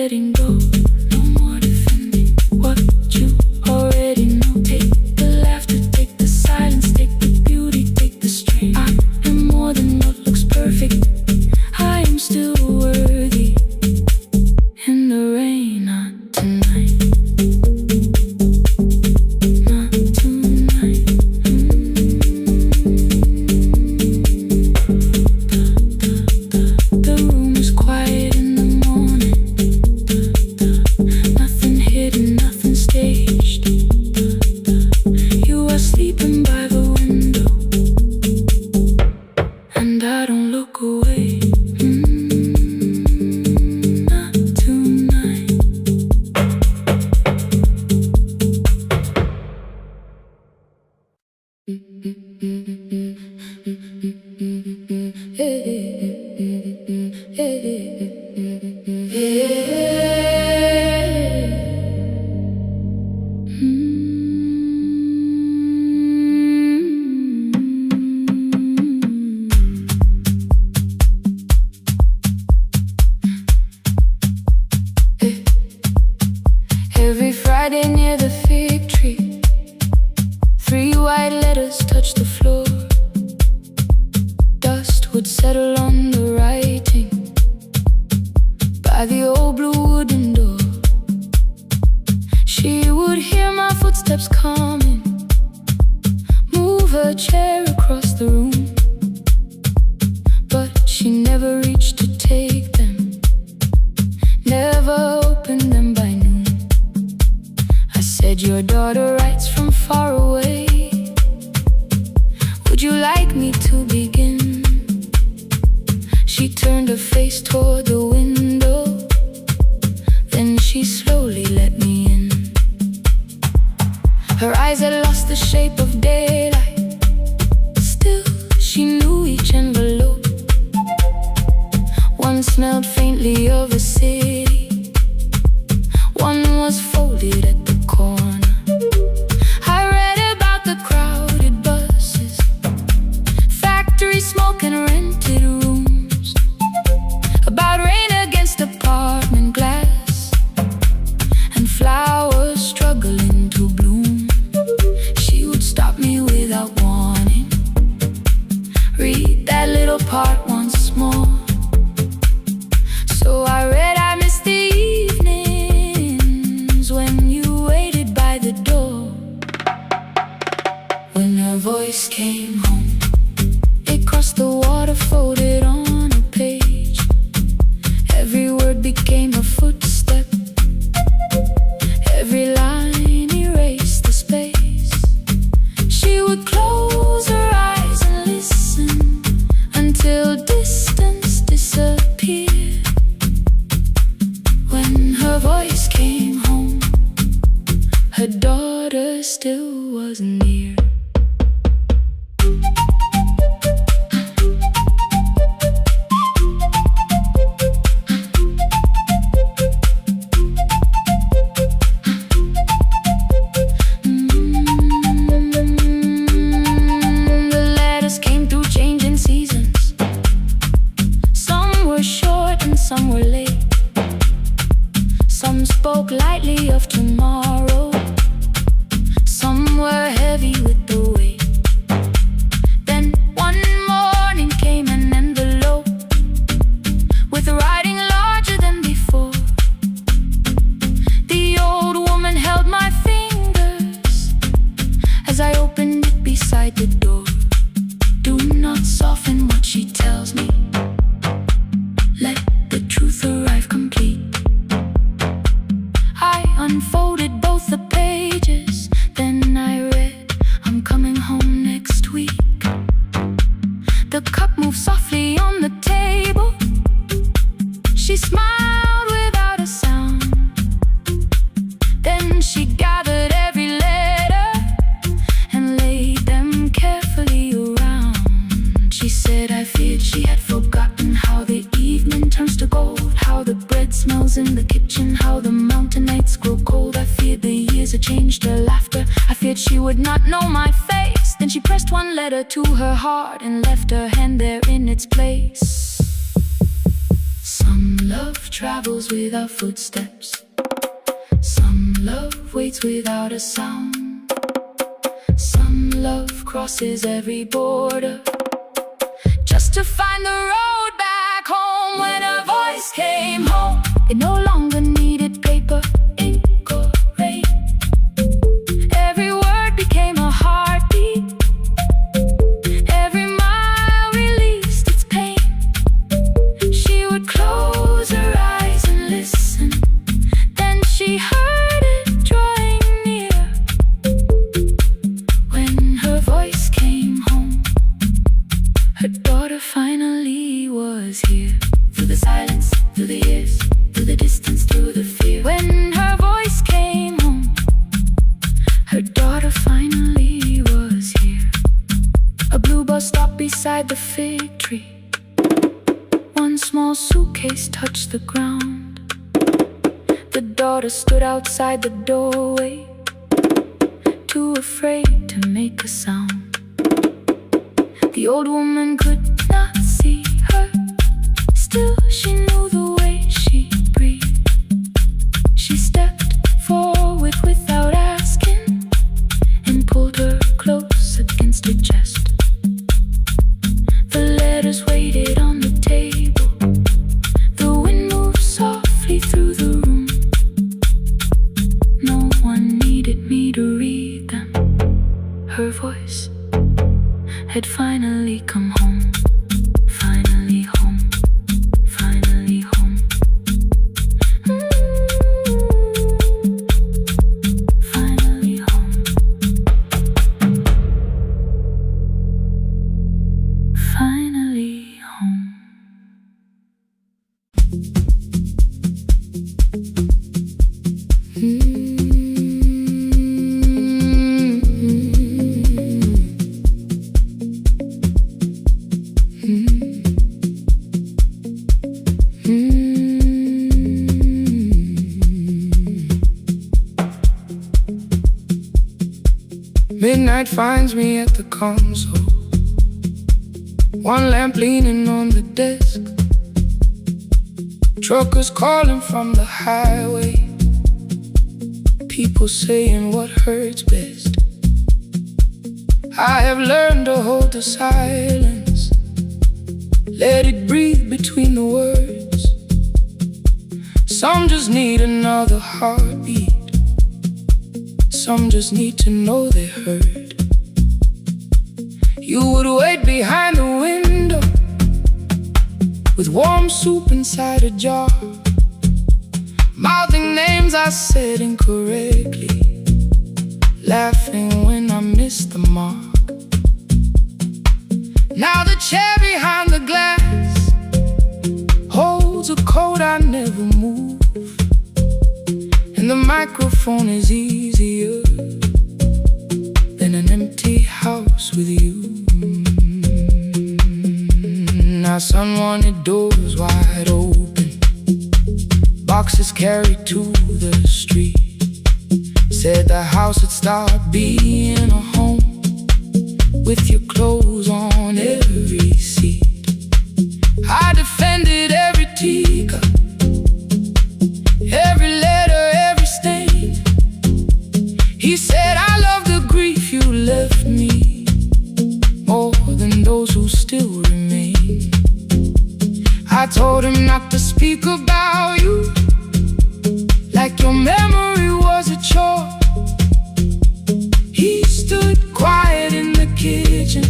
letting go, no more defending what you already know. Take the laughter, take the silence, take the beauty, take the strain. I am more than what looks perfect, I am still worthy. In the rain, not tonight. Not tonight. The room is quiet in the morning. Nothing hidden, nothing staged. You are sleeping by the window, and I don't look away. Not tonight. Every Friday near the fig tree, 3 white letters touch the floor. Dust would settle on the writing by the old blue wooden door. She would hear my footsteps coming, move her chair across the room, but she never reached to take them, never opened them by noon. I said, your daughter writes from far away. Would you like me to begin? She turned her face toward the window, then she slowly let me in. Her eyes had lost the shape of daylight, still she knew each envelope. One smelled faintly of a city, one was folded at the corner. I read about the crowded buses, factory smoke and rented rooms, about rain against apartment glass and flowers struggling to bloom. She would stop me without warning, read that little part once more. So I read, I missed the evenings when you waited by the door. When her voice came home, it crossed the water, folded on a page. Every word became a footstep, every line erased the space. She would close her eyes and listen until distance disappeared. When her voice came home, her daughter still wasn't near. The letters came through changing seasons. Some were short and some were late. Some spoke lightly of tomorrow, some were heavy with the weight. Then one morning came an envelope with writing larger than before. The old woman held my fingers as I opened it beside the door. Do not soften what she tells me, let the truth arrive complete. I unfolded both the pages, then I read, I'm coming home next week. The cup moved softly on the table. She smiled without a sound. Then she gathered every letter and laid them carefully around. She said, I feared she had forgotten how the evening turns to gold, how the bread smells in the kitchen, how the mountain nights grow cold. I feared the years had changed her laughter, I feared she would not know my face. Then she pressed one letter to her heart and left her hand there in its place. Some love travels without footsteps. Some love waits without a sound. Some love crosses every border just to find the road back home. When her voice came home, it no longer needed paper, ink or rain. Every word became a heartbeat. Every mile released its pain. She would close her eyes and listen. Then she heard it drawing near. When her voice came home, her daughter finally was here. Through the silence, through the years, through the distance, through the fear. When her voice came home, her daughter finally was here. A blue bus stopped beside the fig tree. One small suitcase touched the ground. The daughter stood outside the doorway, too afraid to make a sound. The old woman could not see her. Still she knew the way she breathed. She stepped forward without asking and pulled her close against her chest. The letters waited on the table. The wind moved softly through the room. No one needed me to read them. Her voice had finally come home. Finally home. Finally home. Finally home. Finally home. Midnight finds me at the console. One lamp leaning on the desk. Truckers calling from the highway. People saying what hurts best. I have learned to hold the silence. Let it breathe between the words. Some just need another heartbeat. Some just need to know they heard. You would wait behind the window with warm soup inside a jar, mouthing names I said incorrectly, laughing when I missed the mark. Now the chair behind the glass holds a coat I never move, and the microphone is easier than an empty house with you. Now sun wanted doors wide open, boxes carried to the street. Said the house would start being a home, with your clothes on every seat. I defended every teacup, every letter, every stain. He said I love the grief you left me more than those who still remain. I told him not to speak about you like your memory was a chore. He stood quiet in the kitchen,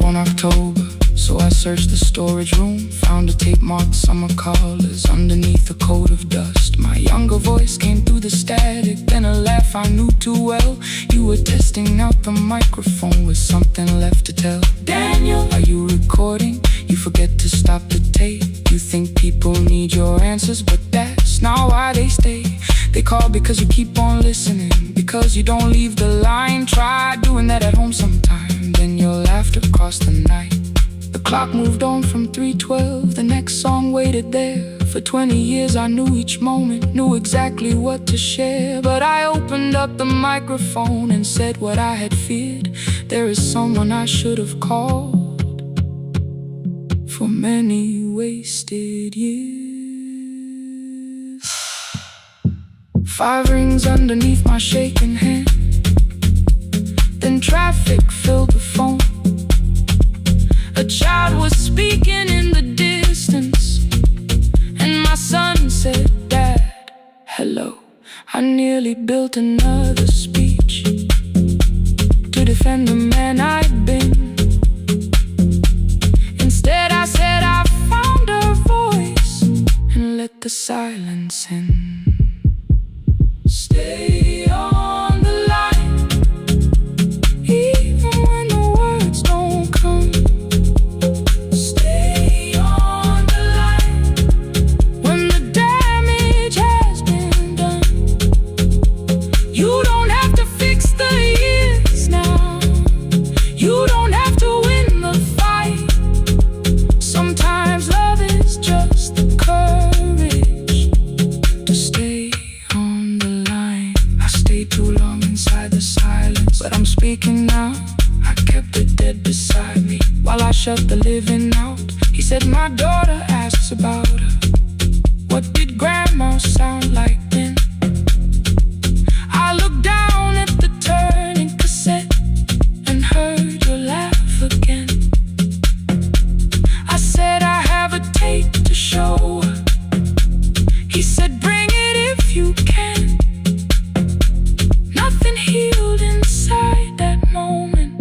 on October, so I searched the storage room, found a tape marked Summer Colors underneath a coat of dust. My younger voice came through the static, then a laugh I knew too well. You were testing out the microphone with something left to tell. Daniel, are you recording? You forget to stop the tape. You think people need your answers, but that's not why they stay. They call because you keep on listening, because you don't leave the line. Try doing that at home sometime, then you'll laugh across the night. The clock moved on from 3:12, the next song waited there. For 20 years I knew each moment, knew exactly what to share. But I opened up the microphone and said what I had feared. There is someone I should have called for many wasted years. 5 rings underneath my shaking hand, then traffic filled the phone. A child was speaking in the distance, and my son said, "Dad, hello." I nearly built another speech to defend the man I'd been. Instead I said I found a voice and let the silence in. Stay on the line, even when the words don't come. Stay on the line when the damage has been done. You don't have to fix the years now. You don't have to win the fight. Sometimes love is just the courage to stay on the line. I stayed too long inside the silence, but I'm speaking now. I kept it dead beside me while I shut the living out. He said, "My daughter asks about her. What did grandma sound like then?" I looked down at the turning cassette and heard your laugh again. I said, "I have a tape to show her." He said, "Bring it if you can." Nothing healed inside that moment,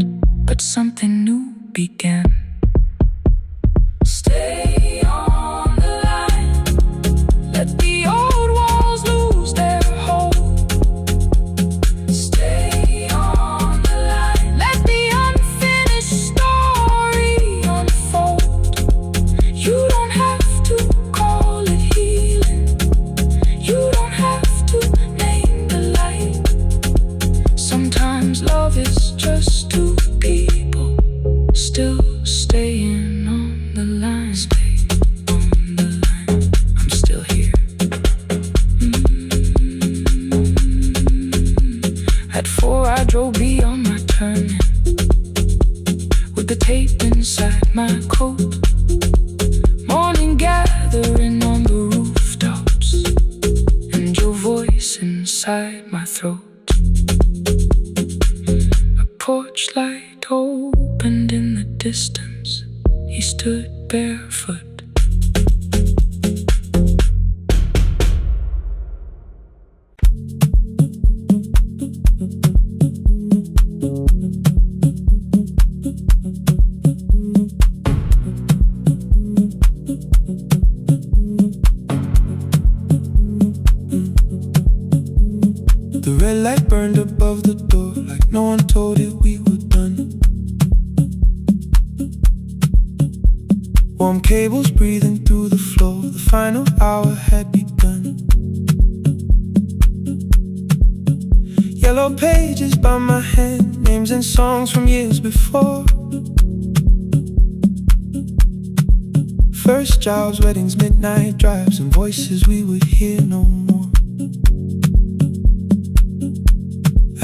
but something new began. Stay on the line, let the old walls lose their hold. Stay on the line, let the unfinished story unfold. You don't have to call it healing, you don't have to name the light. Sometimes love is just two people still staying on the line. Stay on the line, I'm still here. At 4 I drove beyond my turning, with the tape inside my coat. Morning gathering on the rooftops, and your voice inside my throat. A porch light opened in the distance. He stood barefoot. The red light burned above the door, like no one told it we were done. Warm cables breathing through the floor, the final hour had begun. Yellow pages by my hand, names and songs from years before. First jobs, weddings, midnight drives, and voices we would hear no more.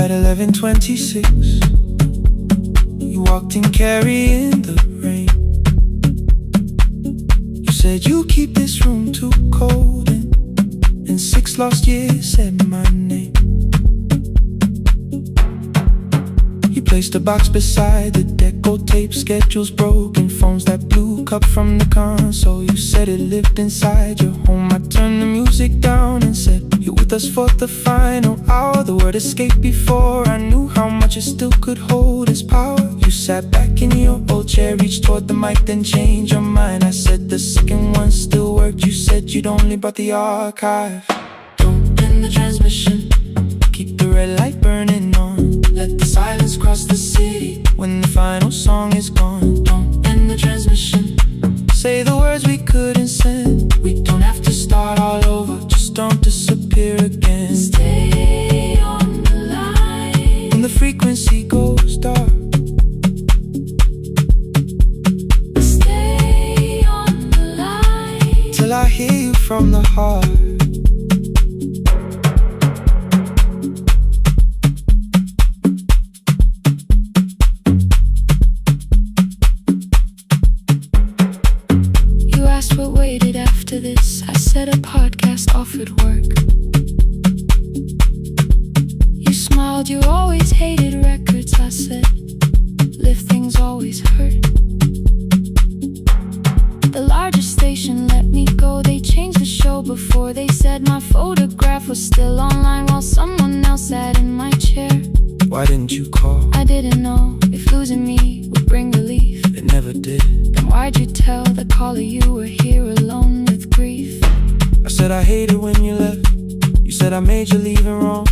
At 11:26, you walked in carrying the rain. You said you keep this room too cold, and in 6 lost years said my name. You placed a box beside the deck, old tape, schedules, broken phones that blew cup from the console. You said it lived inside your home. I turned the music down and said, "You're with us for the final hour. The word escaped before I knew how much it still could hold its power. You sat back in your old chair, reached toward the mic, then changed your mind. I said the second one still worked. You said you'd only brought the archive. Don't end the transmission, keep the red light burning on. Let the silence cross the city when the final song is gone. Don't end the transmission, say the words we couldn't send. We don't have to start all over, just don't disappear again. Stay on the line when the frequency goes dark. Stay on the line Till I hear you from the heart. What waited after this? I said a podcast offered work. You smiled, you always hated records. I said, live things always hurt. The largest station let me go. They changed the show before they said my photograph was still online while someone else sat in my chair. Why didn't you call? I didn't know if losing me would bring relief. It never did. Then why'd you tell the caller you were here alone with grief? I said I hated when you left. You said I made you leaving wrong,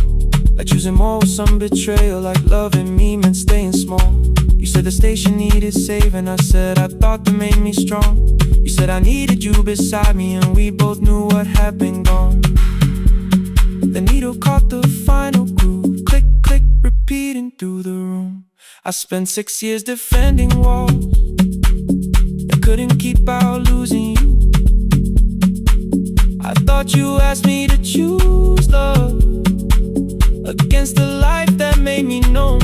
like choosing more with some betrayal, like loving me meant staying small. You said the station needed saving. I said I thought that made me strong. You said I needed you beside me, and we both knew what had been gone. The needle caught the final groove, click, click, repeating through the room. I spent 6 years defending walls that couldn't keep out losing you. I thought you asked me to choose love against the life that made me known.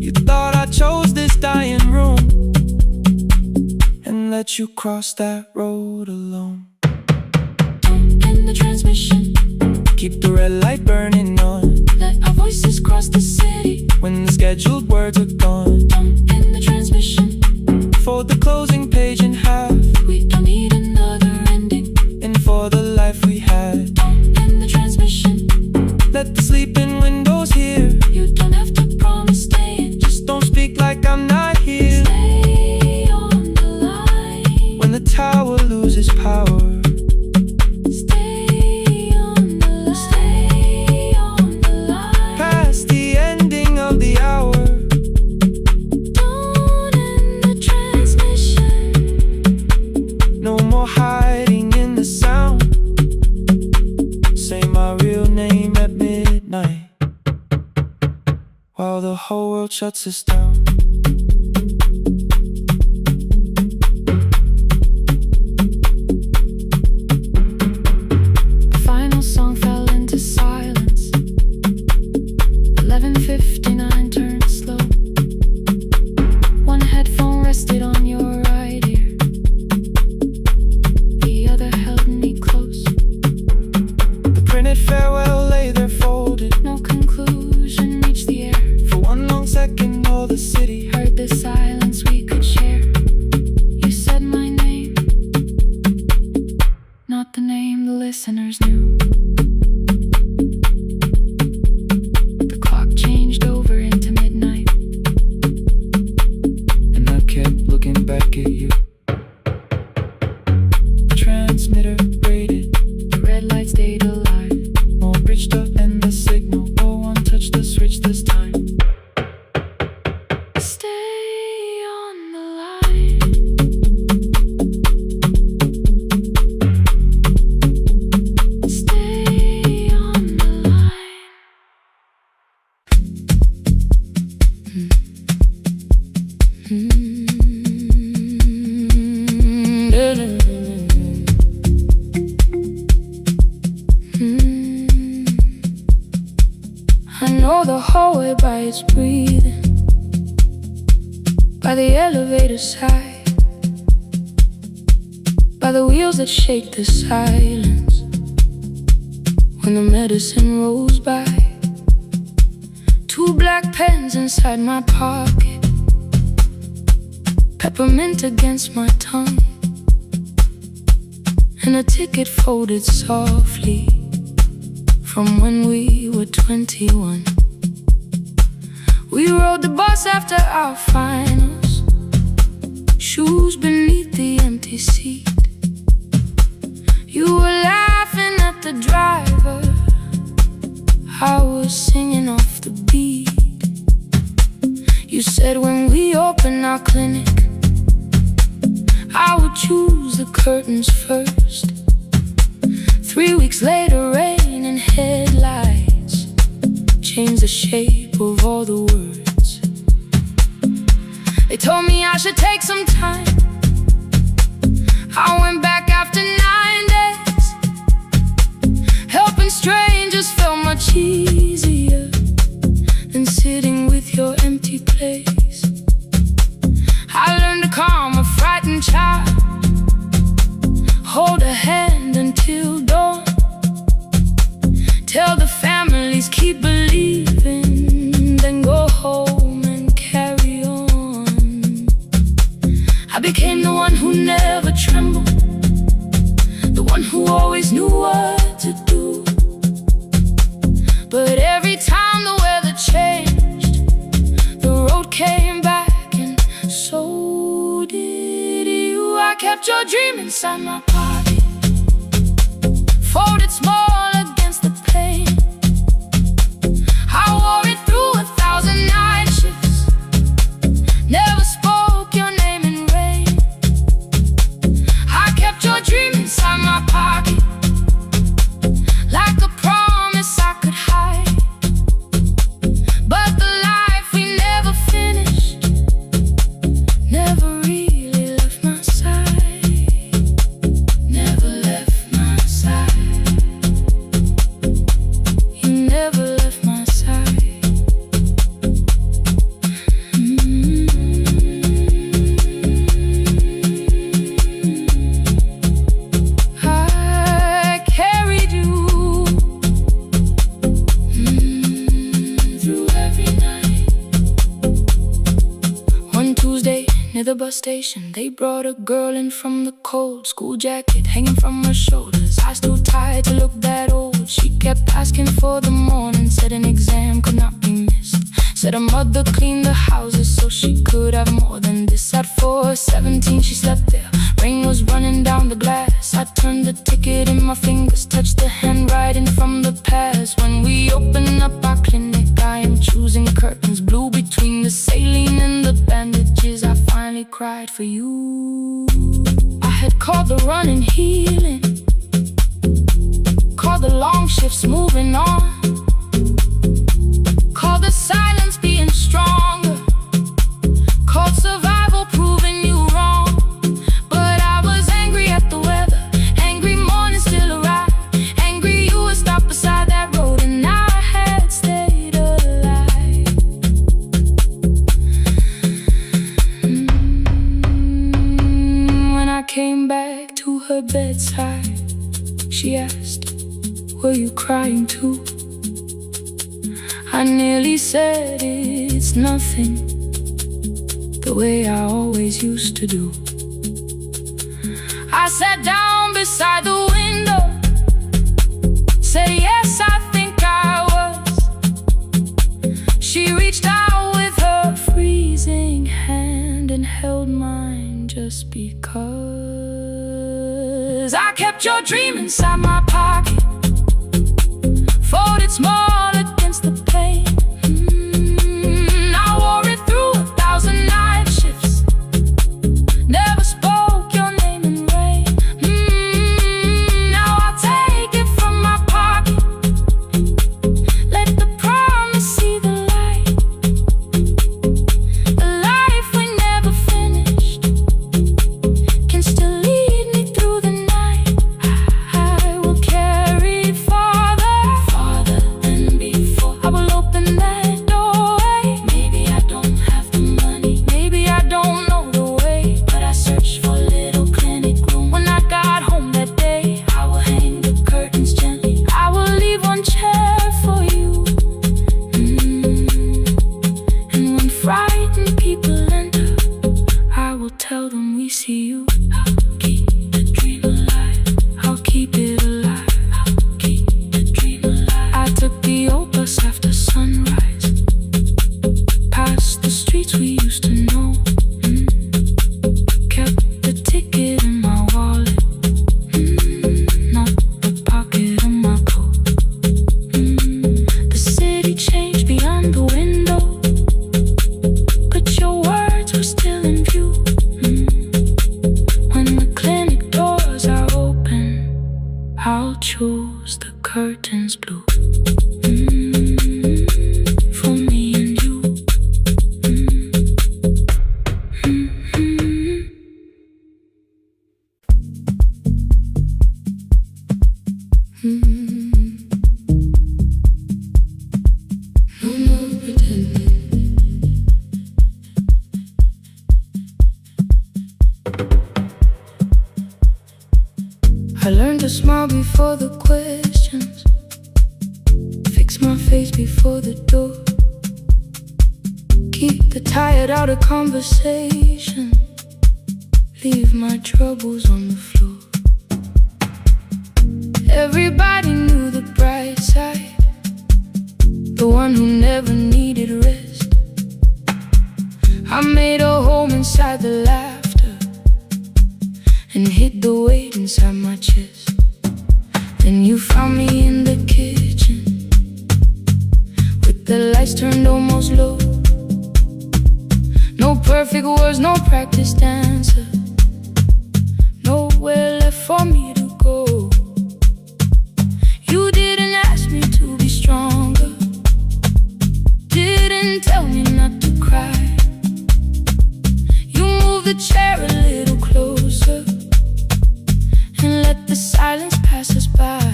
You thought I chose this dying room and let you cross that road alone. Don't end the transmission, keep the red light burning on. let our voices cross the city when the scheduled words are gone. Don't end the transmission, fold the closing page in half. we don't need another ending. And for the life we had, Don't end the transmission, let the sleeping windows hear. you don't have to promise staying. Just don't speak like I'm not here. Stay on the line When the tower loses power, stay on the line, stay on the line. past the ending of the hour. Don't end the transmission, No more hiding in the sound. Say my real name at midnight while the whole world shuts us down. the final song fell into silence. 11:59 turned slow. One headphone rested on your right ear, the other held me close. The printed farewell lay there folded. No conclusion reached the air. For one long second all the city Heard the silence we could share. You said my name, not the name the listeners knew. The clock changed over into midnight. and I kept looking back at you. The transmitter braided, The red light stayed alive. more bridged up and the signal. No one touched the switch this time. Stay on the line. Stay on the line. I know the hallway by its breathing, by the elevator side, by the wheels that shake the silence when the medicine rolls by. 2 black pens inside my pocket, peppermint against my tongue, and a ticket folded softly from when we were 21. We rode the bus after our finals, shoes beneath the empty seat. You were laughing at the driver, I was singing off the beat. You said when we open our clinic, I would choose the curtains first. 3 weeks later, rain and headlights changed the shape of all the words. They told me I should take some time. I went back after 9 days. Helping strangers felt much easier than sitting with your empty place. I learned to calm a frightened child, hold a hand until dawn, tell the families keep believing, then go home and carry on. I became the one who never trembled, the one who always knew what to do. But every time the weather changed, the road came back, and so did you. I kept your dream inside my pocket, folded small against the pain. I wore it through 1,000 night shifts, never spoke your name in rain. I kept your dream inside my pocket, like a promise I could hide. But the life we never finished never really left my side, never left my side. You never left my side. I carried you through every night. One Tuesday near the bus station, they brought a girl in from the cold, school jacket hanging from her shoulders, eyes too tired to look that old. She kept asking for the morning, said an exam could not be missed, said her mother cleaned the houses so she could have more than this. At 4:17 she slept there, rain was running down the glass. I turned the ticket in my fingers, touched the handwriting from the past. When we open up our clinic, I am choosing curtains blue between the saline and the bandages. I finally cried for you. I had called the running healing, called the long shifts moving on, called the silence being stronger, called survival proving you wrong. But I was angry at the weather, angry morning still arrived, angry you would stop beside that road and I had stayed alive. When I came back to her bedside, she asked, were you crying too? I nearly said it's nothing, the way I always used to do. I sat down beside the window, said yes, I think I was. She reached out with her freezing hand and held mine just because. I kept your dream inside my pocket, folded small against the pain. I wore it through 1,000 night shifts, never spoke your name in rain. Now I'll take it from my pocket, let the promise see the light. The life we never finished can still lead me through the night. I will carry farther, farther than I'll choose the curtains blue. For me and you. No more pretending. I learned to smile before the questions, fix my face before the door, keep the tired out of conversation, leave my troubles on the floor. Everybody knew the bright side, the one who never needed rest. I made a home inside the laughter and hid the weight inside my chest. Then you found me in the kitchen with the lights turned almost low. No perfect words, no practiced answer, nowhere left for me to go. You didn't ask me to be stronger, didn't tell me not to cry. You moved the chair a little closer and let the silence pass us by.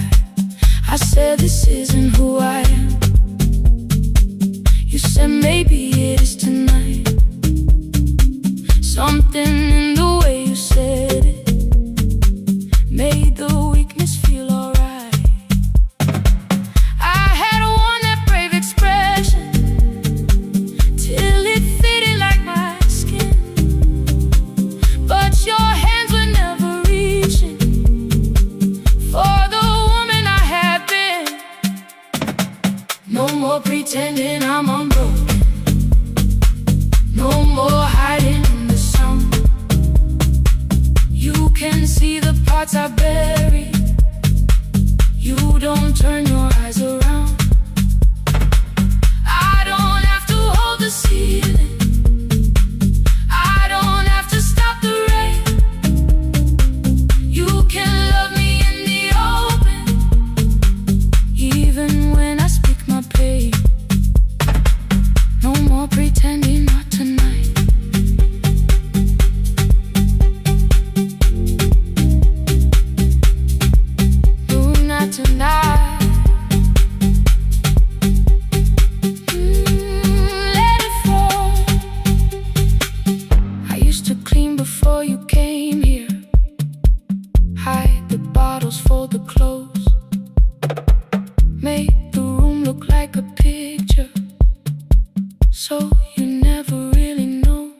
I said this isn't who I am. You said maybe it is tonight. Something in the way you said it made the weakness feel alright. I had worn that brave expression till it fitted like my skin, but your hands were never reaching for the woman I had been. No more pretending I'm unbroken, no more hiding in the sound. You can see the parts I bury, you don't turn your eyes around. I don't have to hold the ceiling, I don't have to stop the rain. You can love me in the open, even when I speak my pain. No more pretending, not tonight. No, not tonight. Let it fall. I used to clean before you came here, hide the bottles, fold the clothes, make the room look like a picture, so you never really know.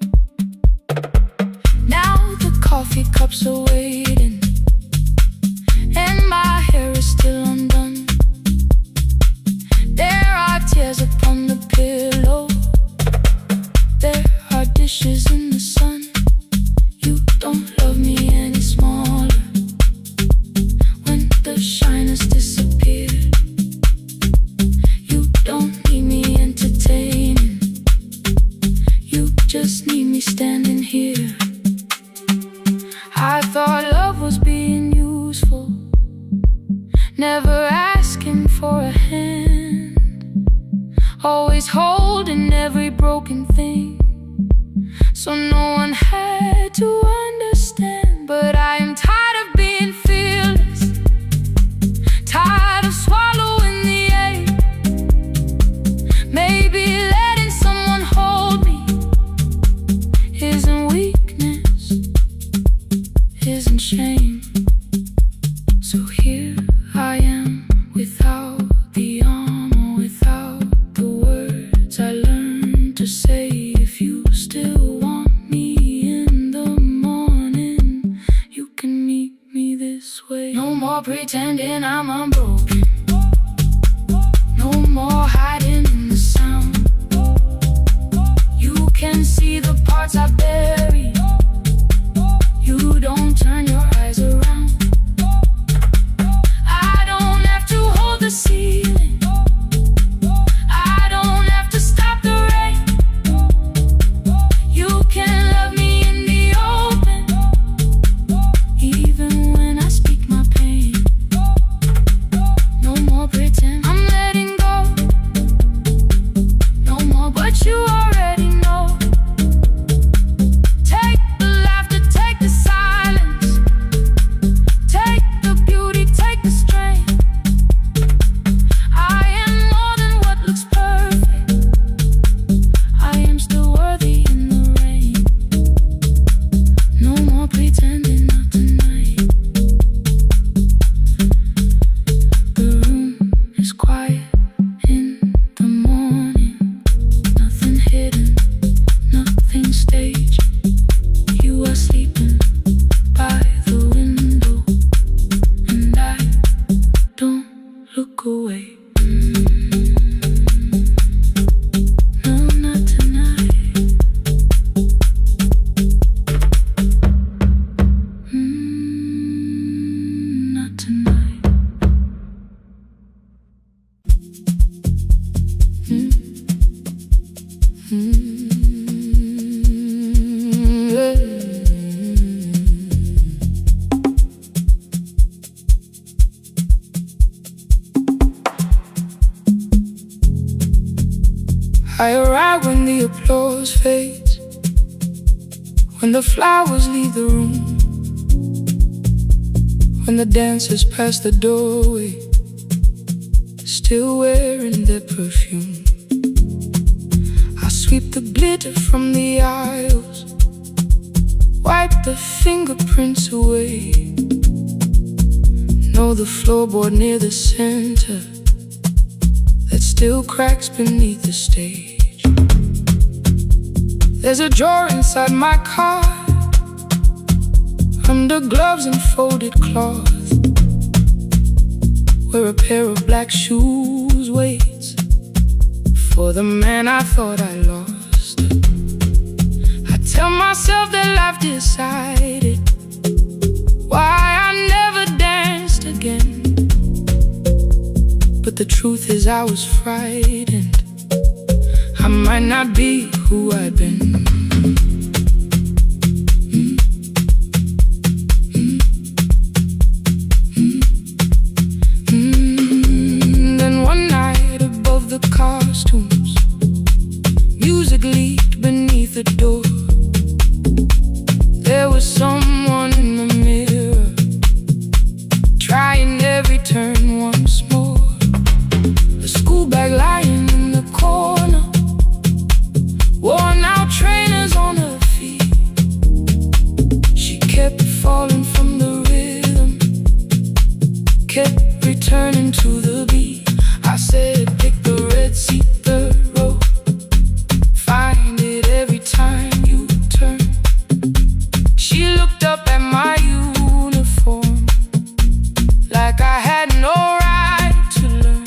Now the coffee cups are waiting and my hair is still undone. There are tears upon the pillow, there are dishes in the sun. You don't love me any smaller when the shine has disappeared. You don't need me entertaining, you just need me standing here. I thought love was being useful, never asking for a hand, always holding every broken thing, so no one had to understand. But I am tired of being fearless, tired of swallowing the ache. Maybe letting someone hold me isn't weakness, isn't shame. So here I am, without the armor, without the words I learned to say. If you still want me in the morning, you can meet me this way. No more pretending I'm unbroken, no more hiding in the sound. You can see the parts I bury, you don't turn your eyes around. I don't have to hold the ceiling, I don't have to stop the rain. You can love me in the open, even when I speak my pain. I arrive when the applause fades, when the flowers leave the room, when the dancers pass the doorway, still wearing their perfume. I sweep the glitter from the aisles, wipe the fingerprints away. Know the floorboard near the center that still cracks beneath the stage. There's a drawer inside my car, under gloves and folded cloth, where a pair of black shoes waits for the man I thought I lost. I tell myself that life decided why I never danced again, but the truth is I was frightened. I might not be who I'd been. Then one night above the costumes, music leaked beneath the door. There was someone in the mirror, trying every turn once more. A school bag lying in the corner, worn out trainers on her feet. She kept falling from the rhythm, kept returning to the beat. I said, pick the red seat, third row, find it every time you turn. She looked up at my uniform like I had no right to learn,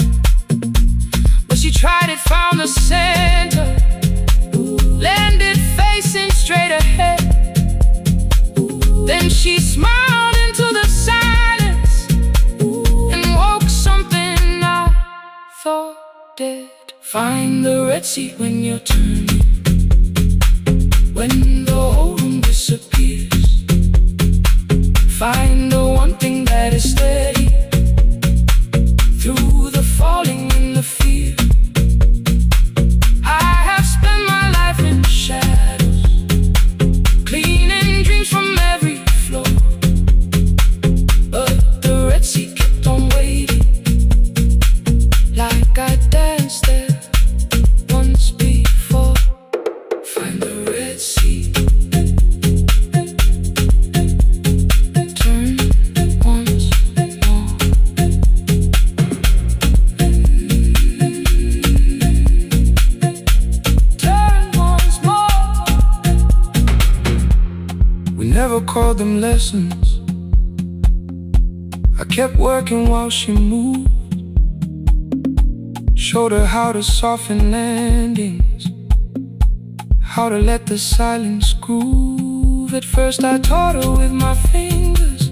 but she tried it, found the center, landed facing straight ahead. Then she smiled into the silence and woke something I thought dead. Find the red seat when you're turning, when the whole room disappears. Find the one thing that is steady through the falling and the fear. I have spent my life in shadows, cleaning dreams from every floor, but the red seat kept on waiting, like I danced there once before. Find the red seat, turn once more. Turn once more. We never called them lessons. I kept working while she moved, showed her how to soften landings, how to let the silence groove. At first I taught her with my fingers,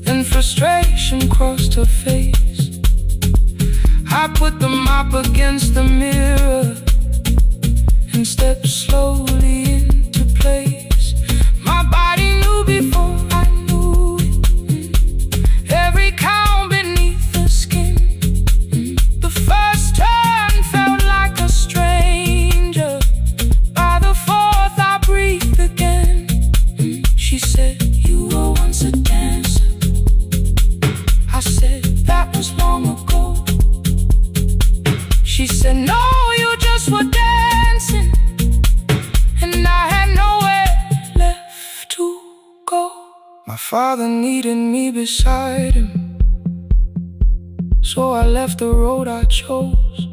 then frustration crossed her face. I put the mop against the mirror and stepped slowly into place. My body knew before I knew it, every count beneath the skin. The first turn felt like a stranger, by the fourth I breathed again. She said, you were once a dancer. I said, that was long ago. She said, no, you just were dancing, and I had nowhere left to go. My father needed me beside him, so I left the road I chose.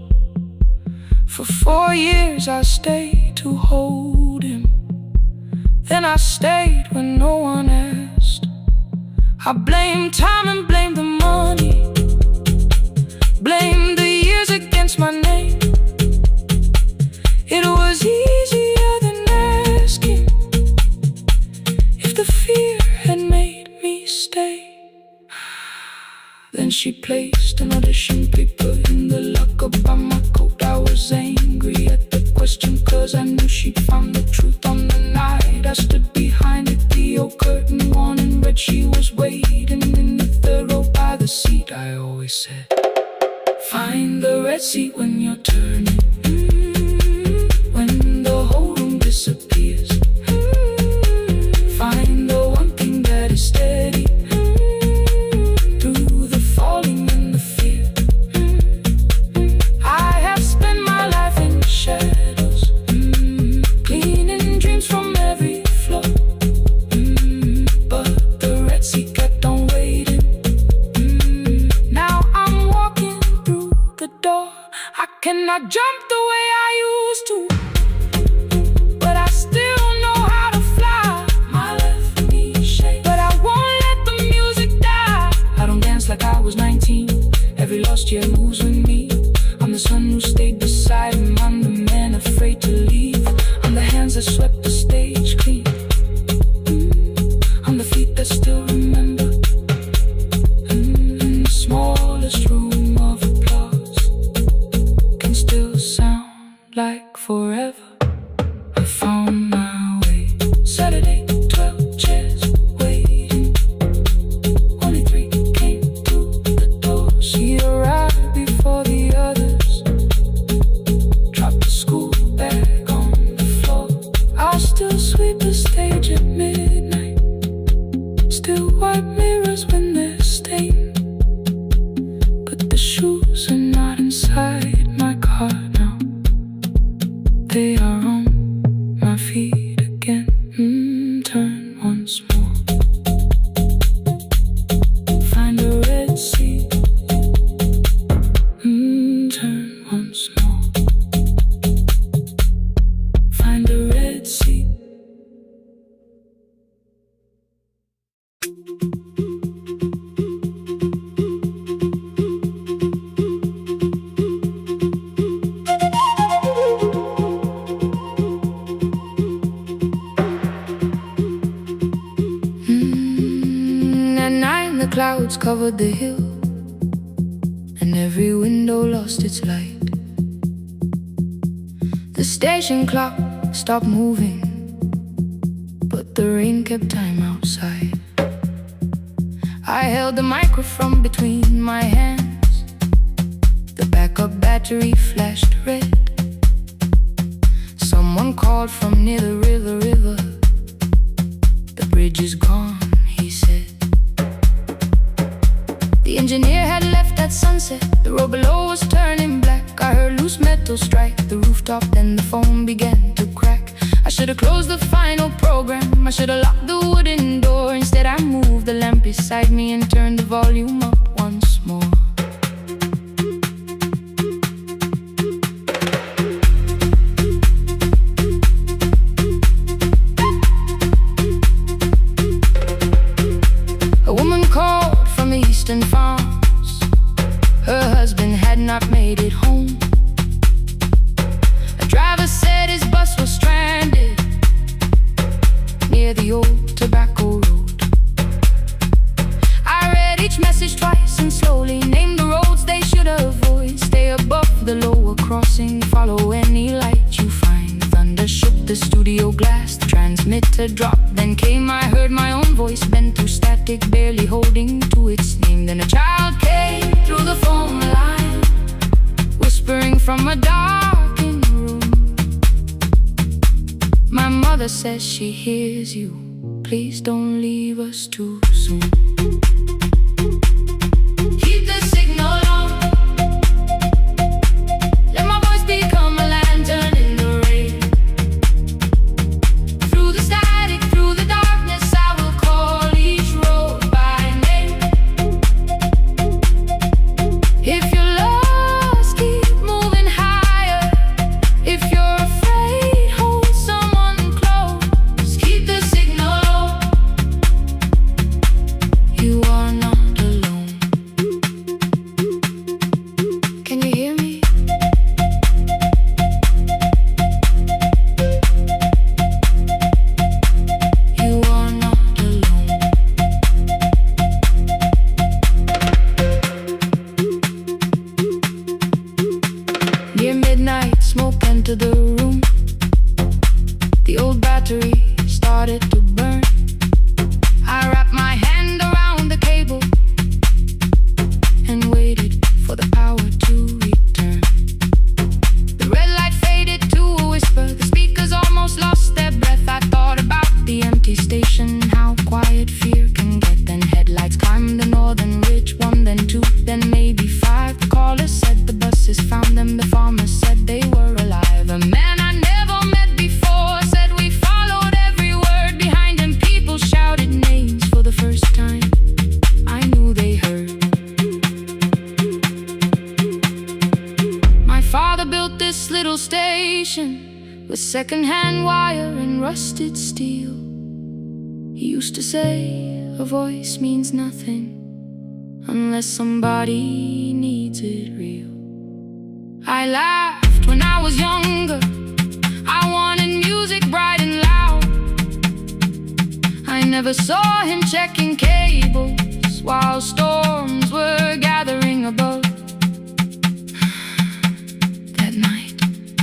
For 4 years I stayed to hold him, then I stayed when no one asked. I blamed time and blamed the money, blamed the years against my name. It was easier than asking if the fear had made me stay. Then she placed an audition paper in the locker by my coat. I was angry at the question, cause I knew she'd found the truth on the night I stood behind it. The old curtain worn in red, she was waiting in the third row by the seat. I always said, find the red seat when you're turning. disappears. Find the one thing that is steady through the falling and the fear. I have spent my life in shadows, cleaning dreams from every floor. But the Red Sea kept on waiting. Now I'm walking through the door. I cannot jump the way I used to, but I still know how to fly. My left knee shakes, but I won't let the music die. I don't dance like I was 19. Every lost year moves with me. I'm the son who stayed beside him. I'm the man afraid to leave. I'm the hands that swept the stage clean. I'm the feet that still remember. In the smallest room of applause can still sound like forever. I found my way. Saturday, 12 chairs waiting. Only 3 came through the door. She arrived before the others. Dropped the school bag on the floor. I'll still sweep the stage at midnight. Still wipe mirrors when they're stained. But the shoes are not inside my car now. They are on my feet again. Turn once more. Find a Red Sea. Turn once more. Find a Red Sea. At night the clouds covered the hill, and every window lost its light. The station clock stopped moving, but the rain kept time outside. I held the microphone between my hands. The backup battery flashed red. Someone called from near the river. The bridge is gone, he said. The engineer had left at sunset. The road below was turning black. I heard loose metal strike the rooftop, then the phone began to crack. I should have closed the final program. I should have locked the wooden door. Instead I moved the lamp beside me and turned the volume up once more. A woman called from the eastern farms. Her husband had not made it home. A driver said his bus was stranded near the old tobacco road. I read each message twice and slowly named the roads they should avoid. Stay above the lower crossing, follow any light you find. Thunder shook the studio glass, the transmitter dropped. Then came, I heard my own voice bent through static, barely holding to its name. Then a child came through the phone line, whispering from a darkened room. My mother says she hears you. Please don't leave us too soon. Keep the signal on. Let my voice become a lantern in the rain. Through the static, through the darkness, I will call each road by name. If you're lost, keep moving higher. If you're afraid, hold someone close. Keep the signal low. You are station with second-hand wire and rusted steel. He used to say a voice means nothing unless somebody needs it real. I laughed when I was younger. I wanted music bright and loud. I never saw him checking cables while storms were gathering above. That night,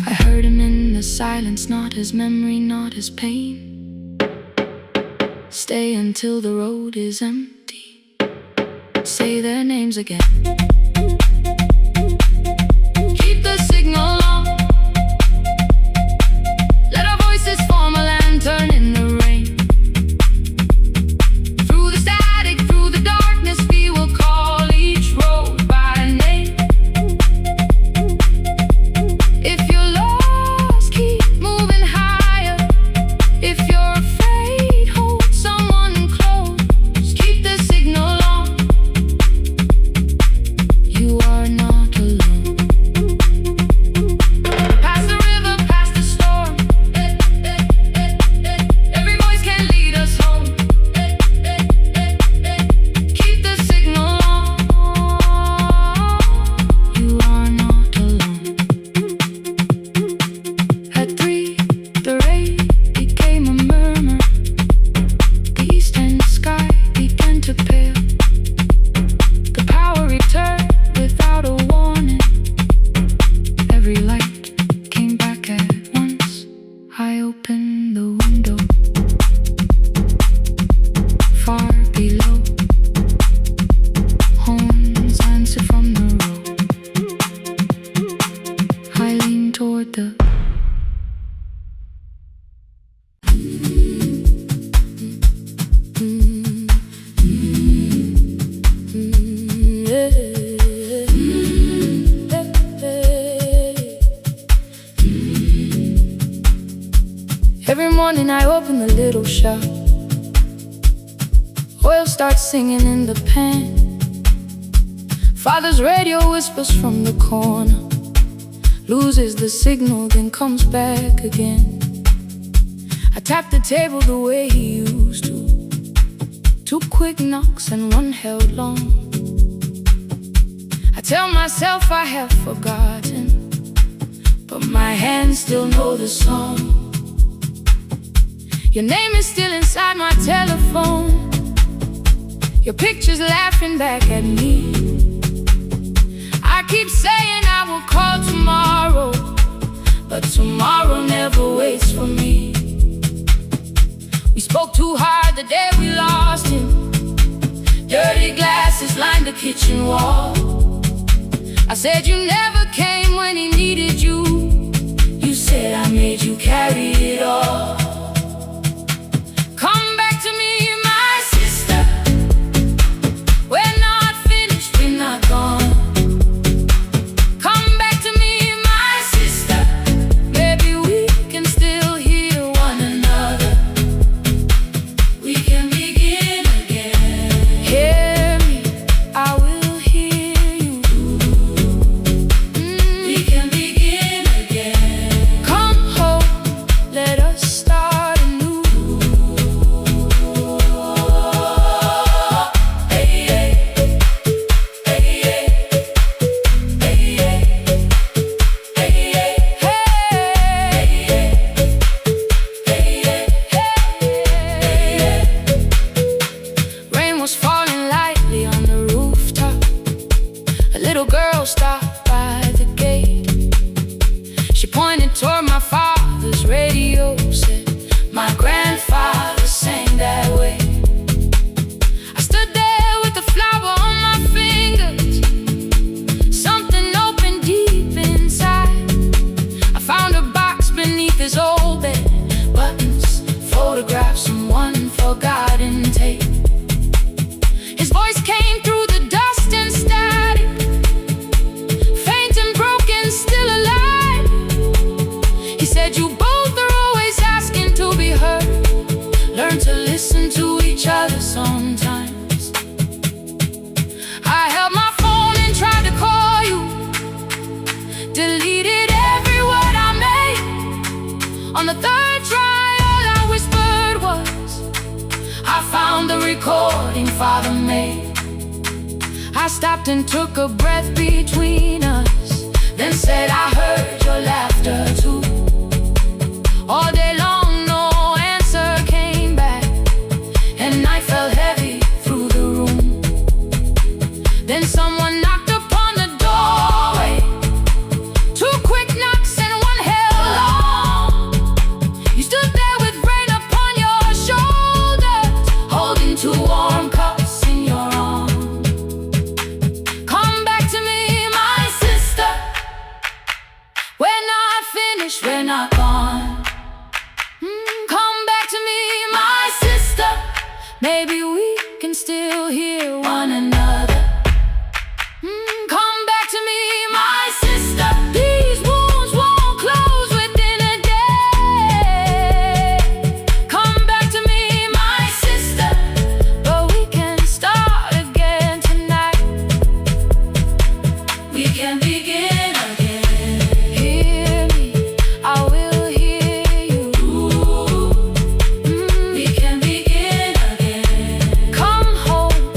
I heard him in the silence, not his memory, not his pain. Stay until the road is empty. Say their names again. Keep the signal on. Let our voices form a lantern in the rain. Through the static, through the darkness, we will call each road by name. If you're lost, keep moving higher. If you're afraid, hold someone close. Keep the signal on. You are not alone. Past the river, past the storm. Every voice can lead us home. Keep the signal on. You are not alone. At 3, the rain became a murmur. The eastern sky began to pale. The power returned without a warning. Every light came back at once. I opened the window. Far below, horns answered from the road. I leaned toward the Every morning I open the little shop. Oil starts singing in the pan. Father's radio whispers from the corner. Loses the signal, then comes back again. I tap the table the way he used to. 2 quick knocks and 1 held long. I tell myself I have forgotten, but my hands still know the song. Your name is still inside my telephone. Your picture's laughing back at me. I keep saying I will call tomorrow, but tomorrow never waits for me. We spoke too hard the day we lost him. Dirty glasses lined the kitchen wall. I said you never came when he needed you. You said I made you carry it all. Come back to me, my sister. We're not finished, we're not gone. Come back to me, my sister. Maybe we can still hear one another. We can begin again. Hear me, I will hear you. We can begin again. Come home, let us start anew. Rain was falling lightly on the rooftop. A little girl stopped by the gate. She pointed toward my father's radio, said my grandfather sang that way. I stood there with the flower on my fingers. Something opened deep inside. I found a box beneath his old bed. Buttons, photographs, and 1 forgotten tape. His voice came through the dust and static. Faint and broken, still alive. He said you both are always asking to be heard. Learn to listen On the third try, all I whispered was, I found the recording Father made. I stopped and took a breath between us, then said I heard your laughter too. All day long no answer came back, and night fell heavy through the room. Then someone knocked upon the doorway. Two quick knocks and one held long. You stood there with rain upon your shoulders, holding two warm cups in your arms. Come back to me, my sister. We're not finished, we're not gone. Come back to me, my sister. Maybe we can still hear one another. Come back to me, my sister. These wounds won't close within a day. Come back to me, my sister. But we can start again tonight. We can begin again. Hear me, I will hear you. We can begin again. Come home,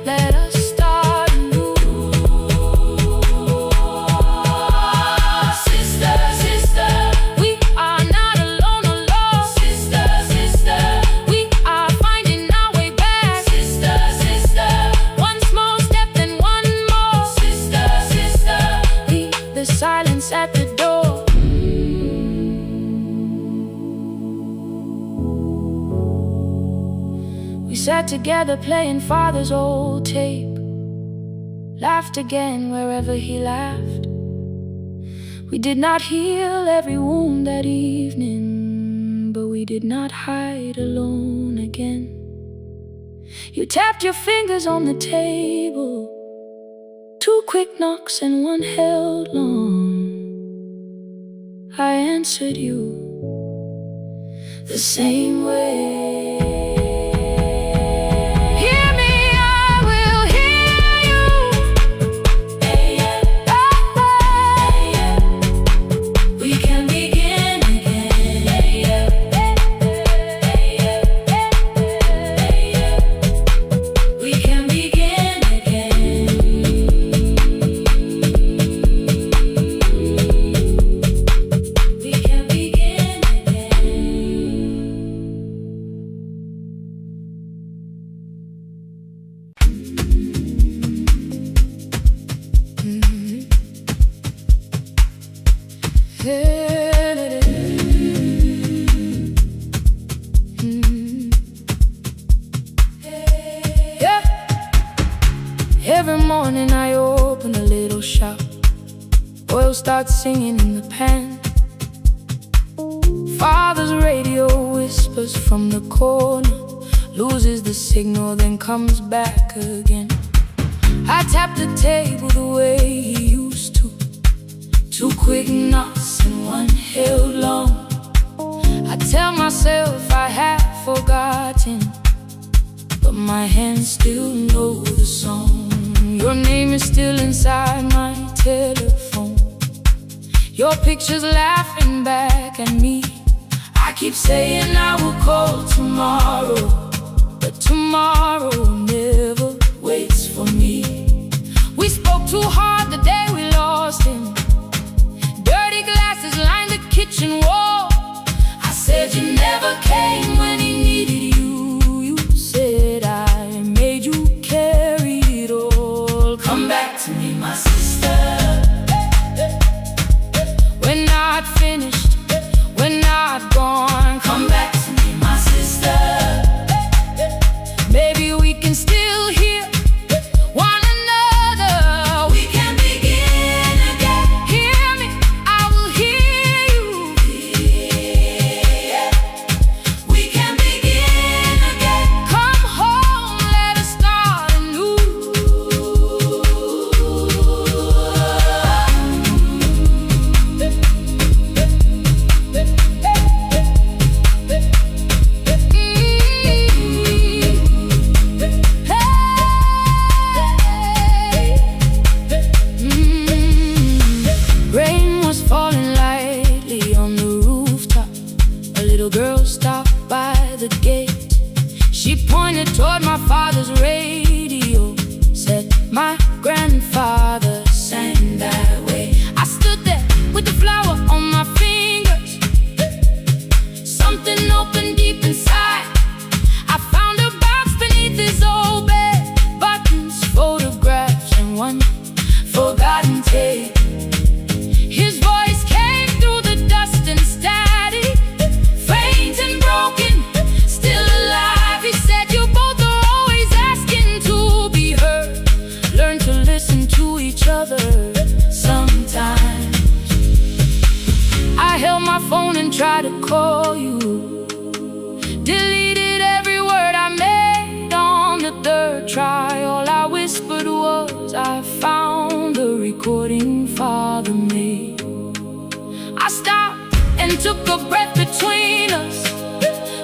let us start anew. Sister, sister, we are not alone, alone. Sister, sister, we are finding our way back. Sister, sister, one small step then one more. Sister, sister, leave the silence at the door. We sat together playing Father's old tape, laughed again wherever he laughed. We did not heal every wound that evening, but we did not hide alone again. You tapped your fingers on the table, two quick knocks and one held long. I answered you the same way. Hear me, I will hear you. We can begin again. We can begin again. We can begin Yeah. Every morning I open a little shop. Oil starts singing in the pan. Father's radio whispers from the corner, loses the signal, then comes back again. I tap the table the way he used to, two quick knocks and one held long. I tell myself I have forgotten, but my hands still know the song. Your name is still inside my telephone, your picture's laughing back at me. I keep saying I will call tomorrow, but tomorrow never waits for me. We spoke too hard the day we lost him. Dirty glasses lined the kitchen wall. I said you never came when he needed you. You said I made you carry it all. Come back to me, my sister. We're not finished, we're not gone. Come back to me, my sister. Maybe we can still hear one another. We can begin again. Hear me, I will hear you. We can begin again. Come home, let us start anew. on tape. His voice came through the dust and static, faint and broken, still alive. He said, you both are always asking to be heard. Learn to listen to each other sometimes. I held my phone and tried to call you, deleted every word I made on the third try. All I whispered was, I found the recording Father made. I stopped and took a breath between us,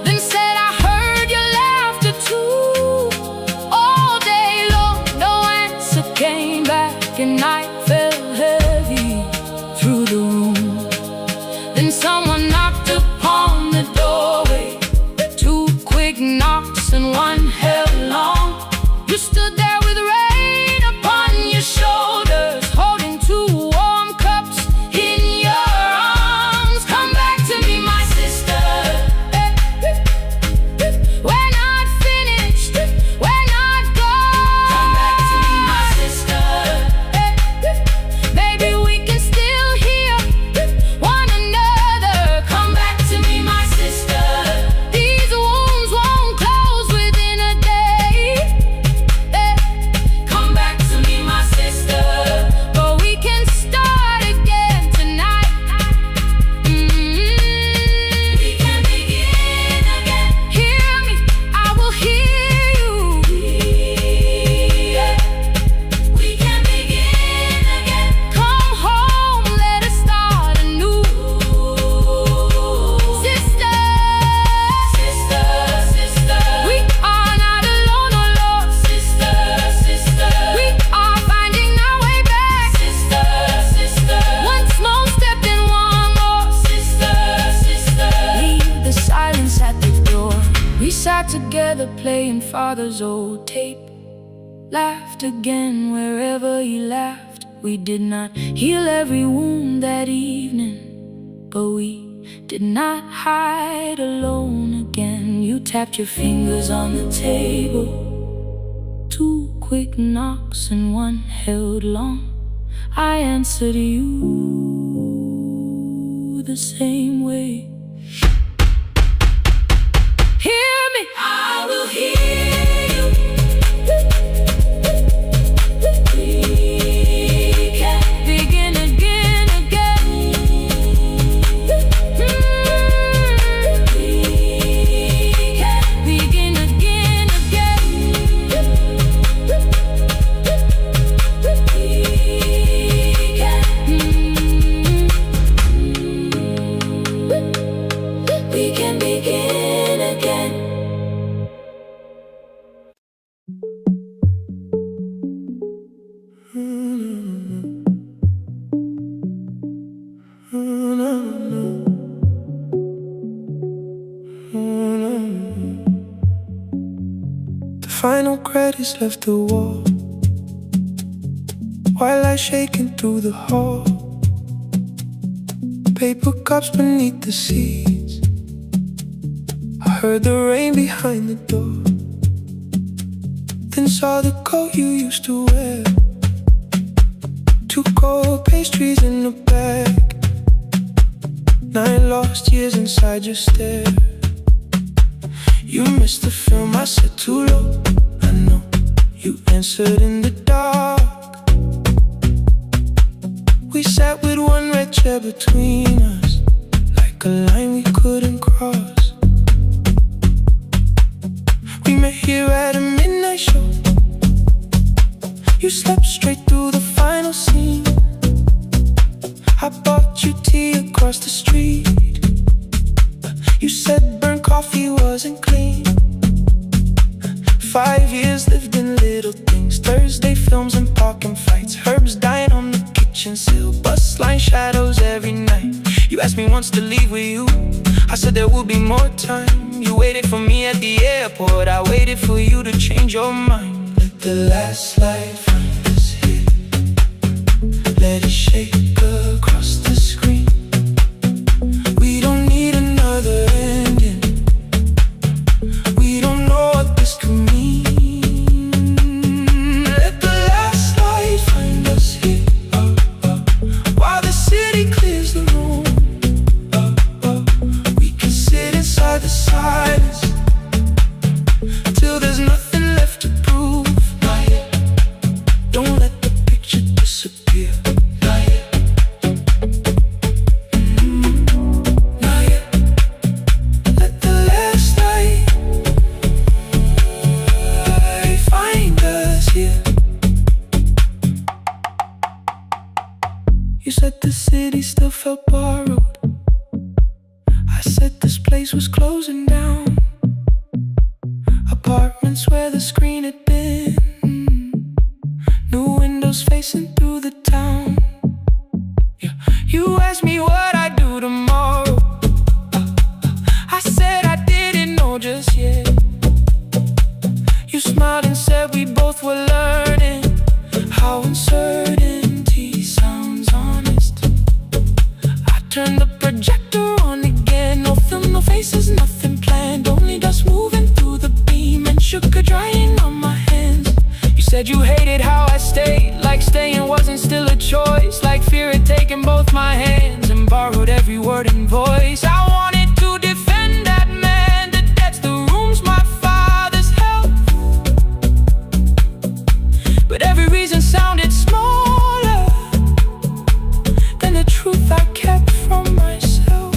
then said, I heard your laughter too. All day long, no answer came back, and night fell heavy through the room. Then someone knocked upon the doorway, 2 quick knocks and one held long. You stood there with rain upon your shoulders, holding 2 warm cups in your arms. Come back to me, my sister. We're not finished, we're not gone. Come back to me, my sister. Maybe we can still hear one another. Come back to me, my sister. These wounds won't close within a day. Come back to me, my sister. But we can start again tonight. We can begin again. Hear me, I will hear you. We can begin again. Come home, let us start anew. Sister, sister, sister, we are not alone, oh Lord. Sister, sister, we are finding our way back. Sister, sister, one small step and one more. Sister, sister, leave the silence at the door. We sat together playing Father's old tape, laughed again wherever he laughed. We did not heal every wound that evening, but we did not hide alone again. You tapped your fingers on the table, 2 quick knocks and one held long. I answered you the same way. Hear me, I will hear you. We can begin again, again. We can begin again, again. We can begin again. The final credits left the wall, while I shaking through the hall. Paper cups beneath the seats, I heard the rain behind the door, then saw the coat you used to wear, 2 cold pastries in a bag, 9 lost years inside your stare. You missed the film, I said too low, I know. You answered in the dark. We sat with 1 red chair between us, like a line we couldn't cross. We met here at a midnight show. You slept straight through the final scene. I bought you tea across the street. You said burnt coffee wasn't clean. 5 years lived in little things, Thursday films and parking fights, herbs dying on the kitchen sill, bus line shadows every night. You asked me once to leave with you, I said there will be more time. You waited for me at the airport, I waited for you to change your mind. Let the last light find us here, let it shake across the screen. We don't need another ending, we don't know what this could mean. Let the last light find us here, said the city still felt borrowed. I said this place was closing down. Apartments where the screen had been, new windows facing through the town. Yeah. You asked me what I'd do tomorrow. I said I didn't know just yet. You smiled and said we both were learning how uncertainty sounds honest. I turned the projector on again. No film, no faces, nothing planned. Only dust moving through the beam and sugar drying on my hands. You said you hated how I stayed, like staying wasn't still a choice, like fear had taken both my hands and borrowed every word and voice. I wanted to defend that man, the debts, the rooms my fathers held, but every reason sounded smaller than the truth I kept from myself.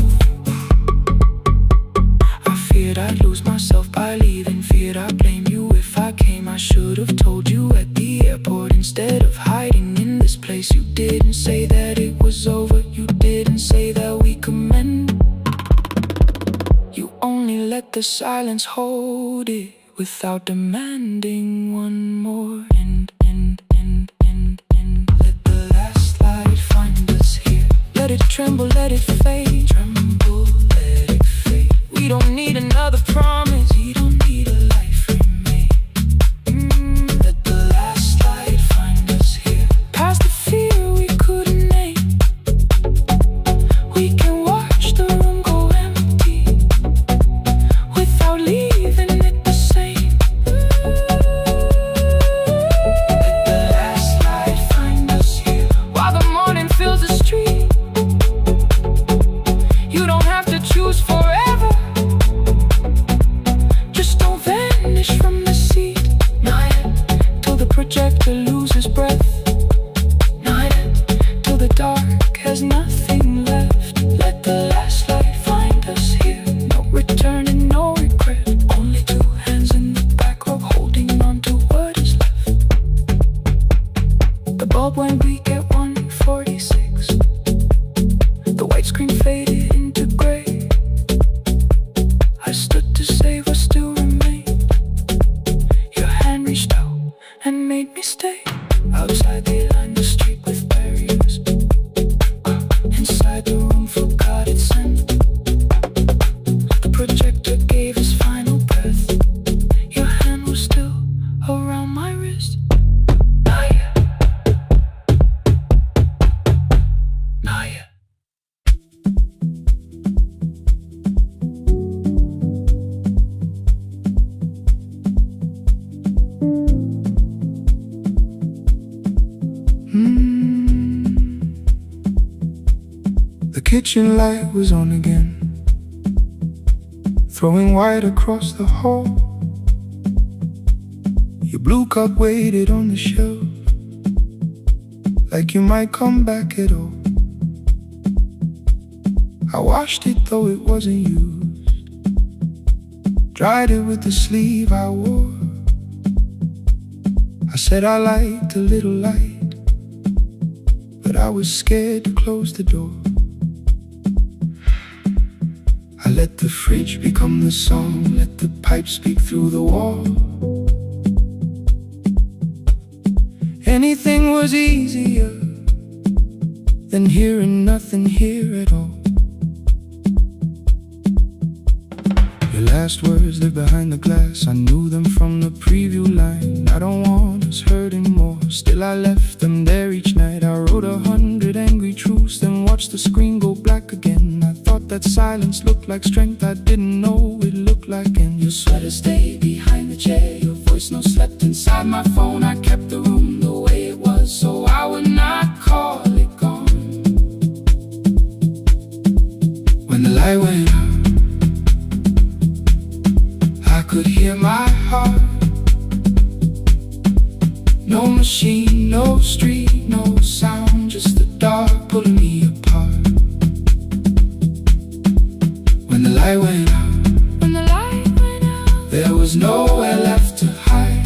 I feared I'd lose myself by leaving, feared I'd blame you if I came. I should have told you at the airport instead of hiding in this place. You didn't say that it was over, you didn't say that we could mend. You only let the silence hold it without demanding one more. Let the last light find us here. Let it tremble, let it fade. Tremble, let it fade. We don't need another promise. We don't need a life remade. Let the last light find us here. Past the fear we couldn't name. We can watch the room go empty without leaving it the same. Let the last light find us here. While the morning fills the street, you don't have to choose forever. Just don't vanish from the seat. Not yet, till the projector loses breath. Not yet, till the dark has nothing left. Let the last light find us here. No return and no regret. Only two hands in the back row holding on to what is left. The bulb went weak at 1:46. The white screen faded into gray. I stood to save what still remained. Your hand reached out and made me stay. Outside they lined the street with barriers. Inside the room forgot its scent. The projector gave his final breath. Your hand was still around my wrist. Not yet. Not yet. The kitchen light was on again, throwing white across the hall. Your blue cup waited on the shelf, like you might come back at all. I washed it though it wasn't used, dried it with the sleeve I wore. I said I liked a little light, but I was scared to close the door. I let the fridge become the song, let the pipe speak through the wall. Anything was easier than hearing nothing here at all. Your last words lived behind the glass, I knew them from the preview line. I don't want us hurting more, still I left them there each night. I wrote 100 angry truths, then watched the screen go black again. I thought that silence looked like strength, I didn't know it looked like. And your sweater stayed behind the chair, your voice no slept inside my phone. I kept the room the way it was, so I would not call it gone. When the light went out, I could hear my heart. No machine, no street, no sound, just the dark pulling me apart. When the light went out, there was nowhere left to hide.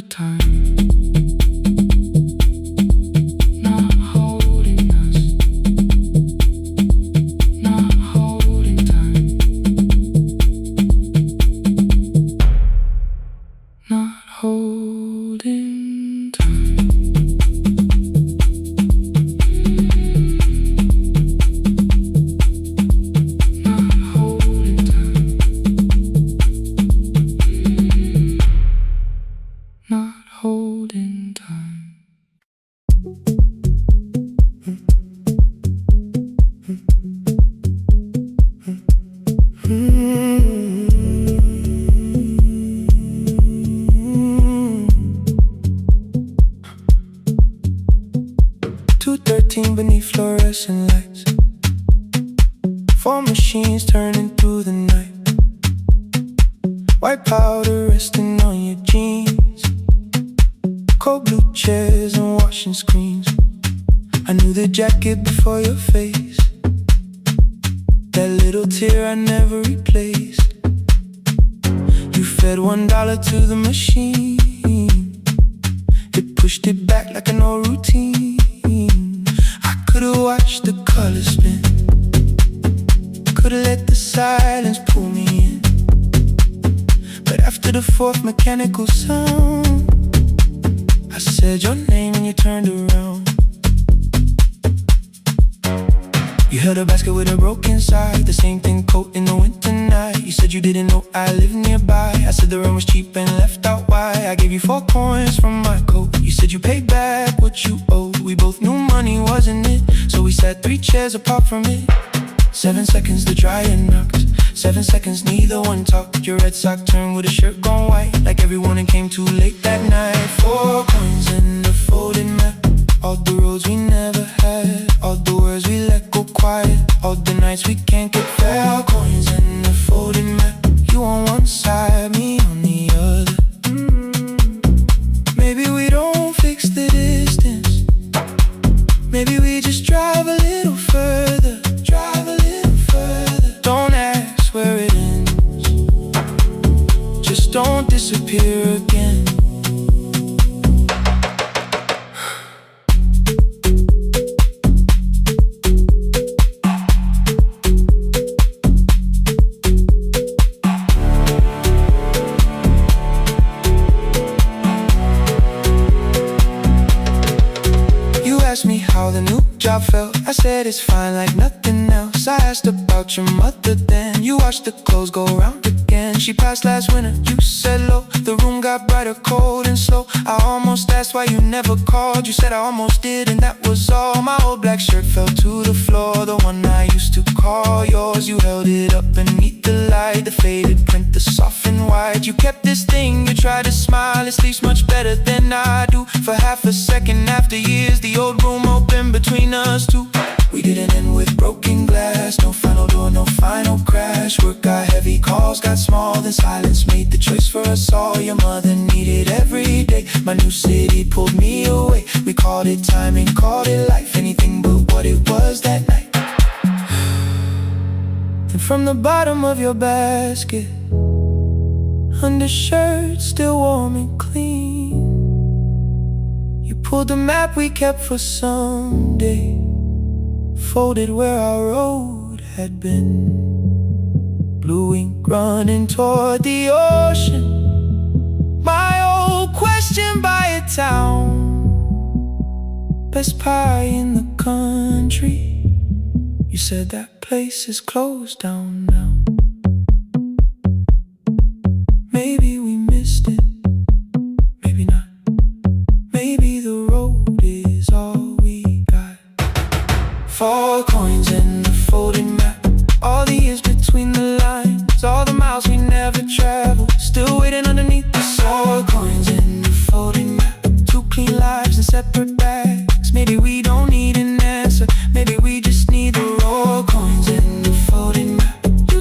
time. Not holding us. Not holding time. Not holding time. Not holding time. Not holding time. 2:13 beneath fluorescent lights. 4 machines turning through the night. White powder resting on your jeans. Cold blue chairs and washing screens. I knew the jacket before your face. That little tear I never replaced. You fed $1 to the machine. It pushed it back like an old routine. I could've watched the colors spin. Could've let the silence pull me in. But after the 4th mechanical sound, I said your name and you turned around. You held a basket with a broken side, the same thing coat in the winter night. You said you didn't know I lived nearby. I said the rent was cheap and left out why. I gave you 4 coins from my coat. You said you paid back what you owed. We both knew money wasn't it, so we sat 3 chairs apart from it. 7 seconds the dryer knocked. 7 seconds neither one talked. Your red sock turned with a shirt gone white, like everyone and came too late that night. 4 coins and a folded map. All the roads we never had, all the words we let go quiet, all the nights we can't get fair. Coins and a folded map. You on one side, me on the other. Maybe we don't fix the distance. Maybe we just drive a little further. Drive a little further. Don't ask where it ends. Just don't disappear again. Asked me how the new job felt. I said it's fine like nothing else. I asked about your mother then. You watched the clothes go round again. She passed last winter, you said low. The room got brighter, cold and slow. I almost asked why you never called. You said I almost did and that was all. My old black shirt fell to the floor, the one I used to call yours. You held it up beneath the light, the faded print, the soft and white. You kept this thing, you tried to smile. It sleeps much better than I do. For half a second after years, the old room open between us two. We didn't end with broken glass. No final door, no final crash. Work got heavy, calls got small. Then silence made the choice for us all. Your mother needed every day. My new city pulled me away. We called it timing, called it life. Anything but what it was that night. Then from the bottom of your basket, undershirt still warm and clean, you pulled the map we kept for someday, folded where our road had been. Blue ink running toward the ocean. My old question by a town. Best pie in the country. You said that place is closed down now. Maybe we missed it, maybe not. Maybe the road is all we got. 4 coins and a folded map. All the years between the lines, all the miles we never traveled, still waiting underneath the sun. 4 coins and a folded map. 2 clean lives in separate bags. Maybe we don't need an answer. Maybe we just need the raw coins and the folded map. You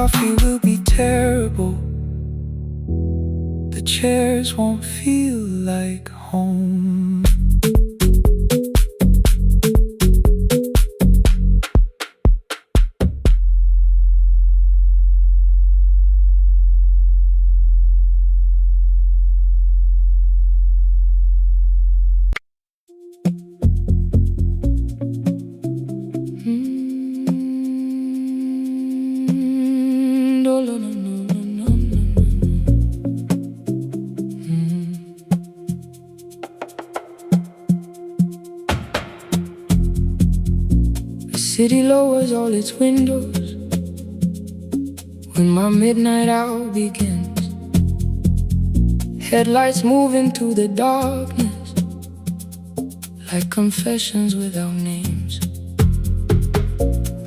coffee will be terrible. The chairs won't feel like home. The city lowers all its windows when my midnight hour begins. Headlights move into the darkness like confessions without names.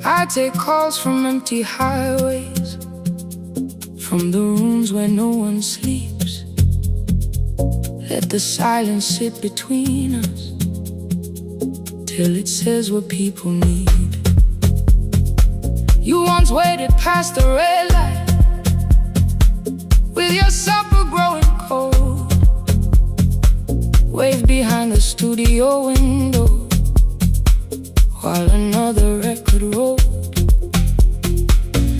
I take calls from empty highways, from the rooms where no one sleeps. Let the silence sit between us till it says what people need. You once waited past the red light with your supper growing cold, waved behind the studio window while another record rolled.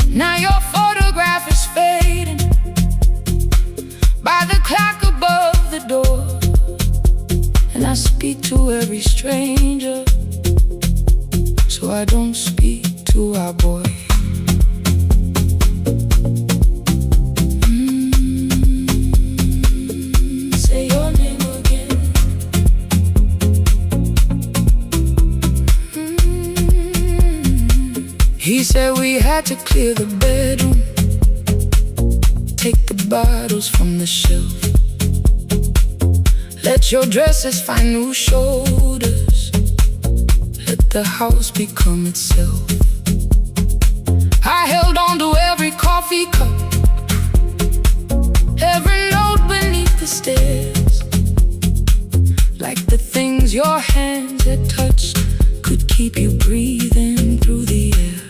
Now your photograph is fading by the clock above the door, and I speak to every stranger, so I don't speak to our boy. Say your name again. He said we had to clear the bedroom, take the bottles from the shelf, let your dresses find new shoulders, let the house become itself. I held on to every coffee cup, every note beneath the stairs, like the things your hands had touched could keep you breathing through the air.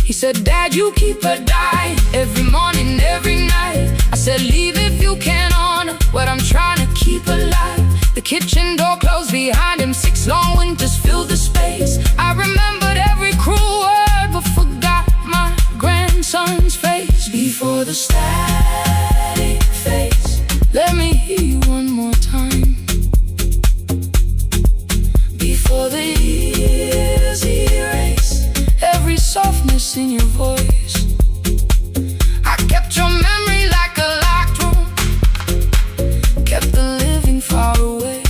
He said, Dad, you keep her dying every morning, every night. I said, leave if you can honor what I'm trying to keep alive. The kitchen door closed behind him, 6 long winters filled the space. I remembered every cruel word but forgot my grandson's face. Before the static fades, let me hear you one more time. Before the years erase every softness in your voice, I kept your memory like a locked room, kept the living far away.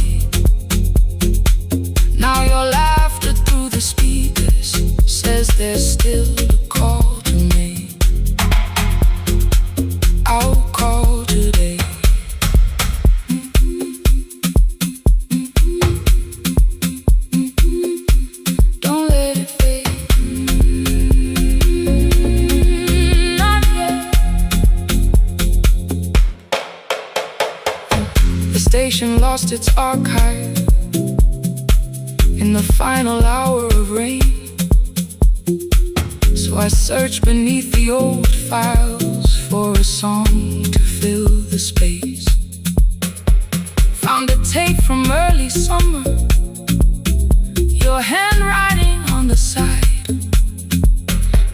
Now your laughter through the speakers says there's still a call to make. I'll call today. Don't let it fade. Not yet. The station lost its archive in the final hour of rain, so I searched beneath the old files for a song to fill the space. Found a tape from early summer, your handwriting on the side,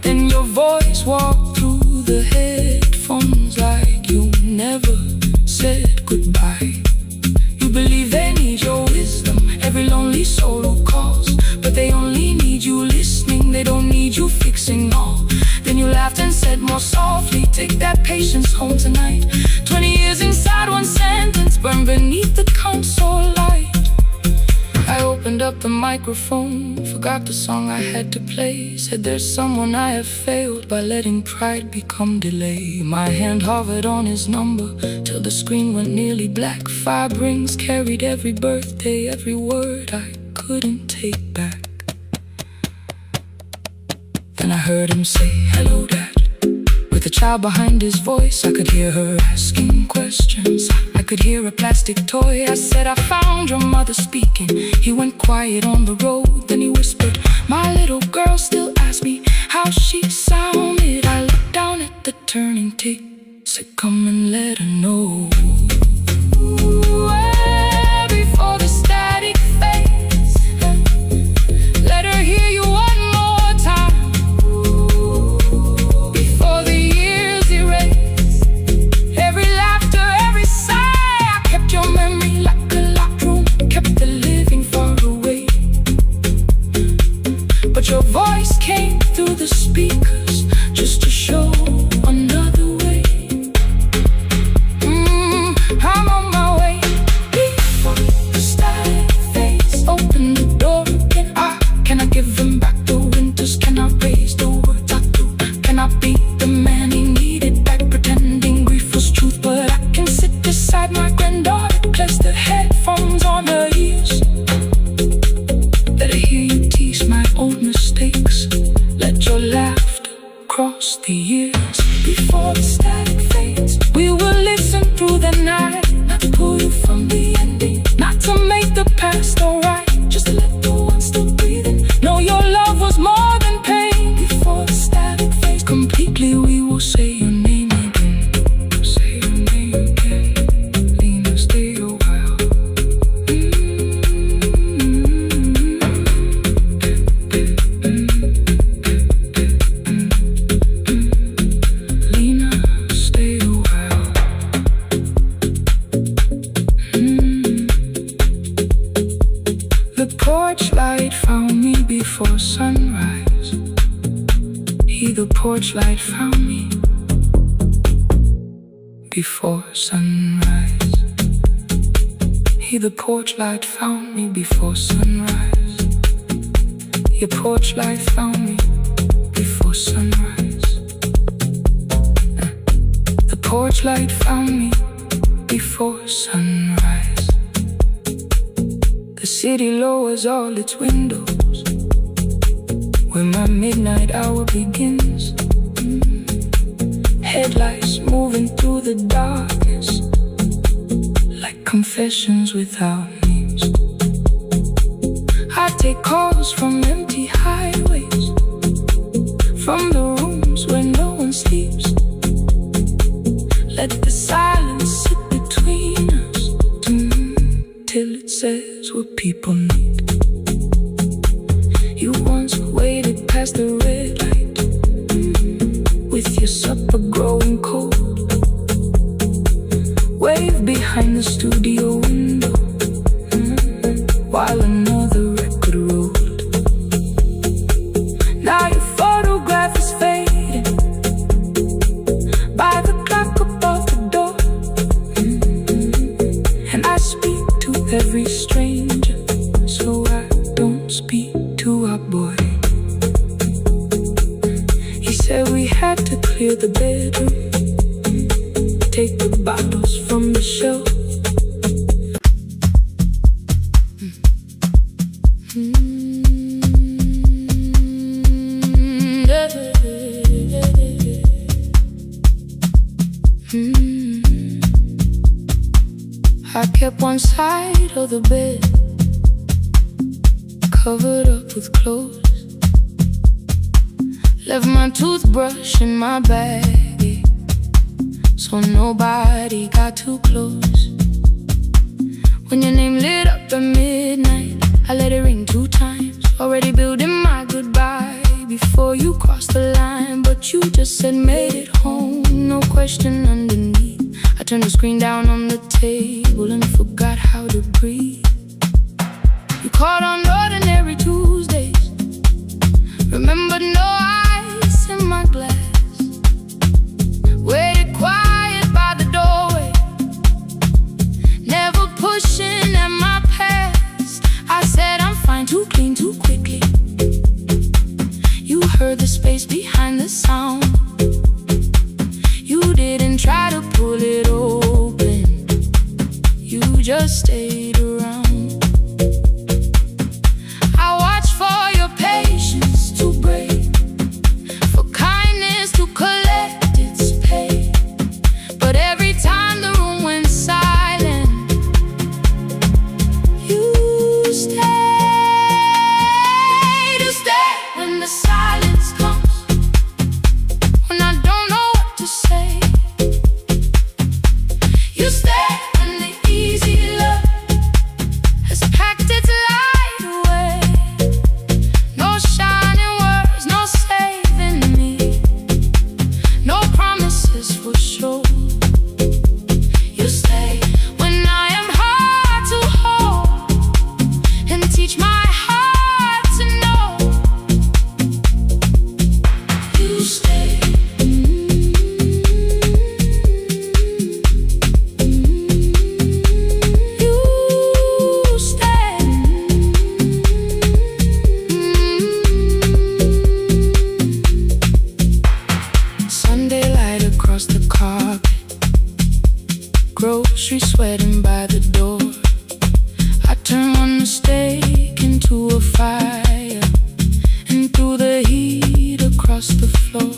then your voice walked through the headphones like you never said goodbye. You believe they need your wisdom, every lonely soul who calls, but they only need you listening, they don't need you fixing all. Then you laughed and said more softly, take that patience home tonight. 20 years inside one sentence, burned beneath the console light. I opened up the microphone, forgot the song I had to play. Said there's someone I have failed by letting pride become delay. My hand hovered on his number till the screen went nearly black. 5 rings carried every birthday, every word I couldn't take back. Then I heard him say, hello, Dad. With a child behind his voice, I could hear her asking questions. I could hear a plastic toy. I said, I found your mother speaking. He went quiet on the road, then he whispered, my little girl still asks me how she sounded. I looked down at the turning tape, said come and let her know. Before the static fades, let her hear you one more time. Before the years erase every laughter, every sigh, I kept your memory like a locked room, kept the living far away. But your voice came through the speakers just to show another way. I'm on my way. Before the static fades, open the door again. Can I give him back the winters? Can I raise the words I do? Can I be the man he needed back, pretending grief was truth? But I can sit beside my granddaughter, place the headphones on her ears. Let her hear you tease my old mistakes. Let your laughter cross the years. Before the static fades, we will listen through the night, not to pull you from the ending, not to make the past alright, just to let the one still breathing know your love was more than pain. Before the static fades completely, we will say your name again. Say your name again. Lena, stay a while. Lena, stay a while. The porch light found me before sunrise. The porch light found me before sunrise. The porch light found me before sunrise. Your porch light found me before sunrise. The porch light found me before sunrise. The city lowers all its windows when my midnight hour begins. Headlights moving through the darkness like confessions without names. I take calls from empty highways, from the rooms where no one sleeps. Let the silence sit between us till it says what people need. You once waited past the red light with your supper growing cold. Wave behind the studio window while another record rolled. Now your photograph is fading by the clock above the door. And I speak to every stranger, so I don't speak to our boy. He said we had to clear the bedroom, take the bottles from the shelf. I kept one side of the bed covered up with clothes. Left my toothbrush in my bag, so nobody got too close. When your name lit up at midnight, I let it ring 2 times. Already building my goodbye before you crossed the line, but you just said made it home, no question underneath. I turned the screen down on the table and forgot how to breathe. You called on ordinary Tuesdays, remembered no ice in my glass. Waited quiet by the doorway, never pushing at my past. I said I'm fine, too clean, too quickly. You heard the space behind the sound. You didn't try to pull it open, you just stayed around. I watched for your patience to break, for kindness to collect its pay. But every time the room went silent, you stayed. You stayed when the silence comes. across the floor.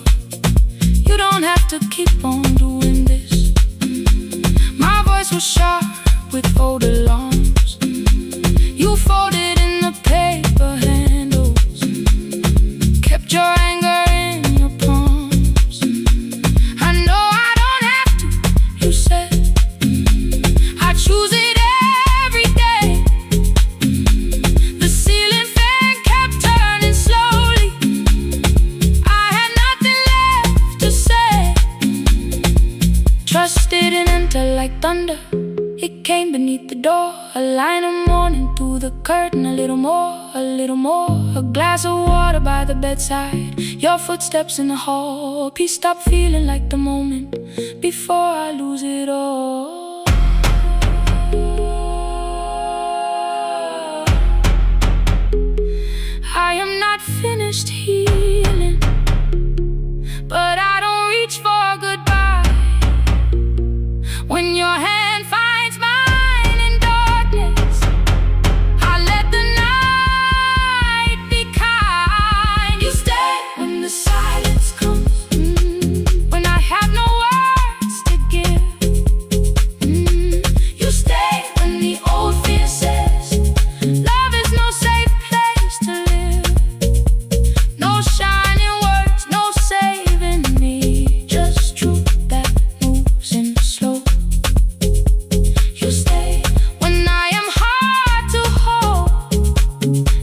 You don't have to keep on doing this. My voice was sharp with old alarms. You folded in the paper handles, kept your anger in your palms. I know I don't have to, you said. I choose it every day. The ceiling fan kept turning slowly. I had nothing left to say. Trust didn't enter like thunder. It came beneath the door, a line of mourning through the curtain. A little more, a little more. A glass of water by the bedside, your footsteps in the hall. Peace stopped feeling like the moment before I lose it all. I am not finished healing, but I don't reach for goodbye. When your hand finds mine in darkness, I let the night be kind. You stay when the silence comes, when I have no words to give. You stay when the old fear says love is no safe place to live. No shining words, no saving me, just truth that moves in slow. You stay when I am hard to hold,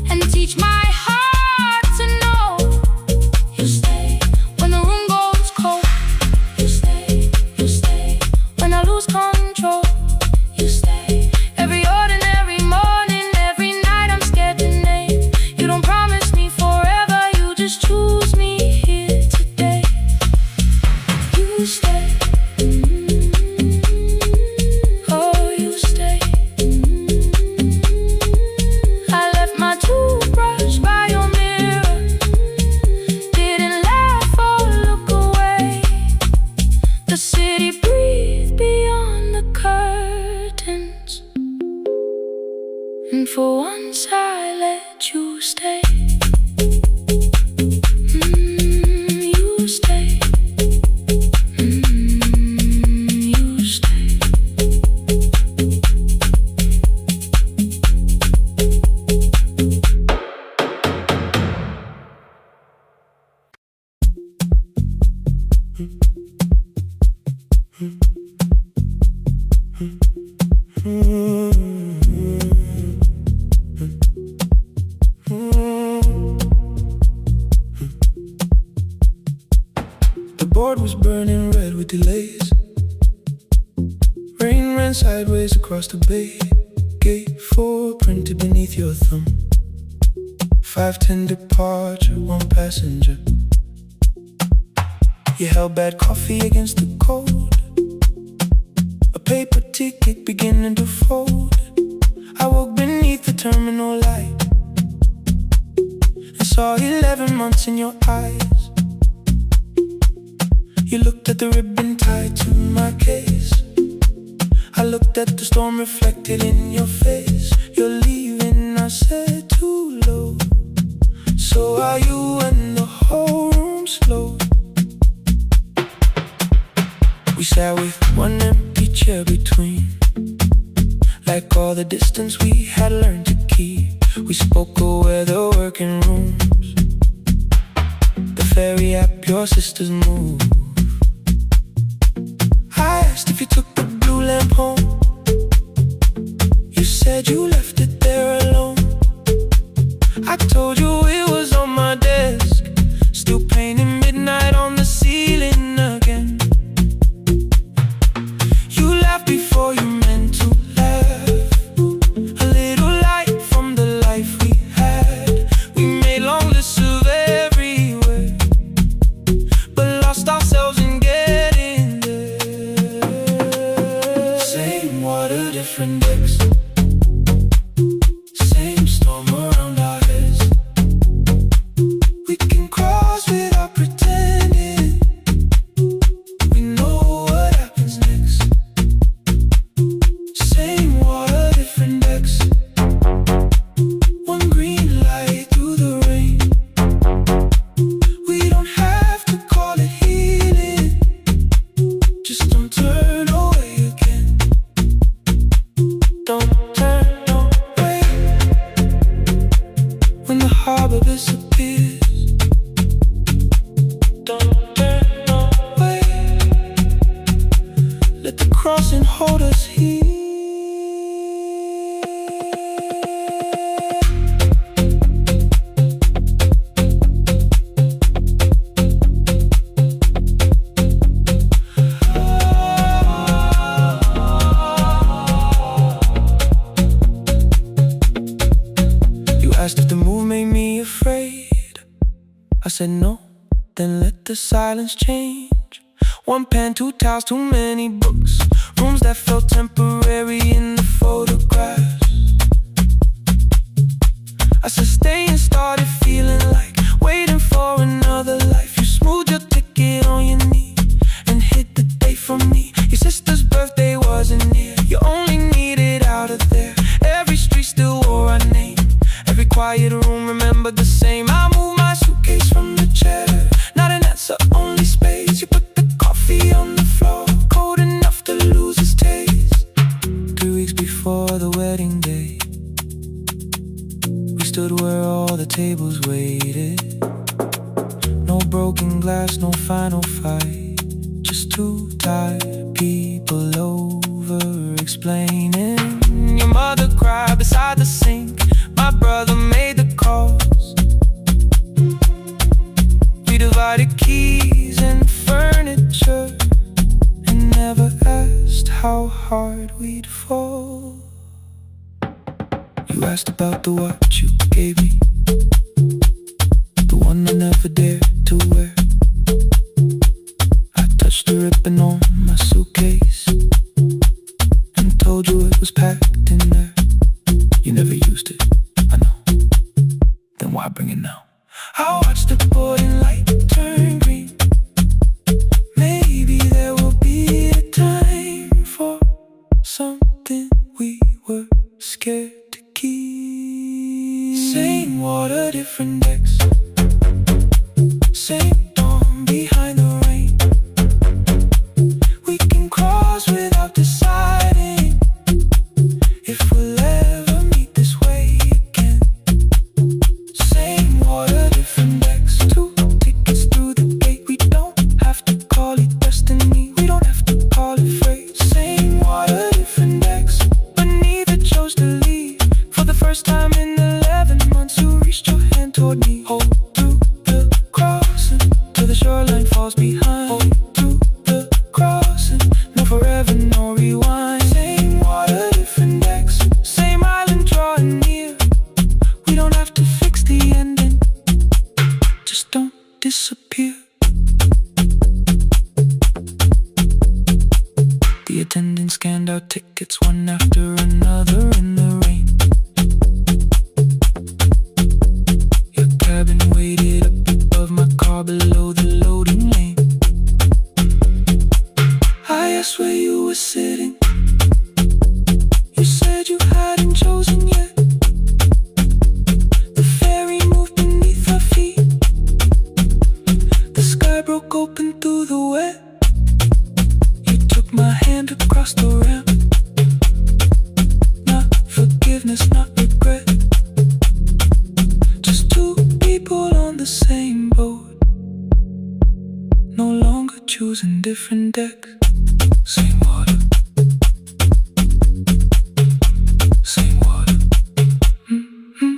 and teach my heart to know. You stay when the room goes cold. You stay when I lose control. You stay every ordinary morning, every night I'm scared to name. You don't promise me forever, you just choose me here today. You stay. Oh, you stay. I left my toothbrush by your mirror, didn't laugh or look away. The city breathed beyond the curtains, and for once I let you stay. You stay. You stay. The board was burning red with delays. Rain ran sideways across the bay. Gate 4 printed beneath your thumb. 5:10 departure, 1 passenger. You held bad coffee against the cold. A paper ticket beginning to fold. I woke beneath the terminal light and saw 11 months in your eyes. You looked at the ribbon tied to my case. I looked at the storm reflected in your face. You're leaving, I said, too low. So are you, and the whole room slowed. We sat with one empty chair between, like all the distance we had learned to keep. We spoke of weather, working rooms, the ferry app your sisters move. I asked if you took the blue lamp home. You said you left it there alone. I told you it was on my desk, still painting midnight on the ceiling again. You laughed before you meant to laugh. A little light from the life we had. We made long lists of everywhere, but lost ourselves in getting there. Same water, different decks. I said no, then let the silence change. One pen, two towels, too many books. Rooms that felt temporary in the photographs. I said stay and started feeling like waiting for another life. You smoothed your ticket on your knee and hit the date for me. Your sister's birthday wasn't near. You only needed out of there. Every street still wore our name. Every quiet room remembered the same. I moved my suitcase from the chair. Not an answer, only space. You put the coffee on the floor, cold enough to lose its taste. 3 weeks before the wedding day, we stood where all the tables waited. No broken glass, no final fight. Just two tired people over-explaining. Your mother cried beside the sink. My brother made the calls. We divided keys and furniture and never asked how hard we'd fall. You asked about the watch you gave me, the one I never dared to wear. I touched the ribbon on my suitcase and told you it was packed in there. You never used it, I know. Then why bring it now? I watched the boarding light turn green. Maybe there will be a time for something we were scared to keep. Same water, different decks. Same dawn behind the rain. We can cross without deciding if we'll ever meet this way again. Same water, different decks. 2 tickets through the gate. We don't have to call it destiny. We don't have to call it fate. Same water, different decks. But neither chose to leave. For the first time in 11 months, you reached your hand toward me. Hold through the crossing till the shoreline falls behind. Hold through the crossing. No forever, no rewind. Same water, different decks. Same island drawing near. We don't have to fix the ending. Just don't disappear. The attendant scanned our tickets one after another in the rain. Your cabin waited up above my car below the loading lane. I asked where you were sitting. You said you hadn't chosen yet. The ferry moved beneath our feet. The sky broke open through the wet. You took my hand across the ramp. Not forgiveness, not regret. Just two people on the same boat. No longer choosing different decks. Same water. Same water. Mm-hmm.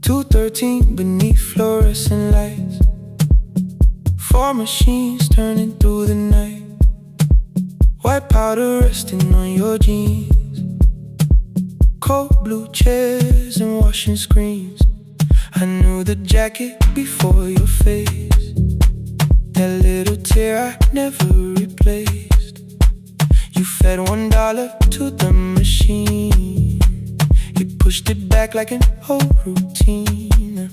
2:13 beneath fluorescent lights. 4 machines turning through the night. White powder resting on your jeans. Cold blue chairs and washing screens. I knew the jacket before your face. That little tear I never replaced. You fed $1 to the machine. You pushed it back like an old routine.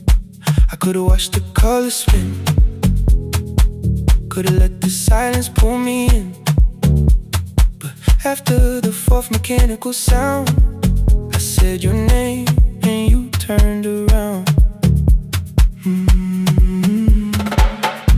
I could've watched the colors spin. Could've let the silence pull me in. But after the 4th mechanical sound, I said your name and you turned around.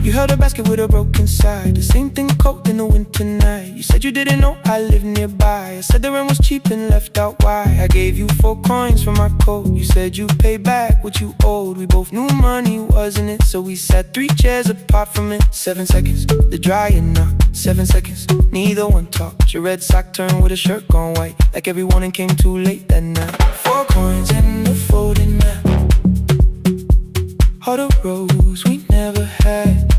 You held a basket with a broken side. The same thing cold in the winter night. You said you didn't know I lived nearby. I said the rent was cheap and left out why. I gave you 4 coins for my coat. You said you'd pay back what you owed. We both knew money wasn't it, so we sat 3 chairs apart from it. 7 seconds, the dryer knocked. 7 seconds, neither one talked. Your red sock turned with a shirt gone white, like everyone and came too late that night. 4 coins and a folding map, all the roads we never had,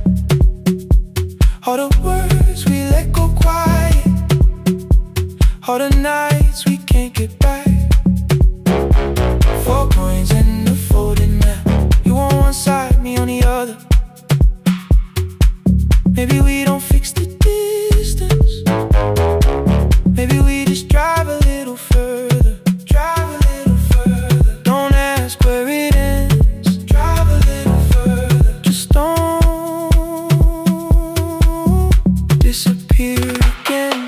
all the words we let go quiet, all the nights we can't get back. 4 coins and a folding map, you on one side, me on the other. Maybe we don't fix the distance, maybe we just drive a little further, drive a little further. Don't ask where it ends, drive a little further. Just don't disappear again.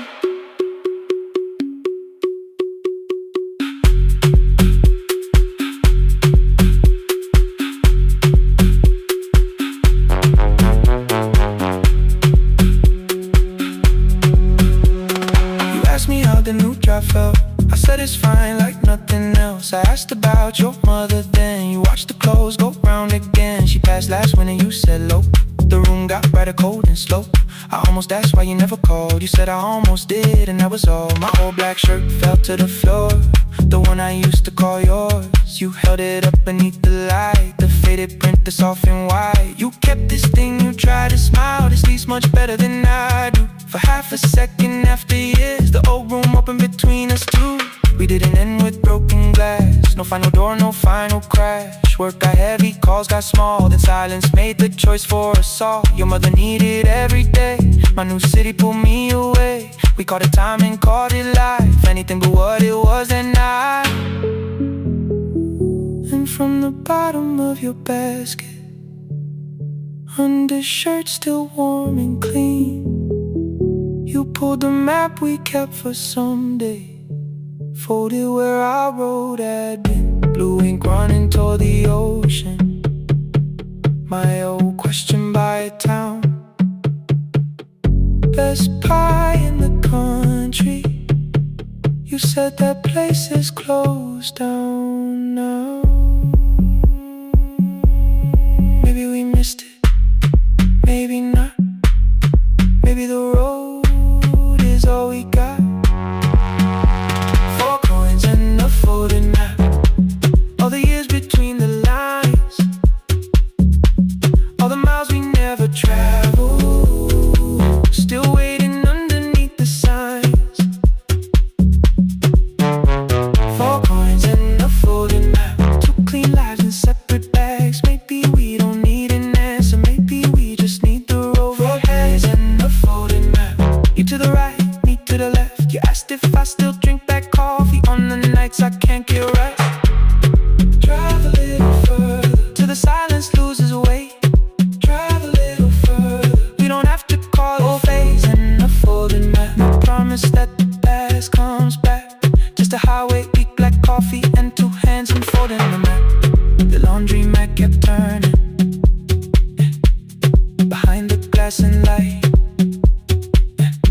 The new drive felt, I said it's fine like nothing else. I asked about your mother then, you watched the clothes go round again. She passed last winter, you said low. The room got brighter, cold and slow. I almost asked why you never called. You said I almost did and that was all. My old black shirt fell to the floor, the one I used to call yours. You held it up beneath the light, the faded print that's off in white. You kept this thing, you tried to smile, this leaves much better than I do. For half a second after years, the old room opened between us two. We didn't end with broken glass, no final door, no final crash. Work got heavy, calls got small, then silence made the choice for us all. Your mother needed every day, my new city pulled me away. We called it time and called it life, anything but what it was that night. And from the bottom of your basket, undershirt still warm and clean, you pulled the map we kept for someday, folded where our road had been. Blue ink running toward the ocean, my old question by a town. Best pie in the country, you said that place is closed down now. Maybe we missed it, maybe not. Maybe the road is all we got. 4 coins and a folded map, all the years between the lines, all the miles we never traveled, still waiting underneath the signs. 4 coins and a folded map, 2 clean lives in separate bags. Maybe we don't need an answer, maybe we just need the road. 4 hands and a folded map, you to the right, me to the left. You asked if I still drink that coffee on the nights I can't get right. Drive a little further, till the silence loses weight. Drive a little further, we don't have to call it phase and a folded map. No promise that the past comes back, just a highway, weak black coffee and 2 hands and folding the map. The laundry mat kept turning, behind the glass and light.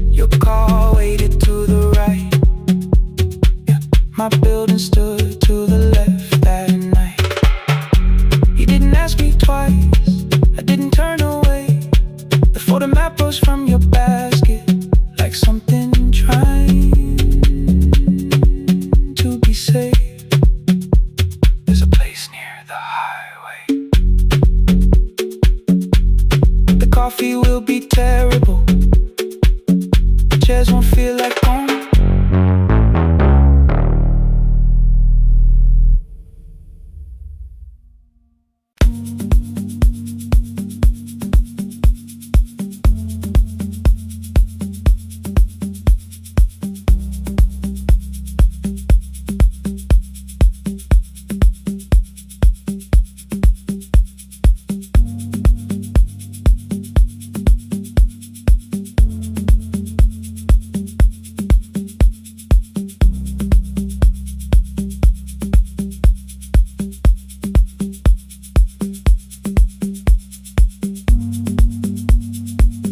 Your car waited to the right, my building stood to the left that night. You didn't ask me twice, I didn't turn away. The photo map rose from your basket, like something trying to be safe. There's a place near the highway. The coffee will be terrible, chairs won't feel like home.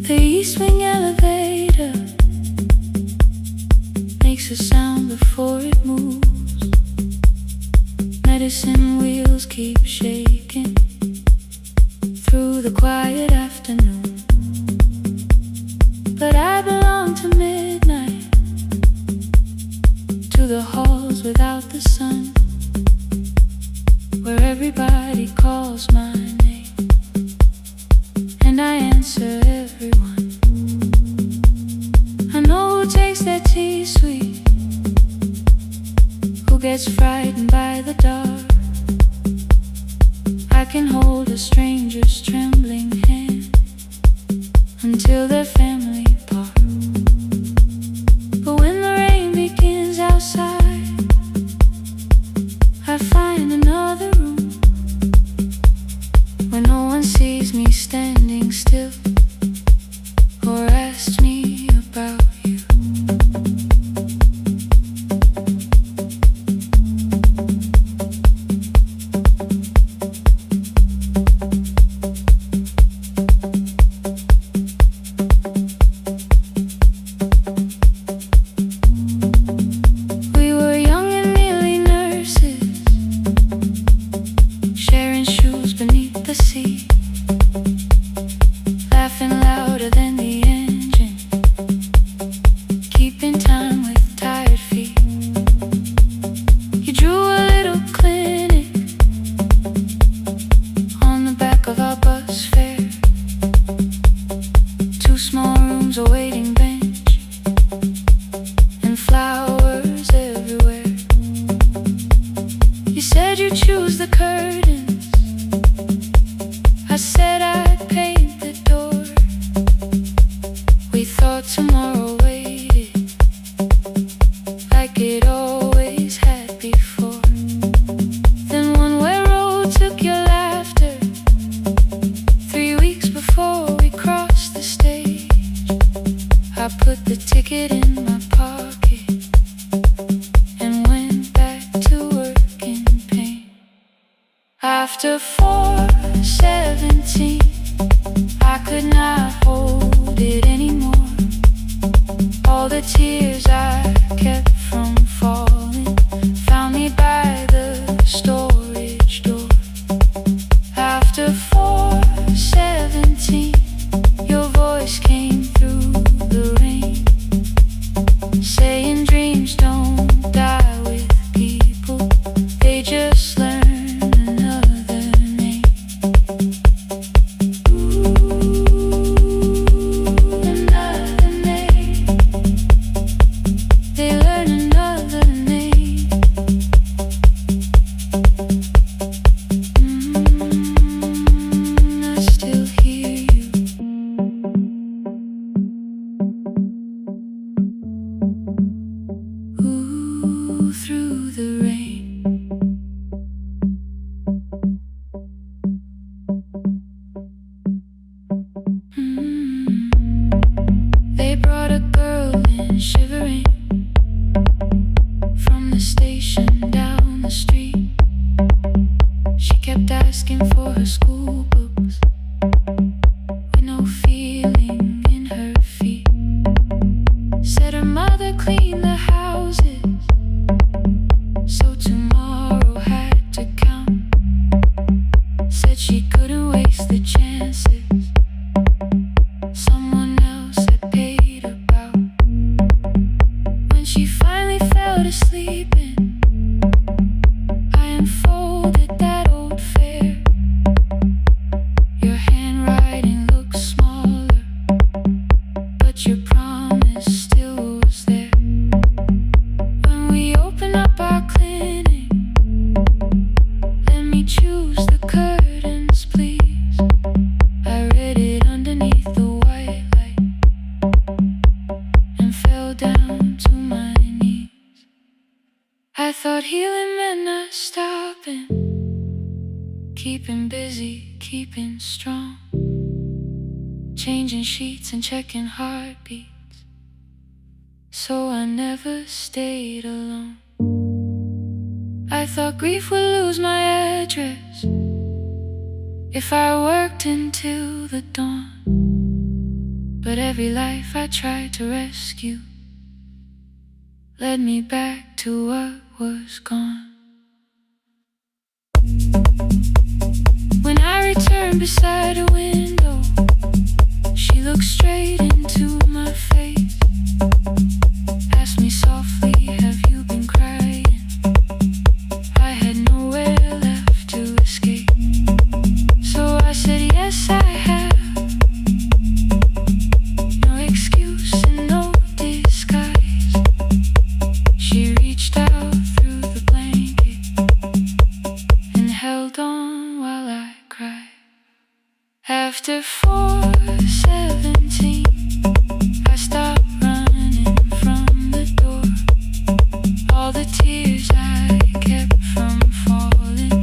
The east wing elevator makes a sound before it moves. Medicine wheels keep shaking through the quiet afternoon. But I belong to midnight, to the halls without the sun, where everybody calls my name, and I answer everyone. I know who takes their tea sweet, who gets frightened by the dark. I can hold a stranger's trembling hand until their family part. But when the rain begins outside, I find another room where no one sees me standing still or asks me about you. We were young and nearly nurses, sharing shoes beneath the sea, laughing louder than the engine, keeping time with tired feet. You drew a little clinic on the back of our bus fare, 2 small rooms, a waiting bench, and flowers everywhere. You said you'd choose the curtains, I said I'd paint the door. We thought tomorrow waited, like it always had before. Then one way road took your laughter, 3 weeks before we crossed the stage. I put the ticket in my pocket and went back to work in pain. After 4:17, I could not hold it anymore. All the tears I kept from falling found me by the storage door. After 4:17, your voice came through the rain, saying dreams don't die with people, they just learn another name. Another name. They learn another name. I still hear you. Ooh, through the rain. They brought a girl in shivering from the station down the street. She kept asking for her school books with no feeling in her feet. Said her mother cleaned the houses, so tomorrow had to count. Said she couldn't waste the chances someone else had paid about. When she finally fell to sleeping, I unfolded that old fare. Your handwriting looks smaller, but your promise still was there. When we open up our clinic, let me choose the curtains, please. I read it underneath the white light and fell down to my knees. I thought healing meant not stopping, keeping busy, keeping strong, changing sheets and checking heartbeats, so I never stayed alone. I thought grief would lose my address if I worked until the dawn. But every life I tried to rescue led me back to what was gone. When I returned beside a window, she She looked straight into my face, asked me softly, have you been crying? I had nowhere left to escape, so I said yes I have. No excuse and no disguise. She reached out through the blanket and held on while I cried. After 4:17, I stopped running from the door. All the tears I kept from falling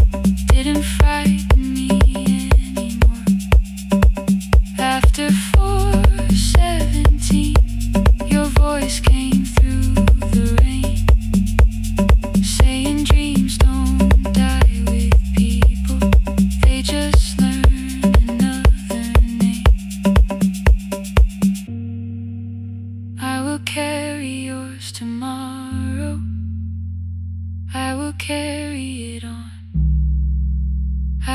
didn't frighten me anymore. After 4:17, your voice came through the rain, saying dreams don't die with people, they just learn another name. I will carry yours tomorrow, I will carry it on.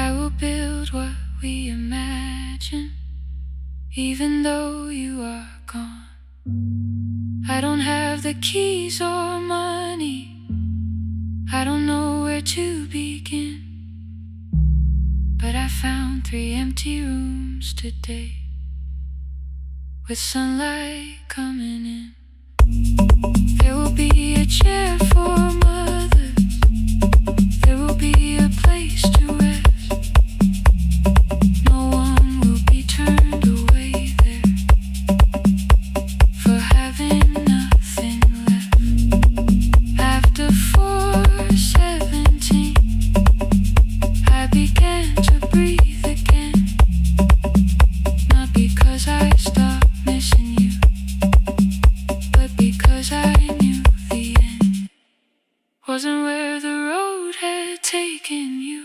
I will build what we imagine, even though you are gone. I don't have the keys or money, I don't know where to begin, but I found 3 empty rooms today, with sunlight coming in. There will be a chair for mothers, there will be a place to rest. No one will be turned away there for having nothing left. After 4:17, I began to breathe again, not because I stopped missing you, but because I knew the end wasn't where the road had taken you.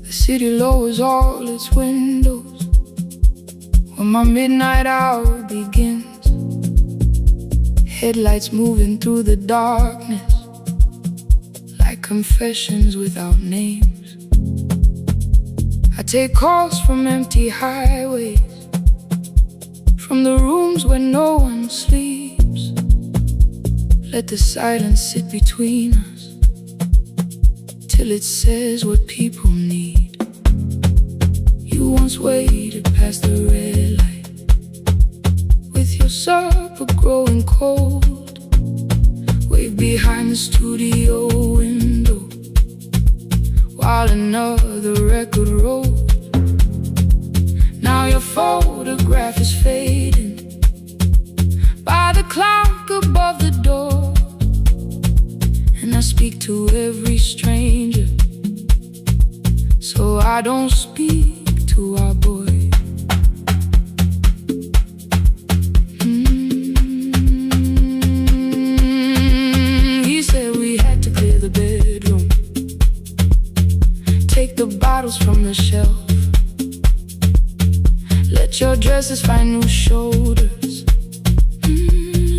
The city lowers all its windows when my midnight hour begins. Headlights moving through the darkness like confessions without names. I take calls from empty highways, from the rooms where no one sleeps. Let the silence sit between us till it says what people need. You once waited past the red light with your supper growing cold. Wave behind the studio window while another record rolls. Now your photograph is fading by the clock above the door, and I speak to every stranger, so I don't speak to our boy. He said we had to clear the bedroom, take the bottles from the shelf, let your dresses find new shoulders,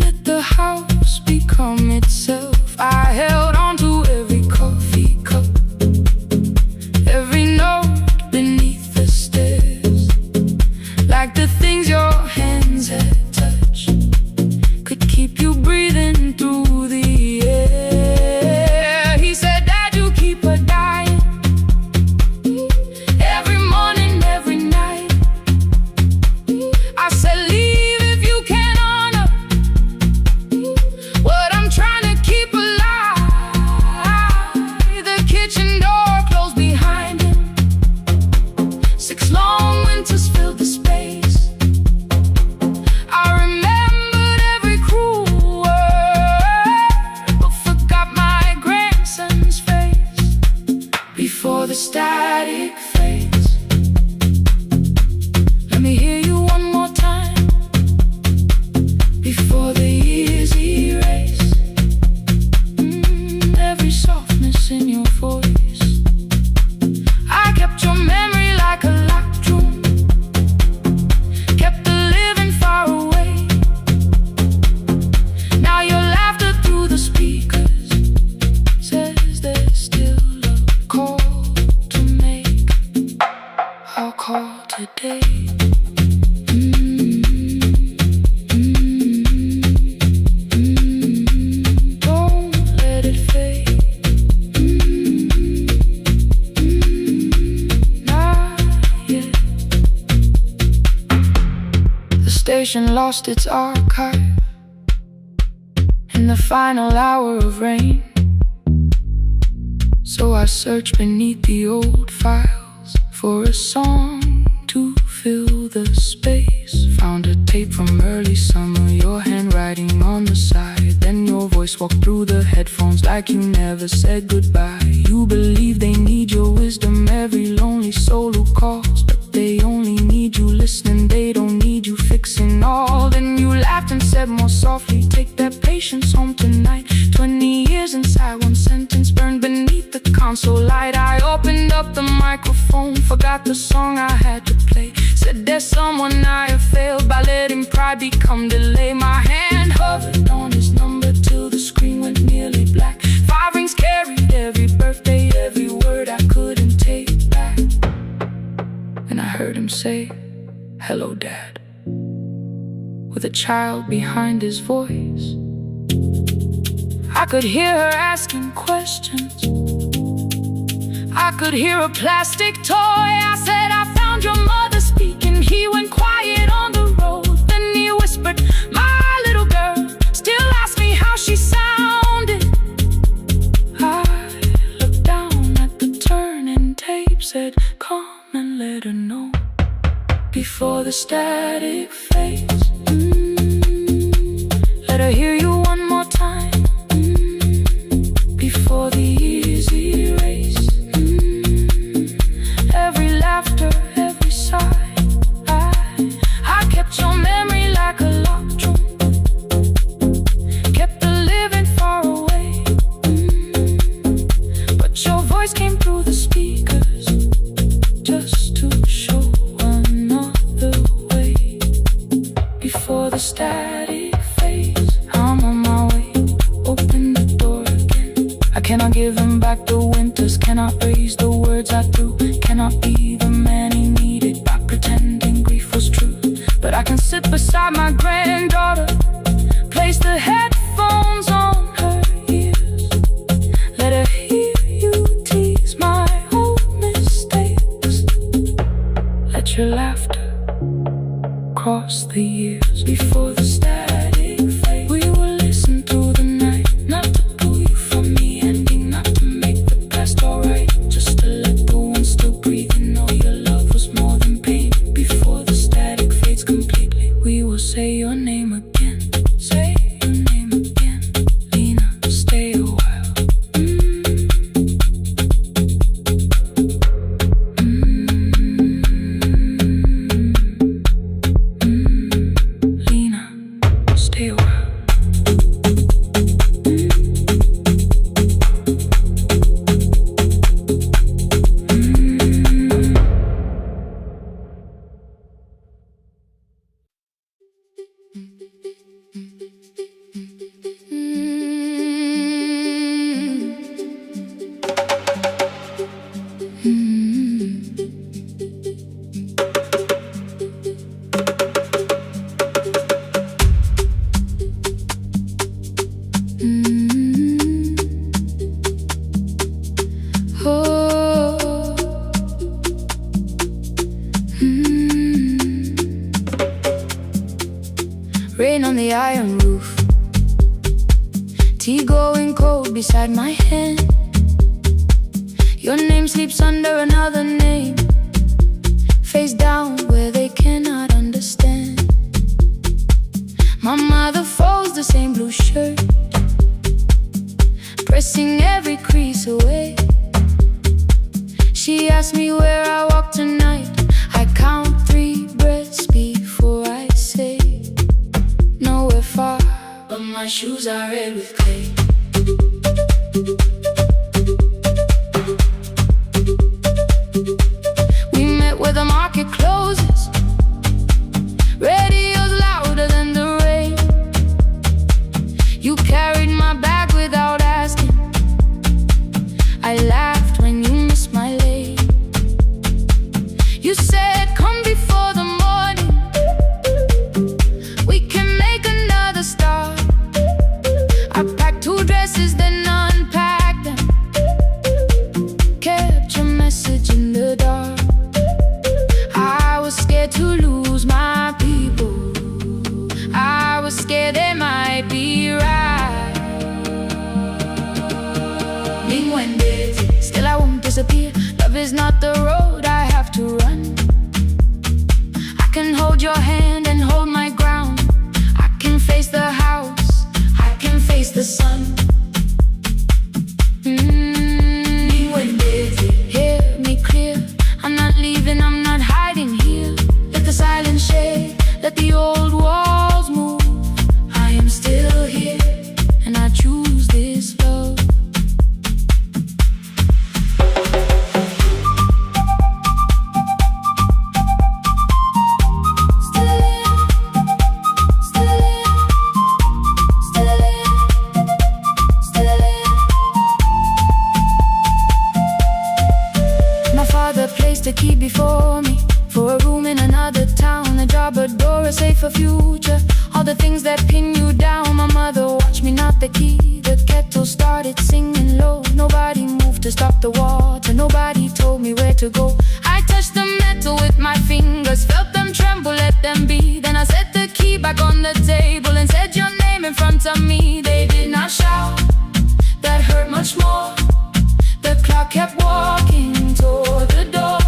let the house become itself. I held on to every coffee cup, every note beneath the stairs, like the things your hands had touched could keep you breathing through the air. He said, Dad, you keep her dying, every morning, every night. I said, leave if frustration lost its archive in the final hour of rain. So I searched beneath the old files for a song to fill the space. Found a tape from early summer, your handwriting on the side. Then your voice walked through the headphones like you never said goodbye. You believe they need your wisdom, every lonely soul who calls, but they only need you listening, they don't need you fixing all. Then you laughed and said more softly, take that patience home tonight. 20 years inside one sentence burned beneath the console light. I opened up the microphone, forgot the song I had to play. Said there's someone I have failed by letting pride become delay. My hand hovered on his number till the screen went nearly black. 5 rings carried every birthday, every word I couldn't take back. And I heard him say, hello dad, with a child behind his voice. I could hear her asking questions, I could hear a plastic toy. I said, I found your mother speaking. He went quiet on the road. Then he whispered, my little girl still asks me how she sounded. I looked down at the turning tape, said, come and let her know before the static fades. Let her hear you one more time before the easy race. Every laughter, every sigh, I kept your memory like a locked room, kept the living far away. But your voice came through the speakers just to show another way. Before the static fades, I'm on my way, open the door again. I cannot give him back the winters, cannot erase the words I threw, cannot be the man he needed by pretending grief was true. But I can sit beside my granddaughter, place the headphones on her ears, let her hear you tease my old mistakes. Let your laughter cross the years. Before the static fade, we will listen through the night, not to pull you from the ending, not to make the past alright, just to let the one still breathing know your love was more than pain. Before the static fades completely, we will say your name again, say your name again. Lena, stay a while. Lena, stay a while. Rain on the iron roof, tea going cold beside my hand. Your name sleeps under another name, face down where they cannot understand. My mother folds the same blue shirt, pressing every crease away. She asked me where I walk tonight. I count 3 breaths before I say nowhere far, but my shoes are red with clay. We met where the market closes, radio's louder than the rain. You carried my bag without asking, I laughed when you missed my lane. You said come before the morning, we can make another start. I packed 2 dresses then unpacked was scared they might be right. Still I won't disappear. Love is not the road I have to run. I can hold your hand and hold my ground. I can face the house, I can face the sun. Hear me clear. I'm not leaving, I'm not hiding here. Let the silence shake, let the old walls move. I am still here, and I choose this love. Placed a key before me for a room in another town, a job, a door, a safer future. All the things that pin you down. My mother watched me knot the key. The kettle started singing low. Nobody moved to stop the water. Nobody told me where to go. I touched the metal with my fingers, felt them tremble, let them be. Then I set the key back on the table and said your name in front of me. They did not shout, that hurt much more. The clock kept walking toward the door.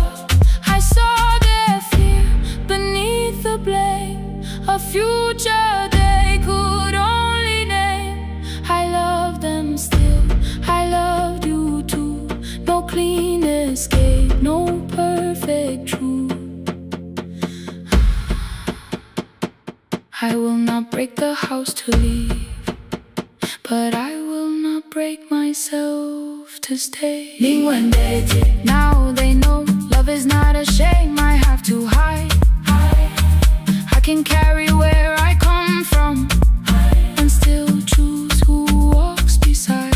I saw their fear beneath the blame, a future they could only name. I love them still, I loved you too. No clean escape, no perfect truth. I will not break the house to leave, but I will not break myself to stay. Now they know love is not a shame I have to hide. I can carry where I come from and still choose who walks beside.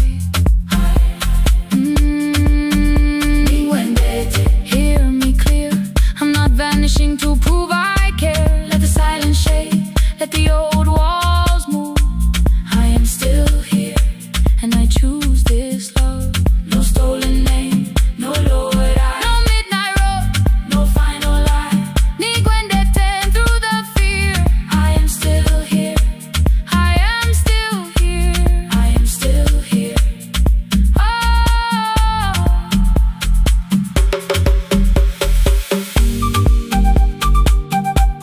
Hear me clear. I'm not vanishing to prove I care. Let the silence shake, let the old walls move. I am still here, and I choose this love. No stolen name, no lowered eye, no midnight road, no final lie. Ni ten through the fear. I am still here, I am still here, I am still here. Oh,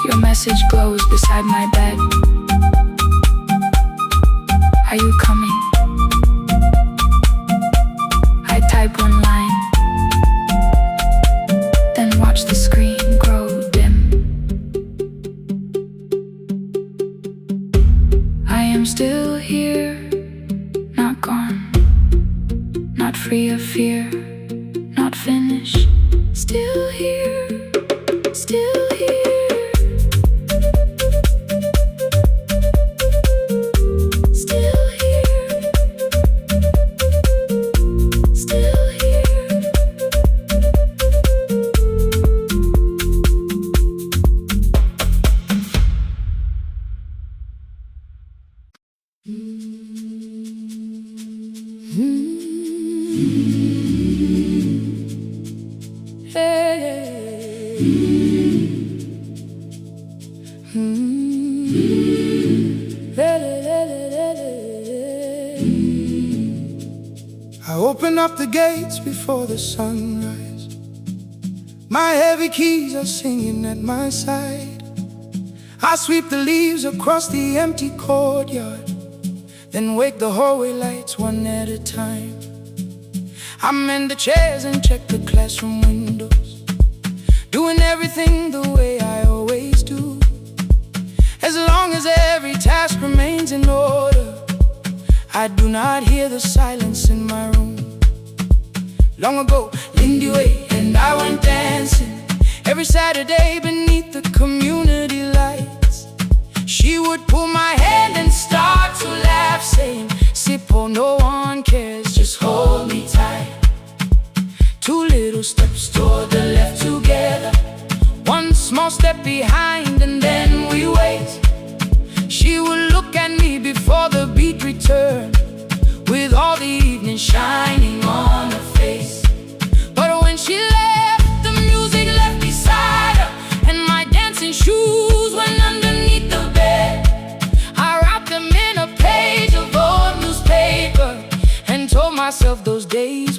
your message glows beside my bed. Are you coming? I type one line, then watch the screen grow dim. I am still here, not gone, not free of fear, not finished. Still here, still here. I open up the gates before the sunrise. My heavy keys are singing at my side. I sweep the leaves across the empty courtyard, then wake the hallway lights one at a time. I mend the chairs and check the classroom windows, doing everything the way I always do. As long as every task remains in order, I do not hear the silence in my room. Long ago, Lindy Way and I went dancing every Saturday beneath the community lights. She would pull my hand and start to laugh, saying, "Sippo, no one cares, just hold me tight." 2 little steps toward the left together, 1 small step behind, and then we wait. She would look at me before the beat returned, with all the evening shining on her face. But when she left, the music left beside her, and my dancing shoes went underneath the bed. I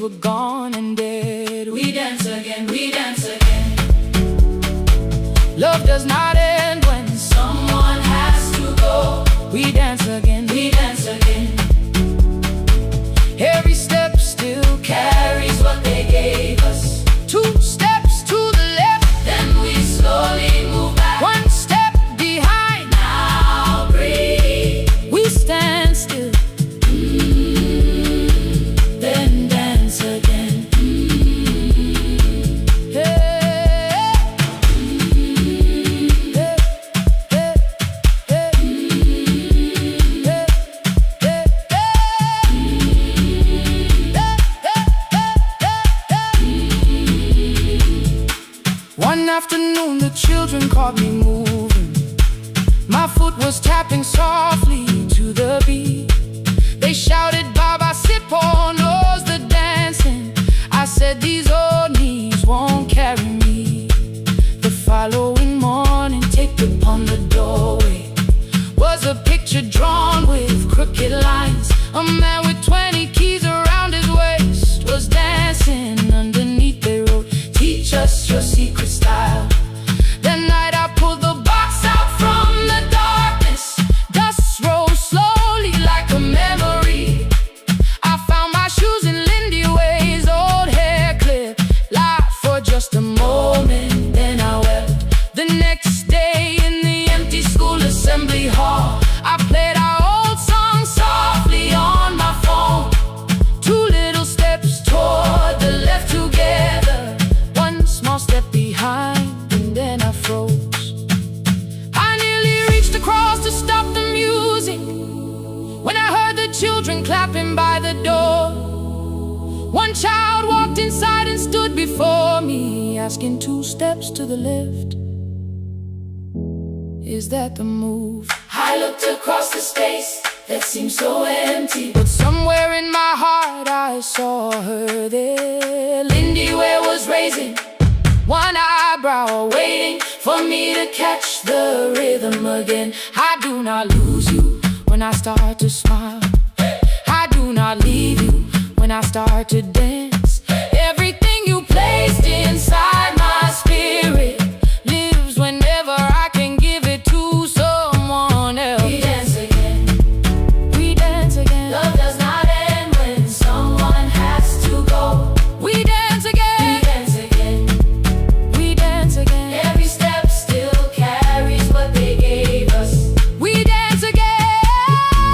were gone and dead. We dance again, we dance again. Love does not end when Someone has to go. we dance again. We dance again. Every step still Carries what they gave us. 2 steps to the left, Then we slowly move back. 1 step behind. Now breathe. We stand still, Then dance again. hey, hey, hey, hey, hey, hey, One afternoon the children caught me moving. My foot was tapping softly to the beat. They shouted, Baba Sipo knows the dancing. I said, these old knees won't carry me. The following morning, taped upon the doorway was a picture drawn with crooked lines. A man with 20 keys around his waist was dancing. Underneath they wrote, teach us your secret style. That night I pulled the box out from the darkness. Dust rose slowly like a memory. I found my shoes in Lindy Way's old hair clip. Laughed for just a moment, then I wept. The next day in the empty school assembly hall, I played our old song softly on my phone. 2 little steps toward the left together, 1 small step behind, and then I froze. I nearly reached across to stop the music when I heard the children clapping by the door. 1 child walked inside and stood before me, asking 2 steps to the left. Is that the move? I looked across the space that seemed so empty. But somewhere in my heart I saw her there. Lindy Ware was raising 1 eyebrow, waiting for me to catch the rhythm again. I do not lose you when I start to smile. I do not leave you when I start to dance. Everything you placed inside my spirit lives whenever I can give it to someone else. We dance again. We dance again. Love does not end when someone has to go. We dance We again. dance again. We dance again. Every step still carries what they gave us. We dance again.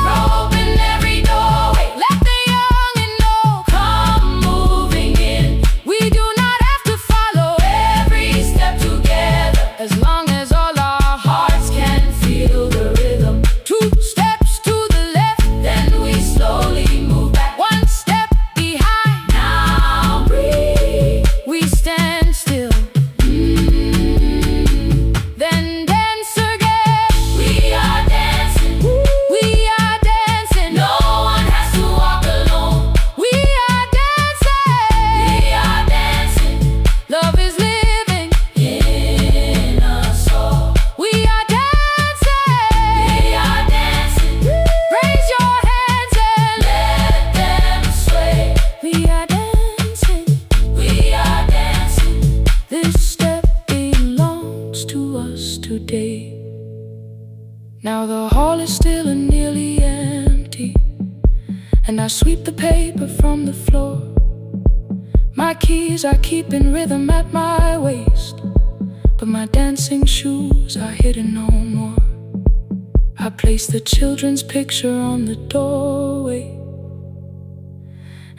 Throw open every doorway. Let the young and old Come moving in. we do not have to follow Every step together. as long as all our Hearts can feel the rhythm. 2 steps to the left, Then we slowly move back. 1 step behind. Now breathe. We stand still, then dance again. We are dancing. We are dancing. No one has to walk alone. We are dancing. We are dancing Love is living. in us all. We are dancing. We are dancing. Raise your hands and Let them sway. we are dancing. We are dancing. This step belongs to us today. Now the hall is still and nearly empty, and I sweep the paper from the floor. My keys I keep in rhythm at my waist, but my dancing shoes are hidden no more. I place the children's picture on the doorway,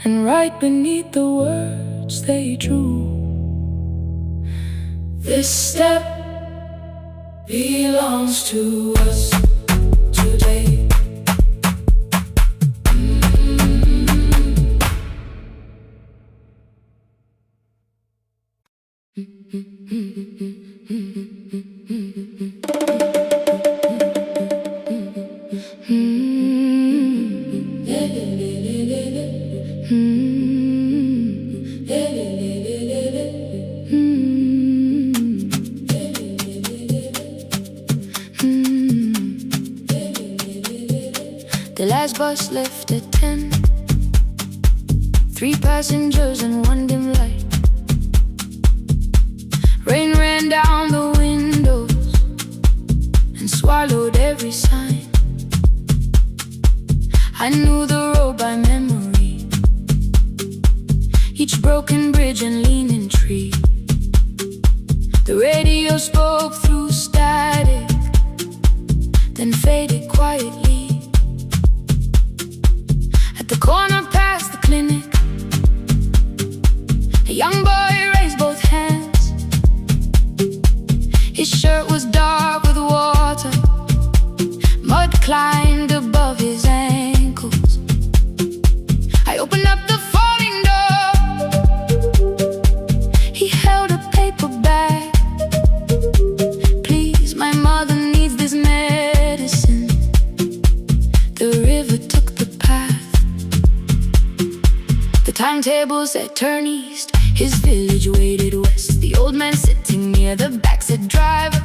and right beneath the words they drew, this step belongs to us today. The last bus left at 10. 3 passengers and 1 dim light. Rain ran down the windows and swallowed every sign. I knew the road by memory, each broken bridge and leaning tree. The radio spoke through static, then faded quietly. At the corner past the clinic, a young boy raised both hands. His shirt was dark with water, mud climbed above his ankles. I opened up the folding door. He held a paper bag. Please, my mother needs this medicine. The river took the path. The timetable said turn east. His village waited west. The old man sitting near the back said, driver,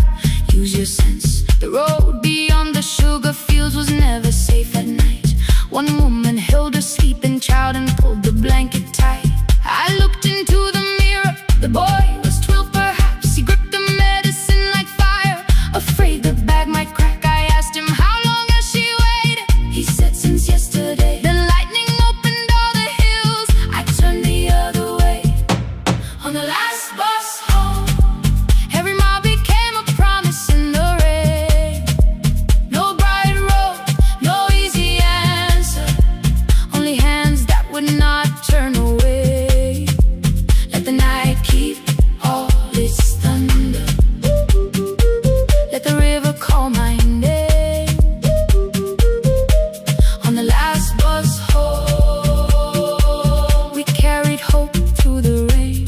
use your sense. The road beyond the sugar fields was never safe at night. One woman held her sleeping child and pulled the blanket tight. I looked into the mirror. The boy was 12 perhaps. He gripped the medicine like fire, afraid the bag might crack. I asked him, how long has she waited? He said, since yesterday. Then lightning opened all the hills. I turned the other way. On the last bus home, every mile became a promise in the rain. No bright road, no easy answer, only hands that would not turn away. Let the night keep all its thunder, let the river call my name. On the last bus home, we carried hope through the rain.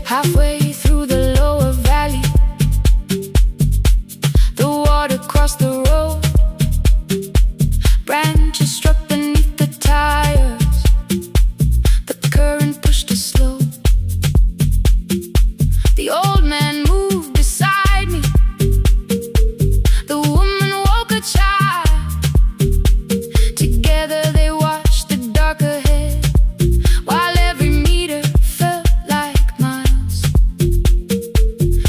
Halfway through the lower valley, the water crossed the road. Branches struck beneath the tires. The current pushed us slow. The old man moved beside me. The woman woke a child. Together they watched the dark ahead, while every meter felt like miles.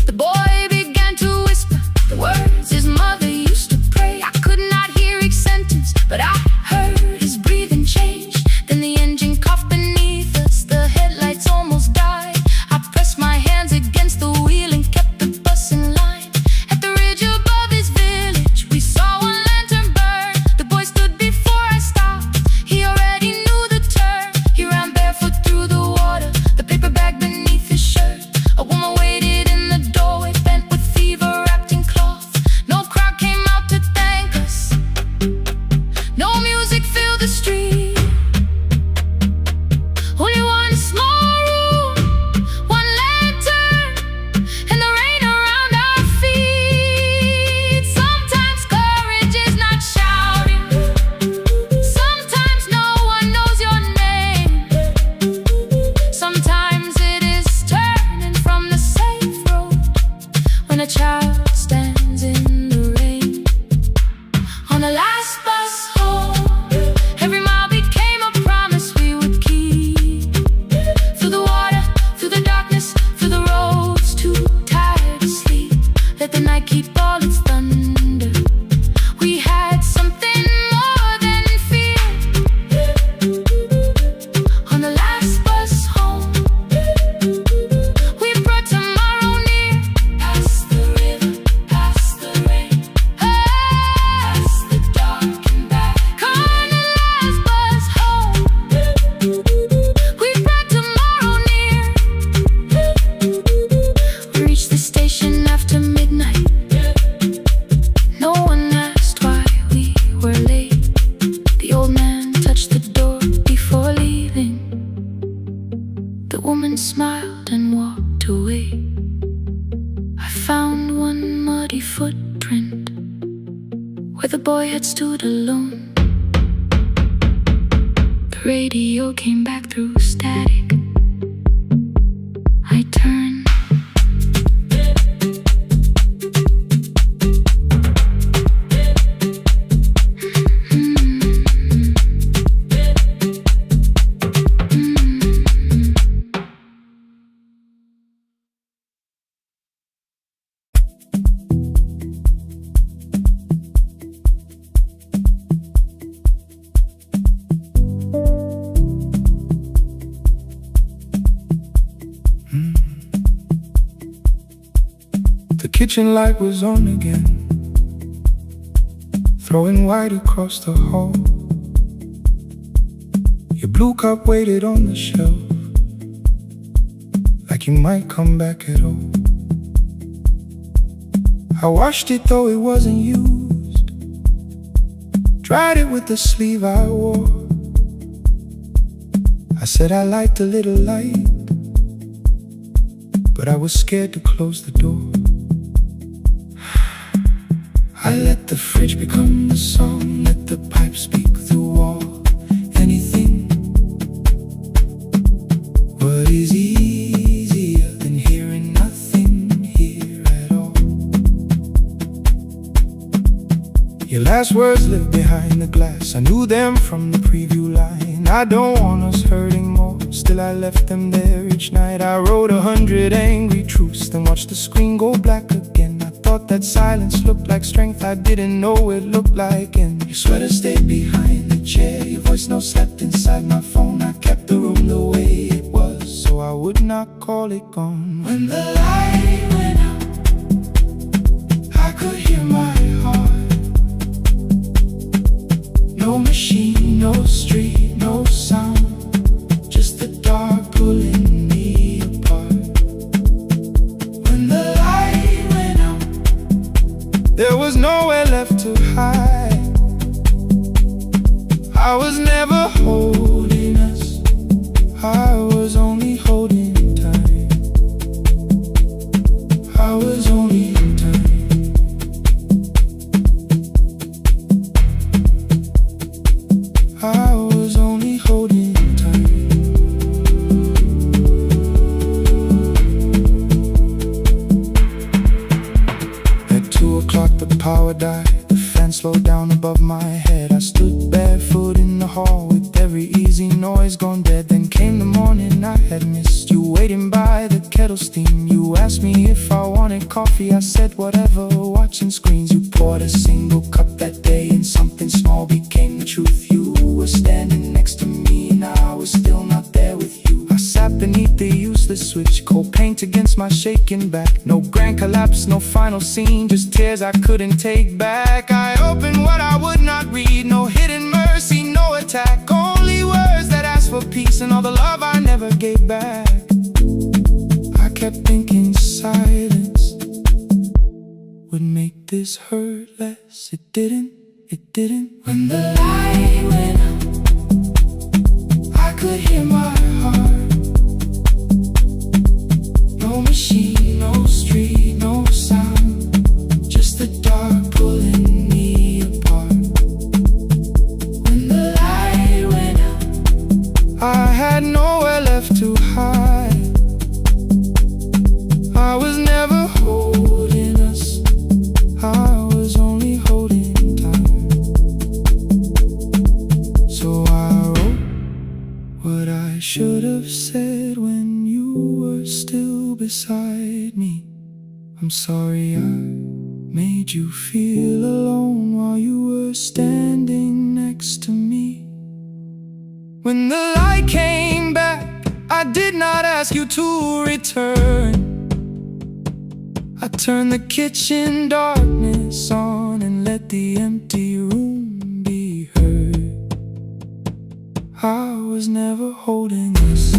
The boy began to whisper the words his mother used to pray. I could not hear each sentence, but I heard his breathing change. Then the engine coughed beneath us. The headlights almost died. I pressed my hands against the wheel and kept the bus in line. At the ridge above his village, we saw one lantern burn. The boy stood before I stopped. He already knew the turn. He ran barefoot through the water, the paper bag beneath his shirt. A woman waited in the doorway, bent with fever, wrapped in cloth. No crowd came out to thank us. No music filled the street. Only one small room, one lantern, and the rain around our feet. Sometimes courage is not shouting. Sometimes no one knows your name. Sometimes it is turning from the safe road when a child stands in the rain. On the last bus home, every mile became a promise we would keep. Through the water, through the darkness, through the roads too tired to sleep. Let the night keep all its thunder. We had something more than fear. On the last bus home, we brought tomorrow near. Past the river, past the rain, past the dark and back. On the last bus home, we brought tomorrow near. We reached the station after midnight. No one asked why we were late. The old man touched the door before leaving. The woman smiled and walked away. I found one muddy footprint. where the boy had stood alone. radio came back through static. I turned. The kitchen light was on again, throwing white across the hall. Your blue cup waited on the shelf, like you might come back at all. I washed it though it wasn't used, dried it with the sleeve I wore. I said I liked a little light, but I was scared to close the door. I let the fridge become the song, let the pipe speak through all. Anything. What is easier than hearing nothing here at all? Your last words lived behind the glass, I knew them from the preview line. I don't want us hurting more, still I left them there each night. I wrote 100 angry truths, then watched the screen go black again. Thought that silence looked like strength, I didn't know it looked like. And your sweater stayed behind the chair, your voice note slept inside my phone. I kept the room the way it was, so I would not call it gone. When the light went out, I could hear my heart. No machine, no street, no sound, just the dark pulling me apart. When the there was nowhere left to hide. I was never holding us, I was only holding time. I was only time. I was only holding time. At 2 o'clock the power died, the fan slowed down above my head. I stood barefoot in the hall with every easy noise gone dead. Then came the morning I had missed, you waiting by the kettle steam. You asked me if I wanted coffee, I said whatever, watching screens. You poured a single cup that day and something small became the truth. You were standing next to me and I was still not there with you. I sat beneath the useless switch, cold paint against my shaking back. No grand collapse, no final scene, just tears I couldn't take back. I opened what I would not read, no hidden mercy, no attack. Only words that asked for peace and all the love I never gave back. I kept thinking silence would make this hurt less. It didn't, it didn't. When the light went out, I could hear my heart. No machine, no street, no sound, just the dark pulling me apart. When the light went out, I had nowhere left to hide. I was never holding us, I was only holding time. So I wrote what I should have said when you were still beside me. I'm sorry I made you feel alone while you were standing next to me. When the light came back, I did not ask you to return. I turned the kitchen darkness on and let the empty room be heard. I was never holding us,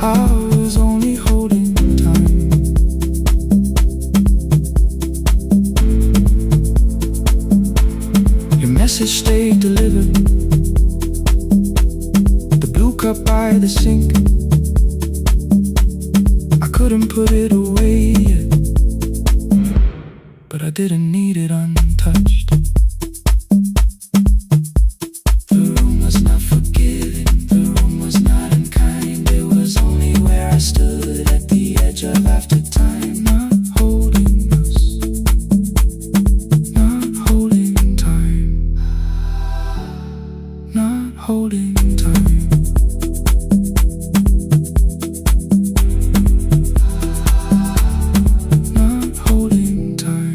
I was only holding time. Your message stayed delivered, the blue cup by the sink. I couldn't put it away yet, but I didn't need it untouched. the time, not holding us, not holding time, not holding time. Not holding time.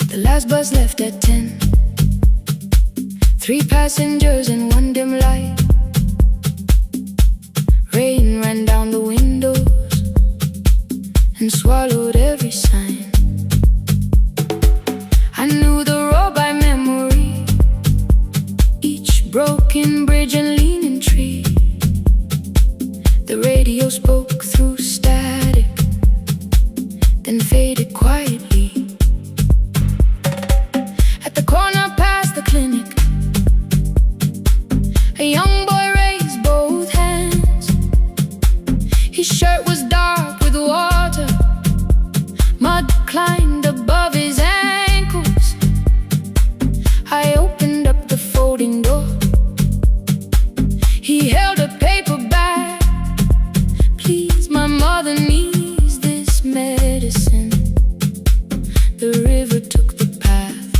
The last bus left at 10. 3 passengers and 1 dim light. Rain ran down the windows and swallowed every sign. I knew the road by memory, each broken bridge and leaning tree. The radio spoke through static, then faded quietly. At the corner past the clinic, a young boy raised both hands. His shirt was dark with water, mud climbed above his ankles. I opened up the folding door. He held a paper bag. Please, my mother needs this medicine. The river took the path.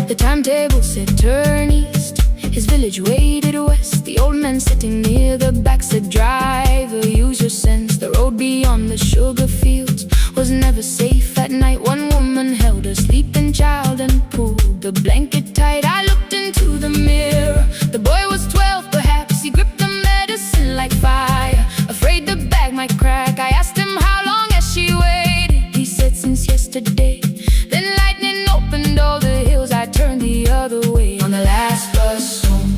The timetable said turn east. His village waded west. The old man sitting near the back said, driver, use your sense. The road beyond the sugar fields was never safe at night. One woman held a sleeping child and pulled the blanket tight. I looked into the mirror. The boy was 12 perhaps. He gripped the medicine like fire, afraid the bag might crack. I asked him how long has she waited. He said since yesterday. Then lightning opened all the hills. I turned the other way on the last bus home.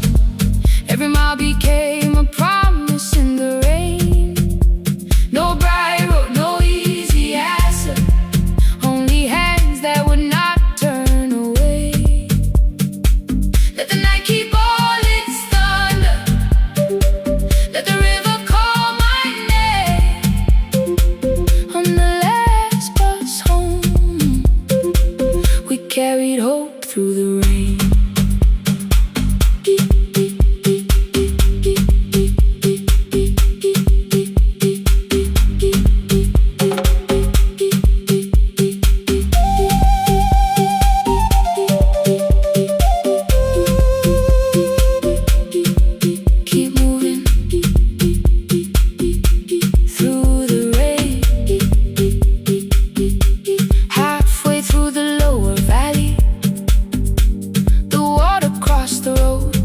Every mile became a promise in the rain. No bright road, no easy answer, only hands that would not turn away. Let the night keep all its thunder, let the river call my name. On the last bus home, we carried hope through the rain. Keep moving through the rain. Halfway through the lower valley, the water crossed the road.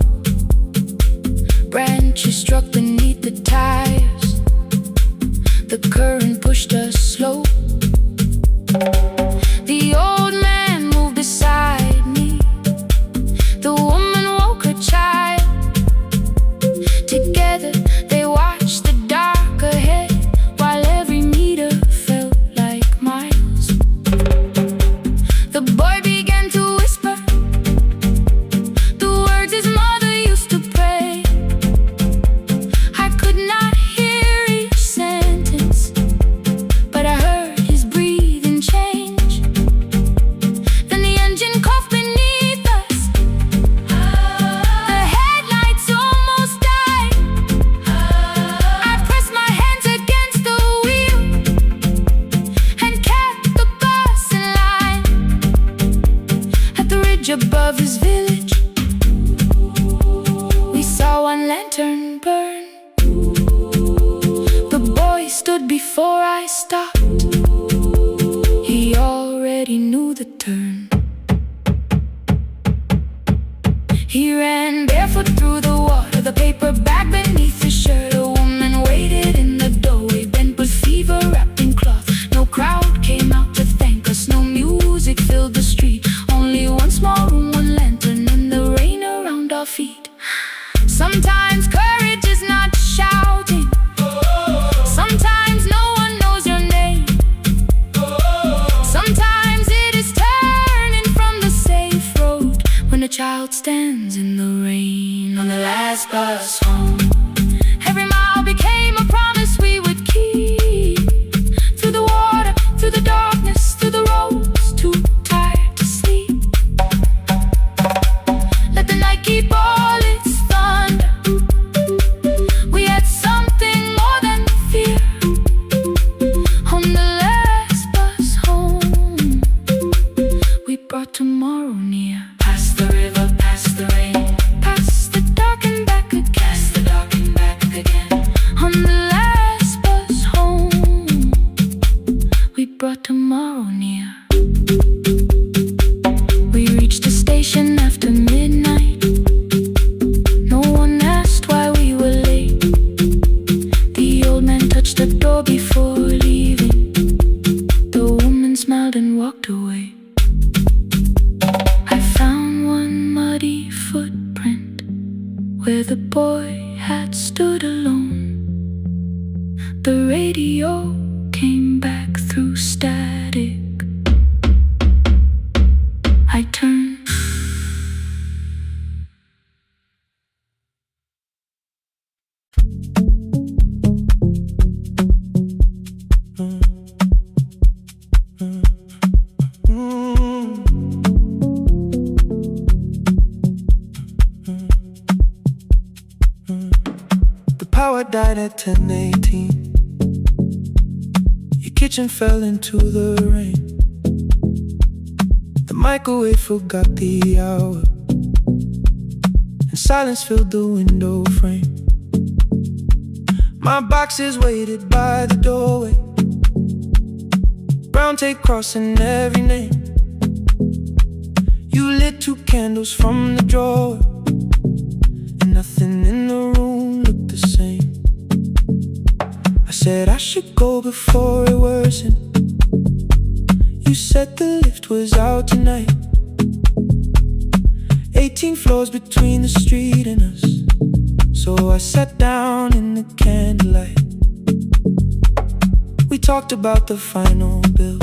Branches struck beneath the tires. The current pushed us slow. The old man moved beside me. The woman woke her child. Together they watched the dark ahead, while every meter felt like miles. The boy began to whisper the words his mother used to pray. I could not hear each sentence, but I heard his breathing change. Then the engine coughed beneath us. The headlights almost died. I pressed my hands against the wheel and kept the bus in line. At the ridge above his village, we saw one lantern burn. The boy stood before I stopped. He already knew the turn. He ran barefoot through the water, the paper bag beneath his shirt. A woman waited in the doorway, bent with fever, wrapped in cloth. No crowd came out to thank us, no music filled the street. Only one small room, one lantern, and the rain around our feet. Sometimes last bus home. Every mile became a promise we would keep. Through the water, through the darkness, through the roads, too tired to sleep. Let the night keep all its thunder. We had something more than fear. On the last bus home, we brought tomorrow near. Past the river, past the rain, past the dark and back again, past the dark and back again. On the last bus home, we brought tomorrow near. We reached the station after midnight. No one asked why we were late. The old man touched the door before leaving. The woman smiled and walked away. I found one muddy footprint where the boy had stood alone. The radio came back through static. I turned. The power died at 10:18. Your kitchen fell into the rain. The microwave forgot the hour, and silence filled the window frame. My boxes waited by the doorway, brown tape crossing every name. You lit 2 candles from the drawer, and nothing in the room looked the same. I said I should go before it worsened. You said the lift was out tonight. 18 floors between the street and us. So I sat down in the candlelight. We talked about the final bill,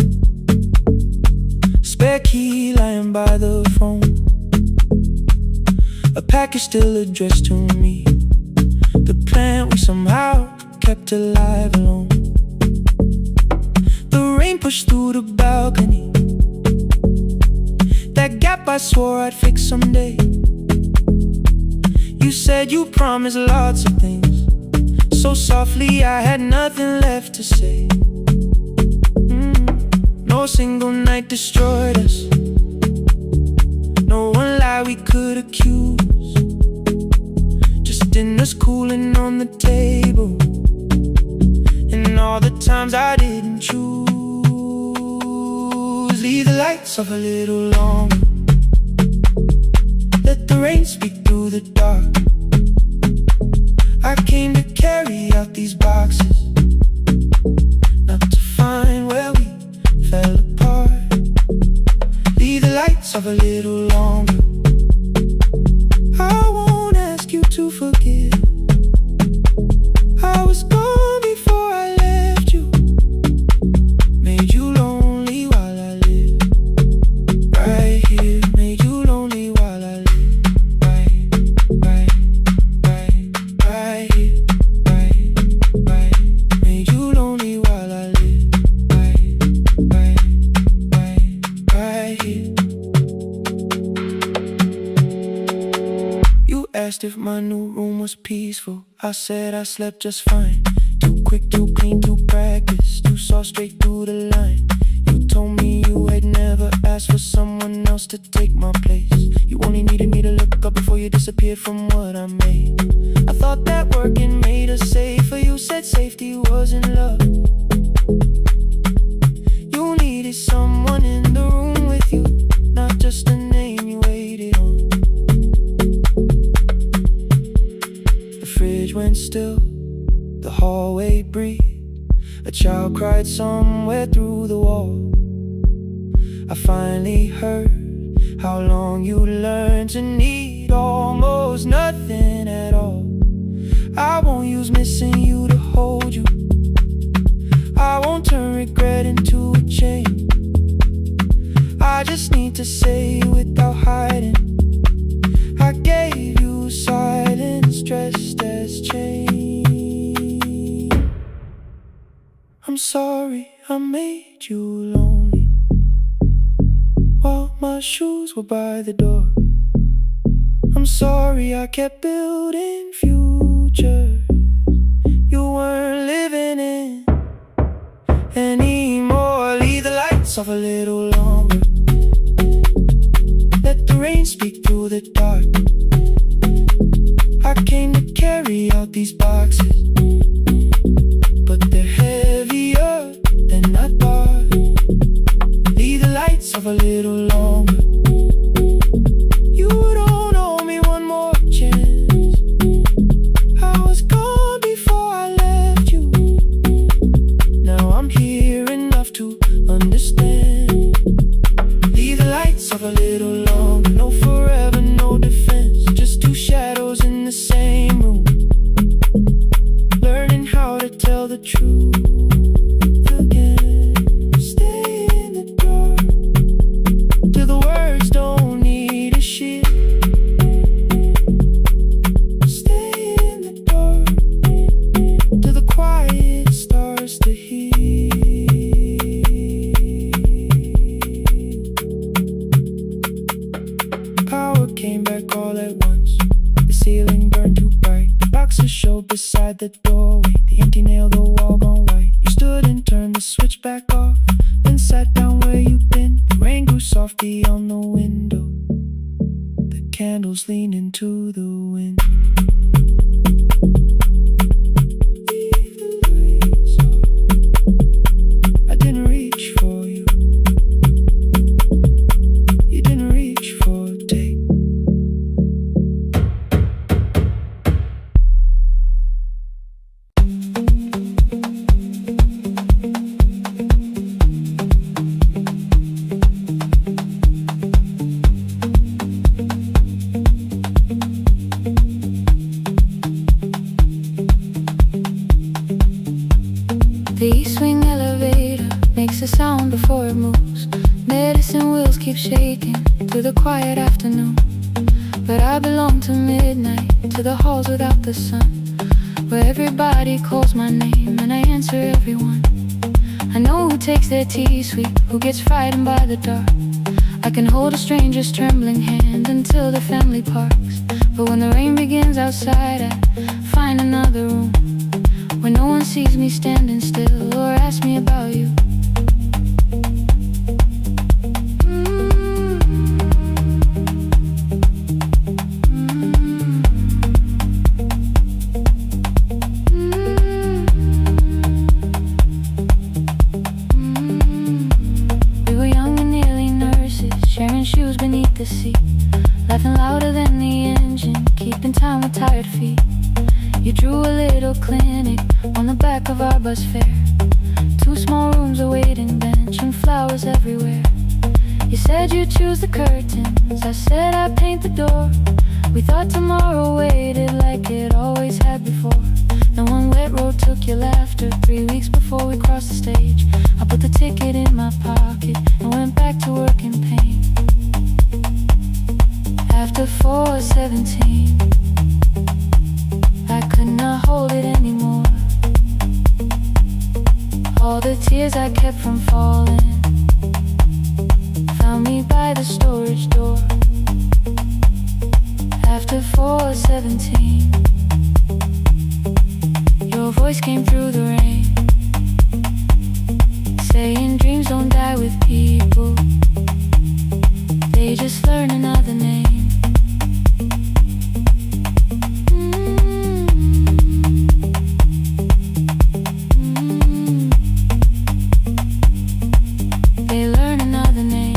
spare key lying by the phone, a package still addressed to me, the plant we somehow kept alive alone. The rain pushed through the balcony, that gap I swore I'd fix someday. You said you promised lots of things, so softly I had nothing left to say. No single night destroyed us, no one lie we could accuse. Just dinners cooling on the table, and all the times I didn't choose. Leave the lights off a little longer, let the rain speak through the dark. I came to carry out these boxes, not to find where we fell apart. Leave the lights off a little longer. I won't ask you to forgive. I was gone before I left you, made you lonely while I lived right here, made you lonely while I lived right here, right here, made you lonely while I lived right here. You asked if my new room was peaceful. I said I slept just fine. Too quick, too clean, too practiced. You saw straight through the line. You told me you had never asked for someone else to take my place. You only needed me to look up before you disappeared from what I made. I thought that working made us safer. You said safety was in love. You needed someone in the room with you, not just a name you waited on. The fridge went still, the hallway breathed. A child cried somewhere through the wall. I finally heard how long you learned to need almost nothing at all. I won't use missing you to hold you. I won't turn regret into a chain. I just need to say without hiding, I gave you silence. dressed as change. I'm sorry I made you lonely while my shoes were by the door. I'm sorry I kept building futures you weren't living in anymore. Leave the lights off a little longer, let the rain speak through the dark. I came to carry out these boxes, but they're heavier than I thought. Leave the lights off a little longer. You don't owe me one more chance. I was gone before I left you. Now I'm here enough to understand. Leave the lights off a little longer. No forever, no defense, just two shadows in the same room, learning how to tell the truth again. Stay in the dark till the words don't need a shield. Stay in the dark till the quiet starts to heal. Power came back all at once. The ceiling burned too bright. The boxes showed beside the doorway. The empty nail, the wall gone white. You stood and turned the switch back off, then sat down where you've been. The rain grew softly on the window. The candles leaned into the wind. Leave the lights off. I didn't reach for you. You didn't reach for a take. The east wing elevator makes a sound before it moves. Medicine wheels keep shaking through the quiet afternoon. But I belong to midnight, to the halls without the sun, where everybody calls my name and I answer everyone. I know who takes their tea sweet, who gets frightened by the dark. I can hold a stranger's trembling hand until the family parks. But when the rain begins outside, I find another room where no one sees me standing still or asks me about you. We were young and nearly nurses, sharing shoes beneath the seat, laughing louder than the engine, keeping time with tired feet. You drew a little clinic on the back of our bus fare. 2 small rooms, a waiting bench, and flowers everywhere. You said you'd choose the curtains, I said I'd paint the door. We thought tomorrow waited like it always had before. Then one wet road took your laughter. 3 weeks before we crossed the stage, I put the ticket in my pocket and went back to work in pain. After 4:17, I could not hold it anymore. All the tears I kept from falling found me by the storage door. After 4:17, your voice came through the rain, saying dreams don't die with people, they just learn another name. They learn another name.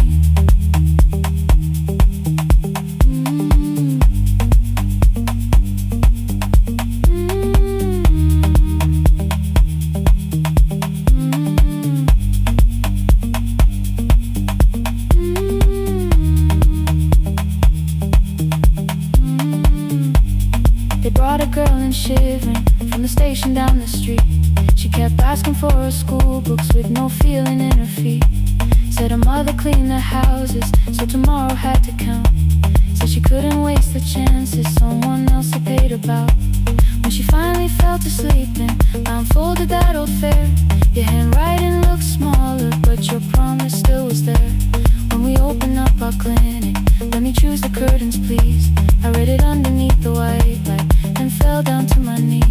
They brought a girl in shivering from the station down the street. She kept asking for her school books with no feeling in her feet. Said her mother cleaned the houses, so tomorrow had to count. Said Like she couldn't waste the chances someone else had paid about. When she finally fell to sleeping, I unfolded that old fare. Your handwriting looked smaller, but your promise still was there. When we opened up our clinic, let me choose the curtains, please. I read it underneath the white light and fell down to my knees.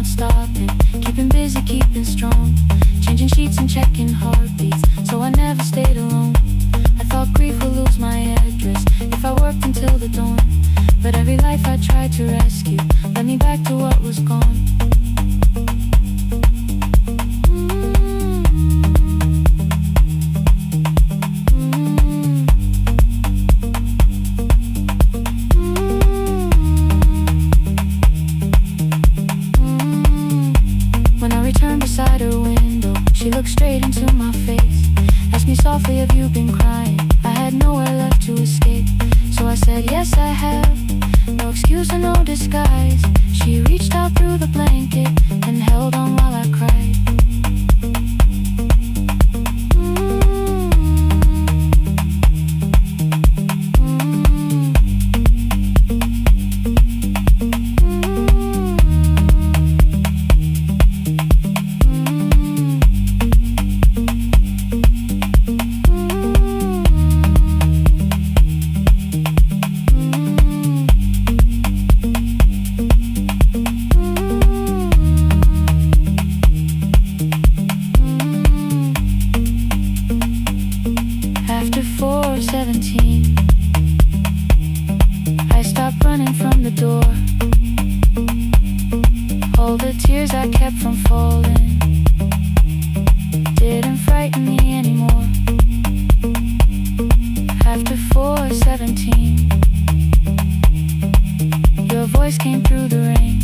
Stopping, keeping busy, keeping strong, changing sheets and checking heartbeats, so I never stayed alone. I thought grief would lose my address if I worked until the dawn, but every life I tried to rescue led me back to what was gone. Beside her window, she looked straight into my face, asked me softly, have you been crying? I had nowhere left to escape, so I said, yes I have. No excuse or no disguise. She reached out through the blanket and held on while I cried. After 4:17, I stopped running from the door. All the tears I kept from falling didn't frighten me anymore. After 4:17, your voice came through the rain,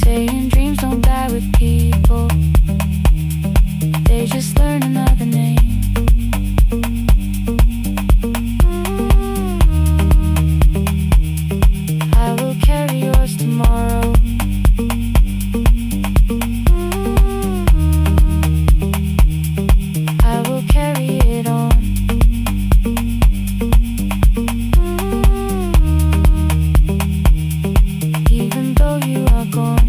saying dreams don't die with people, they just learn another name. I will carry yours tomorrow. I will carry it on. Even though you are gone.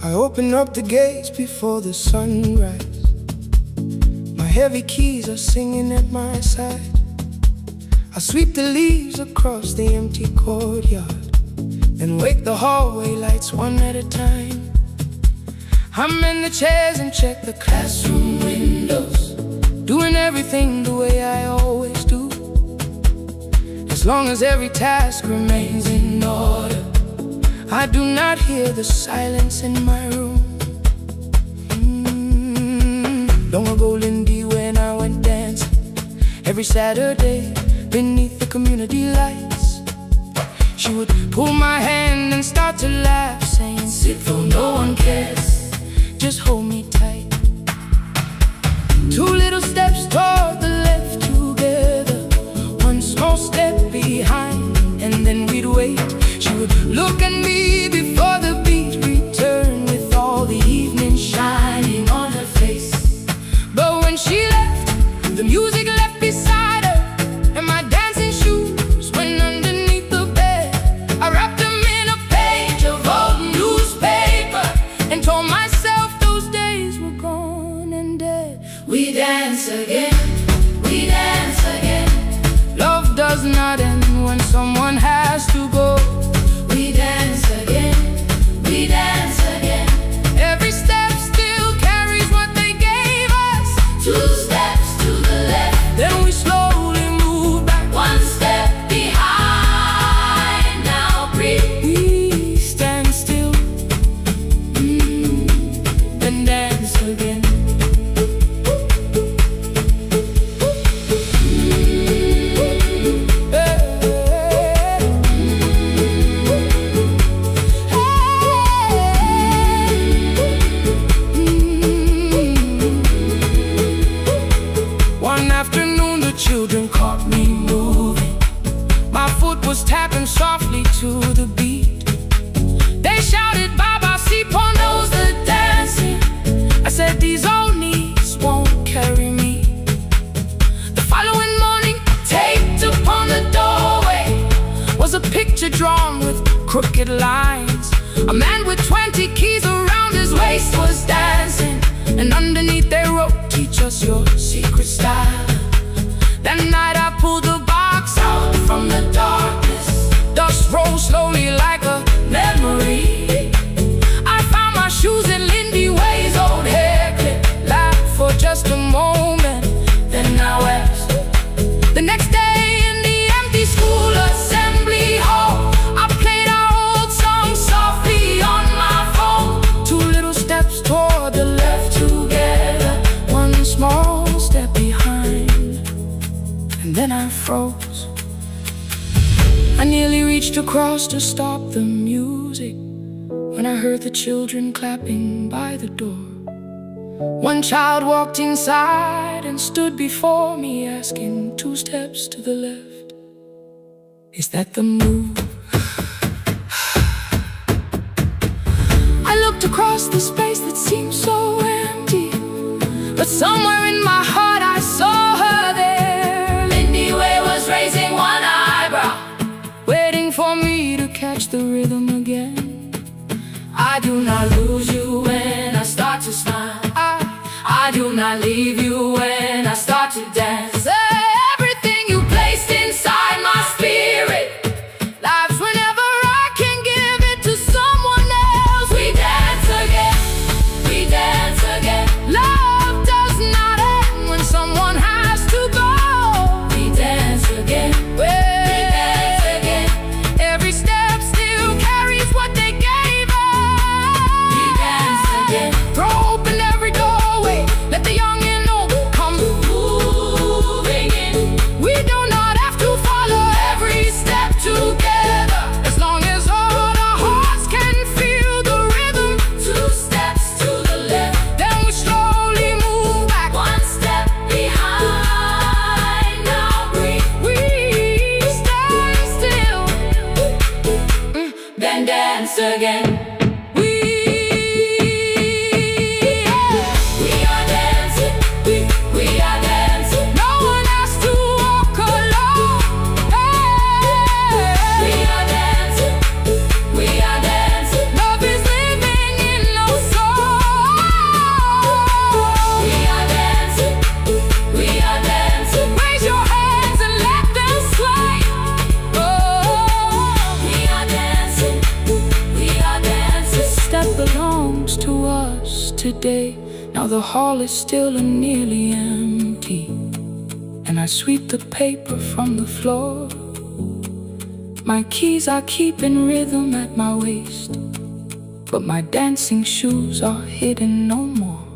I open up the gates before the sunrise. My heavy keys are singing at my side. I sweep the leaves across the empty courtyard, then wake the hallway lights one at a time. I'm in the chairs and check the classroom windows, doing everything the way I always do. As long as every task remains in order, I do not hear the silence in my room. Long ago, Lindy, when I went dancing every Saturday beneath the community lights, she would pull my hand and start to laugh, saying, "Sit though no one cares, just hold me tight." Two little steps toward the left together, one small step behind, and then we'd wait. She would look at me before the beat returned, with all the evening shining on her face. But when she left, the music left beside her, and my dancing shoes went underneath the bed. I wrapped them in a page of old newspaper and told myself those days were gone and dead. We dance again, we dance again. Love does not end when someone has to go. We dance again, we dance again. Every step still carries what they gave us. Two steps to the left, then we slowly move back. One step behind, now breathe. We stand still, then dance again. Children caught me moving. My foot was tapping softly to the beat. They shouted, "Baba, Sipo knows the dancing." I said, "These old knees won't carry me." The following morning, taped upon the doorway was a picture drawn with crooked lines. A man with 20 keys around his waist was dancing, and underneath they wrote, "Teach us your secret style." That night I pulled the box out from the darkness. Dust rolled slowly like a memory. I found my shoes in Lindy Way's old hair clip. Laughed for just a moment, then I wept. The next day in the empty school assembly hall, I played our old song softly on my phone. Two little steps toward the left together, one small step behind. And then I froze. I nearly reached across to stop the music when I heard the children clapping by the door. One child walked inside and stood before me, asking, "Two steps to the left, is that the move?" I looked across the space that seemed so empty, but somewhere in my heart I saw her there. Raising one eyebrow, waiting for me to catch the rhythm again. I do not lose you when I start to smile. I do not leave you when I start to dance. Everything you placed inside my spirit lives whenever I can give it to someone else. We dance again, we dance again. Love does not end when someone has to go. We dance again, we dance again. Every step still carries what they gave us. We dance again. Throw open every doorway, let the young and old come moving in. We do not have to follow every step together, as long as all our hearts can feel the rhythm. Two steps to the left, then we slowly move back. One step behind, now breathe. We stand still, then dance again. We are dancing, we are dancing. No one has to walk alone. Hey. We are dancing, we are dancing. Love is living in those yesterday. Now the hall is still and nearly empty, and I sweep the paper from the floor. My keys I keep in rhythm at my waist, but my dancing shoes are hidden no more.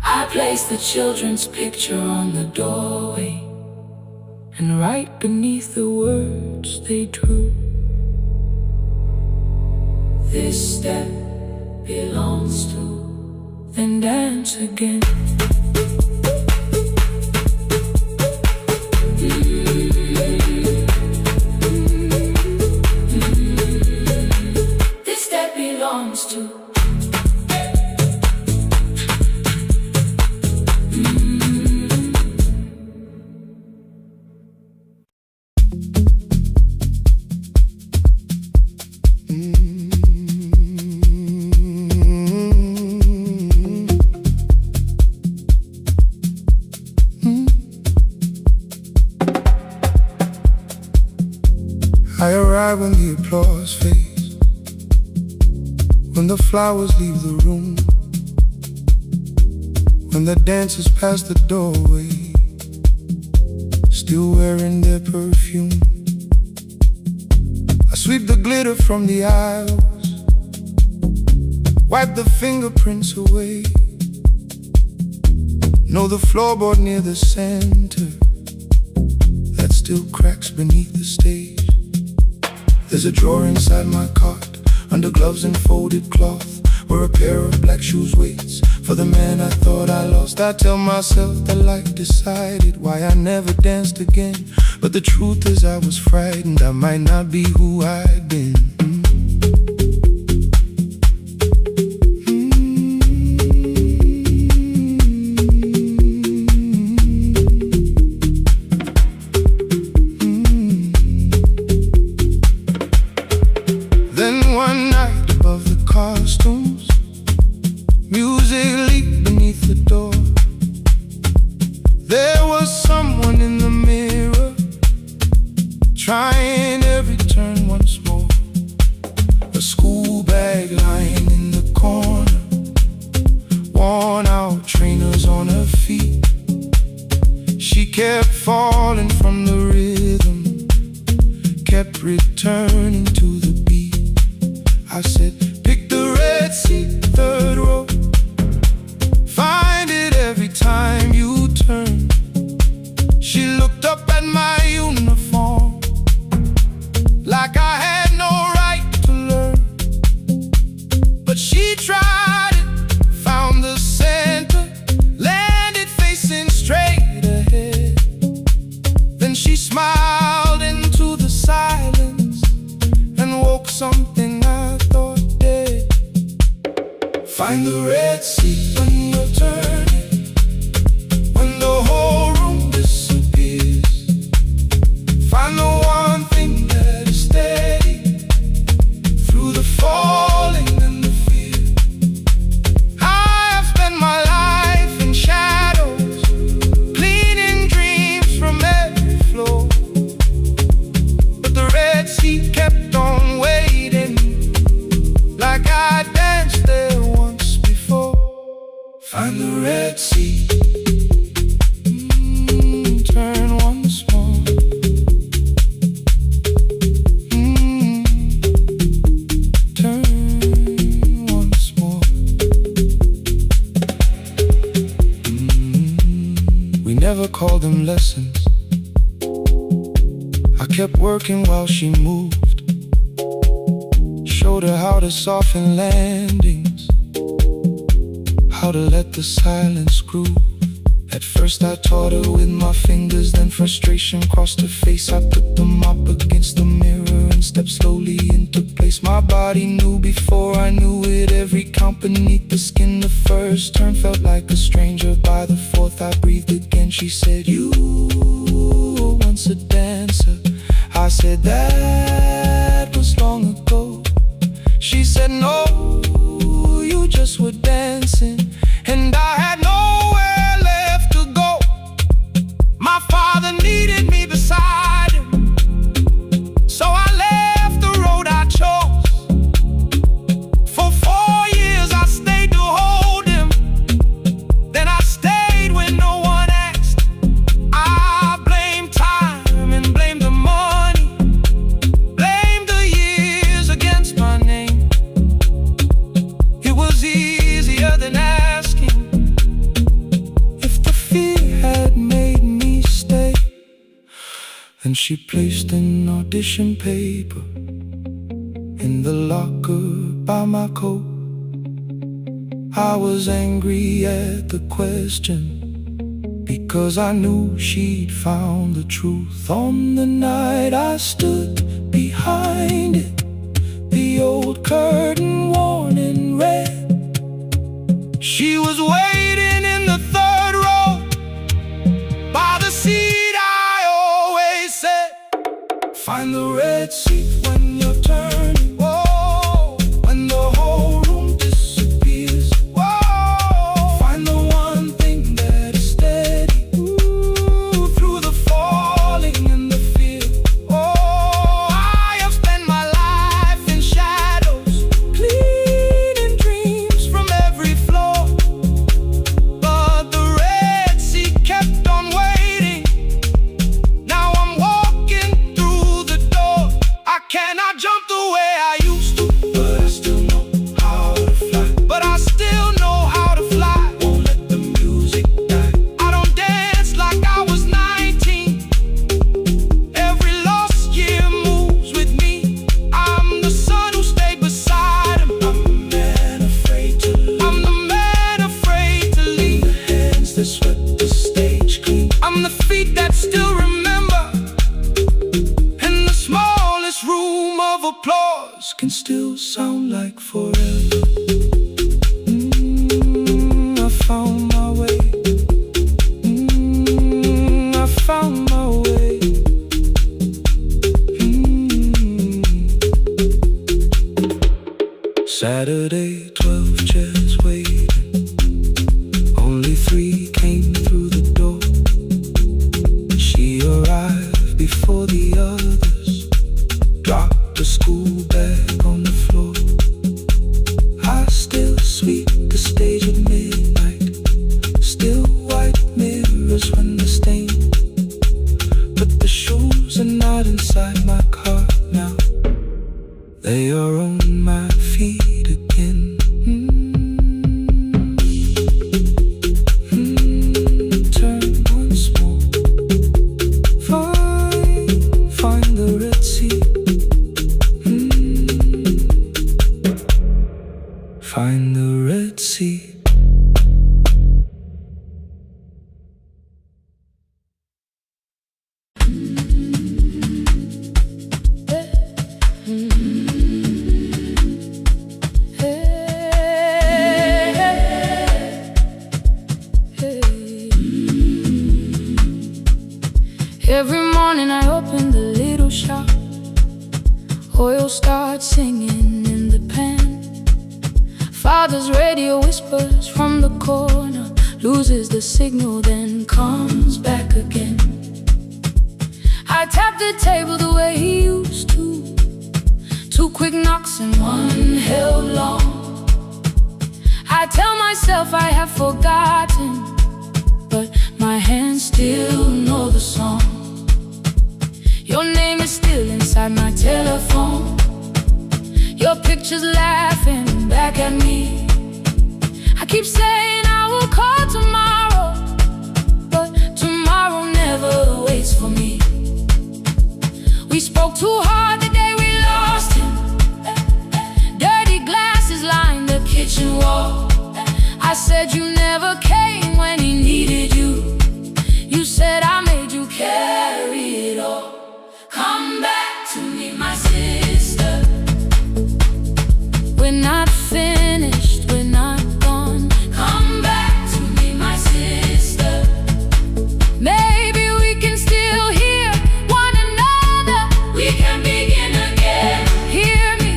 I place the children's picture on the doorway, and right beneath the words they drew, this step belongs to, then dance again. This step belongs to. I arrive when the applause fades, when the flowers leave the room, when the dancers pass the doorway, still wearing their perfume. I sweep the glitter from the aisles, wipe the fingerprints away. Know the floorboard near the center that still cracks beneath the stage. There's a drawer inside my cart, under gloves and folded cloth, where a pair of black shoes waits for the man I thought I lost. I tell myself that life decided why I never danced again, but the truth is I was frightened I might not be who I'd been. Trying every turn once more. A school bag lying in the corner, worn out trainers on her feet. She kept falling from the rhythm, kept returning to the beat. I said, pick the red seat, third row. Find it every time you turn. She looked up at my uniform like I had no right to learn, but she tried it, found the center, landed facing straight ahead. Then she smiled into the silence and woke something I thought dead. Find the red seat when you're turning, when the whole room disappears. Find the one thing that is steady through the falling and the fear. I have spent my life in shadows, cleaning dreams from every floor, but the red seat kept on waiting, like I danced there once before. Find the red seat, turn once more. Never called them lessons. I kept working while she moved, showed her how to soften landings, how to let the silence groove. At first I taught her with my fingers, then frustration crossed her face. I put them up against the mirror and stepped slowly into place. My body knew before I knew it, every count beneath the skin. The first turn felt like a stranger, by the fourth I breathed again. She said, you were once a dancer. I said, that was long ago. She said, no, you just were dancing, and I had nowhere left to go. My father needed me beside him, so I left the road I chose. For 4 years She placed an audition paper in the locker by my coat. I was angry at the question, because I knew she'd found the truth. On the night I stood behind it, the old curtain worn in red. She was waiting in the third row by the seat I always said, find the red seat when you're turning. Whoa, when the whole room disappears. Whoa, find the one thing that is steady. Ooh, through the falling and the fear. Oh, I have spent my life in shadows, cleaning dreams from every floor. But the red seat kept on waiting. Now I'm walking through the door. I cannot jump the way I used to, but I still know how to fly. But I still know how to fly. Won't let the music die. I don't dance like I was 19. Every lost year moves with me. I'm the son who stayed beside him. I'm the man afraid to leave. I'm the man afraid to leave. The hands that swept the stage clean. I'm the feet that still remember. And the smallest room of applause can still sound like forever. I found my way. I found my way. Saturday, 12 chairs waiting. Only 3 came through the door. She arrived before the others, dropped a school bag on the floor. I still sweep the stage at midnight, still white mirrors when the stain. But the shoes are not inside my car now, they are on my feet again. Turn once more. Find the red sea. Find the red sea. Every morning I open the little shop. Oil starts singing in the pan. Father's radio whispers from the corner, loses the signal, then comes back again. I tap the table the way he used to. 2 quick knocks and 1 held long. I tell myself I have forgotten, but my hands still know the song. Your name is still inside my telephone. Your picture's laughing back at me. I keep saying I will call tomorrow, but tomorrow never waits for me. We spoke too hard the day we lost him. Dirty glasses lined the kitchen wall. I said you never came when he needed you. You said I made you carry it all. Come back to me, my sister. We're not finished, we're not gone. Come back to me, my sister. Maybe we can still hear one another. We can begin again. Hear me,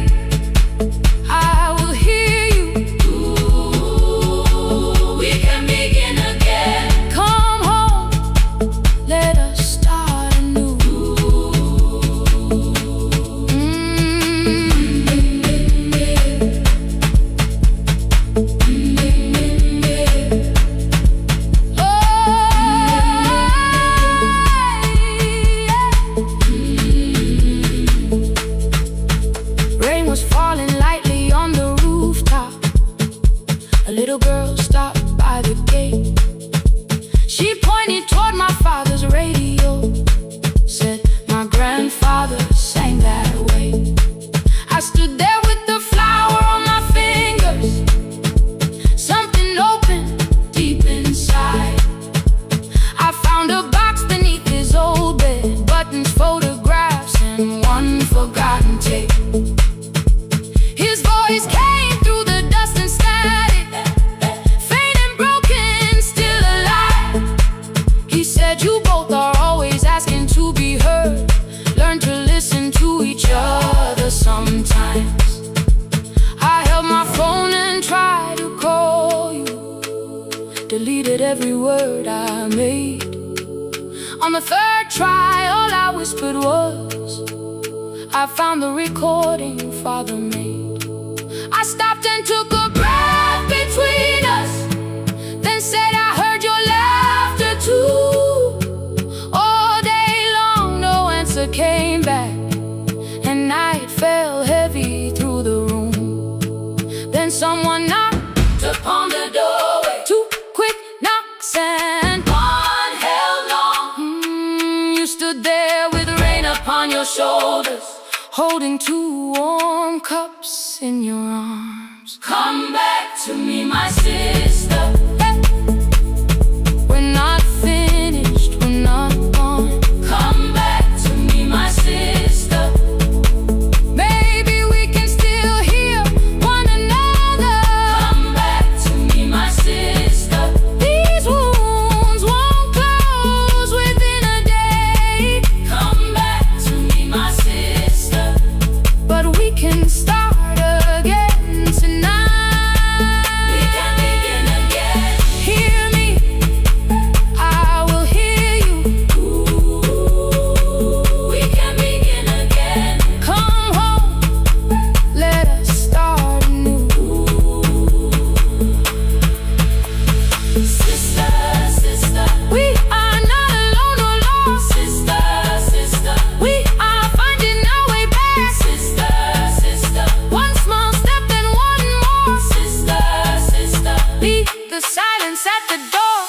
I will hear you. Ooh, we can begin again. Come home, every word I made. On the third try, all I whispered was, I found the recording Father made. I stopped and took a breath between us, then said I heard your laughter too. All day long no answer came back, and night fell heavy through the room. Then someone knocked upon the doorway. Two quick knocks and one held long. You stood there with rain upon your shoulders, holding two warm cups in your arms. Come back to me, my sister. Hey. We're not finished, we're not gone. Come back to me, my sister. Maybe we can still hear one another. Come back to me, my sister. These wounds won't close within a day. Come back to me, my sister. But we can start again tonight. We can begin again. Hear me, I will hear you. Ooh, we can begin again. Come home, let us start anew. Sister, sister, we are not alone or lost. Sister, sister, we are finding our way back. Sister, sister, one small step and one more. Sister, sister, leave the silence at the door.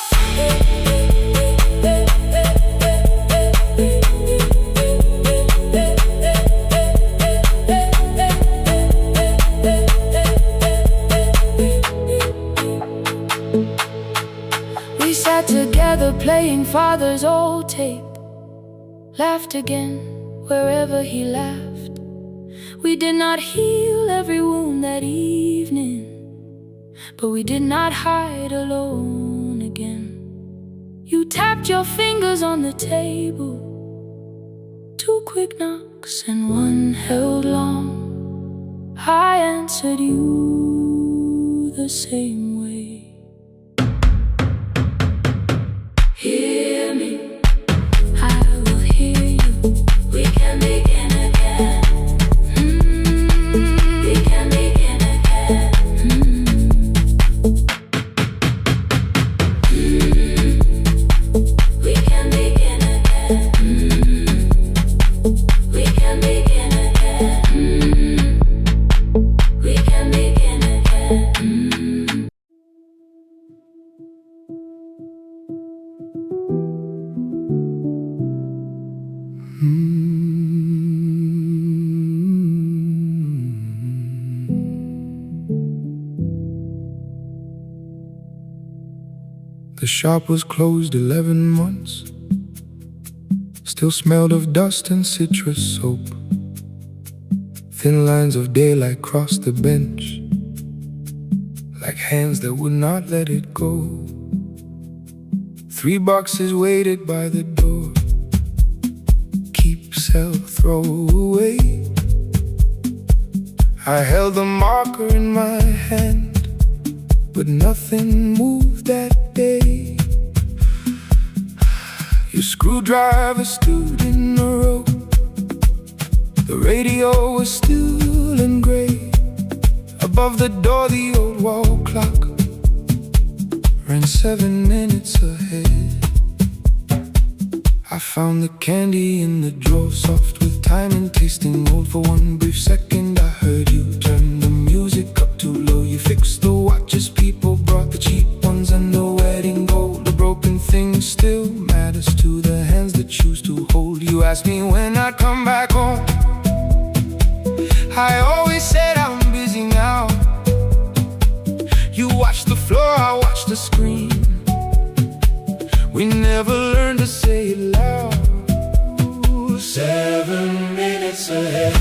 We sat together playing Father's old tape, laughed again wherever he laughed. We did not heal every wound that evening, but we did not hide alone again. You tapped your fingers on the table, two quick knocks and one held long. I answered you the same way. Hear me, I will hear you. We can begin again. We can begin again. We can begin again. We can begin again. We can begin again. The shop was closed 11 months. Still smelled of dust and citrus soap. Thin lines of daylight crossed the bench, like hands that would not let it go. 3 boxes waited by the door. Keep, sell, throw away. I held the marker in my hand, but nothing moved that day. Your screwdriver stood in a row. The radio was still and gray. Above the door the old wall clock ran 7 minutes ahead. I found the candy in the drawer, soft with time and tasting old. For one brief second I heard you turn the music up too low. You fixed the watches, people brought the cheap ones and the wedding gold. The broken thing still matters to the hands that choose to hold. You asked me when I'd come back home. I always said I'm busy now. You watched the floor, I watched the screen. We never learned to say it loud. 7 minutes ahead.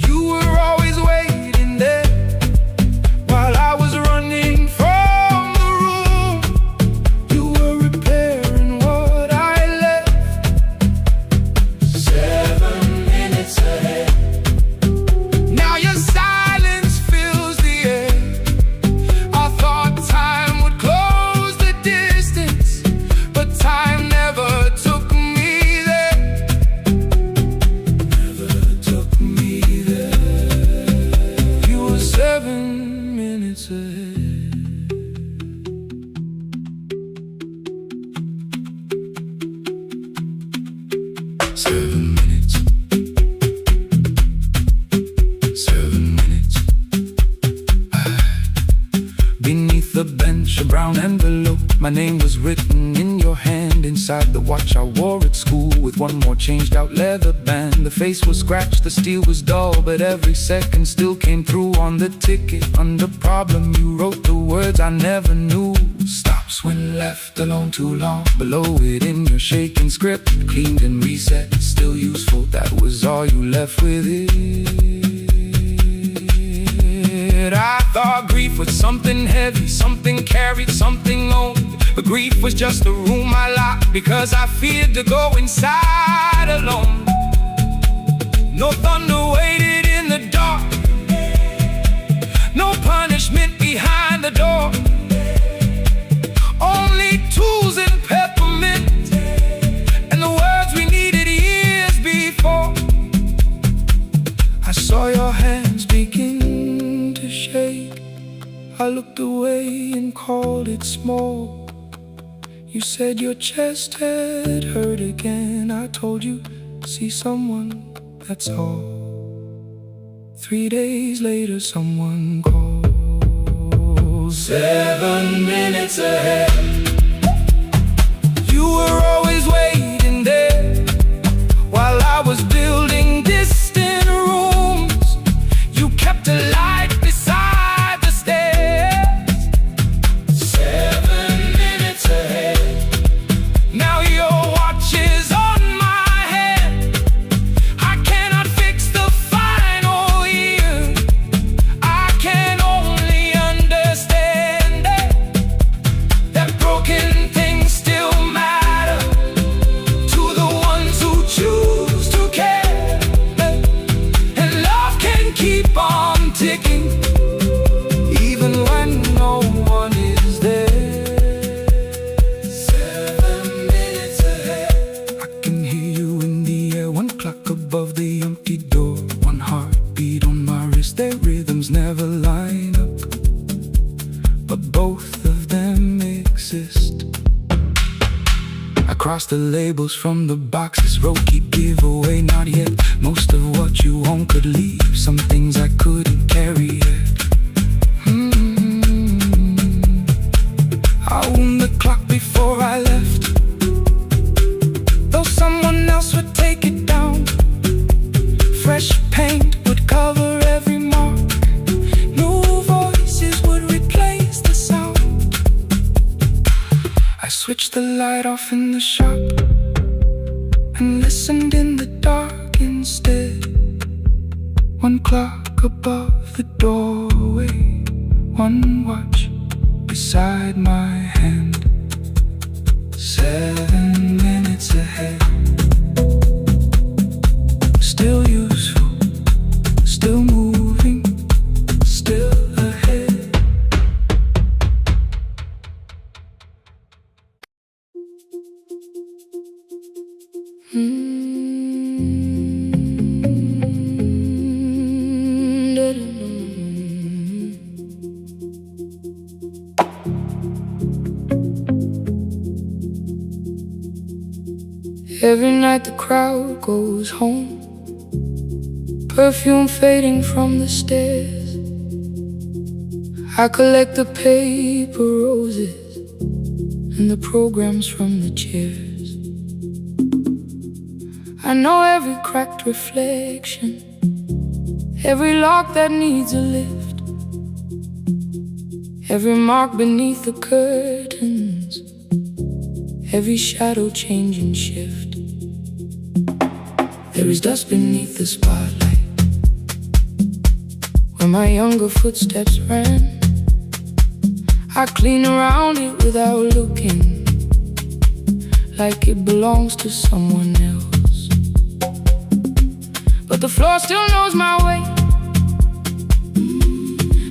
You were always waiting there while I was running from the room. You were repairing what I left. 7 minutes ahead. Now your silence fills the air. I thought time would close My name was written in your hand inside the watch I wore at school, with one more changed out leather band. The face was scratched, the steel was dull, but every second still came through on the ticket. Under problem you wrote the words I never knew. Stops when left alone too long. Below it in your shaking script, cleaned and reset, still useful. That was all you left with it. I thought grief was something heavy, something carried, something owned. But grief was just a room I locked because I feared to go inside alone. No thunder waited in the dark, no punishment behind the door. Only tools and peppermint, and the words we needed years before. I saw your hands begin to shake. I looked away and called it small. You said your chest had hurt again. I told you, see someone, that's all. 3 days later someone called. 7 minutes ahead. You were always waiting there while I was building distant rooms. You kept a light beside the stairs. 7 minutes ahead. Now your watch is on my head. I cannot fix the final year. I can only understand that broken things still matter to the ones who choose to care. And love can keep on ticking even when no one is there. 7 minutes ahead. I can hear you in the air, one clock above the empty door, one heartbeat on my wrist. Their rhythms never line up, but both of them exist. I cross the labels from the boxes, wrote keep, give away, not yet. Most of what you own could leave, some things I couldn't carry yet. I wound the clock before I left, though someone else would take it down. Fresh paint would cover every mark, new voices would replace the sound. I switched the light off in the shop and listened in the dark instead. One clock above the doorway, one watch beside my hand. 7 minutes ahead. Still useful, still moving, still ahead. Every night the crowd goes home, perfume fading from the stairs. I collect the paper roses and the programs from the chairs. I know every cracked reflection, every lock that needs a lift, every mark beneath the curtains, every shadow change and shift. There is dust beneath the spotlight where my younger footsteps ran. I clean around it without looking, like it belongs to someone else. But the floor still knows my way,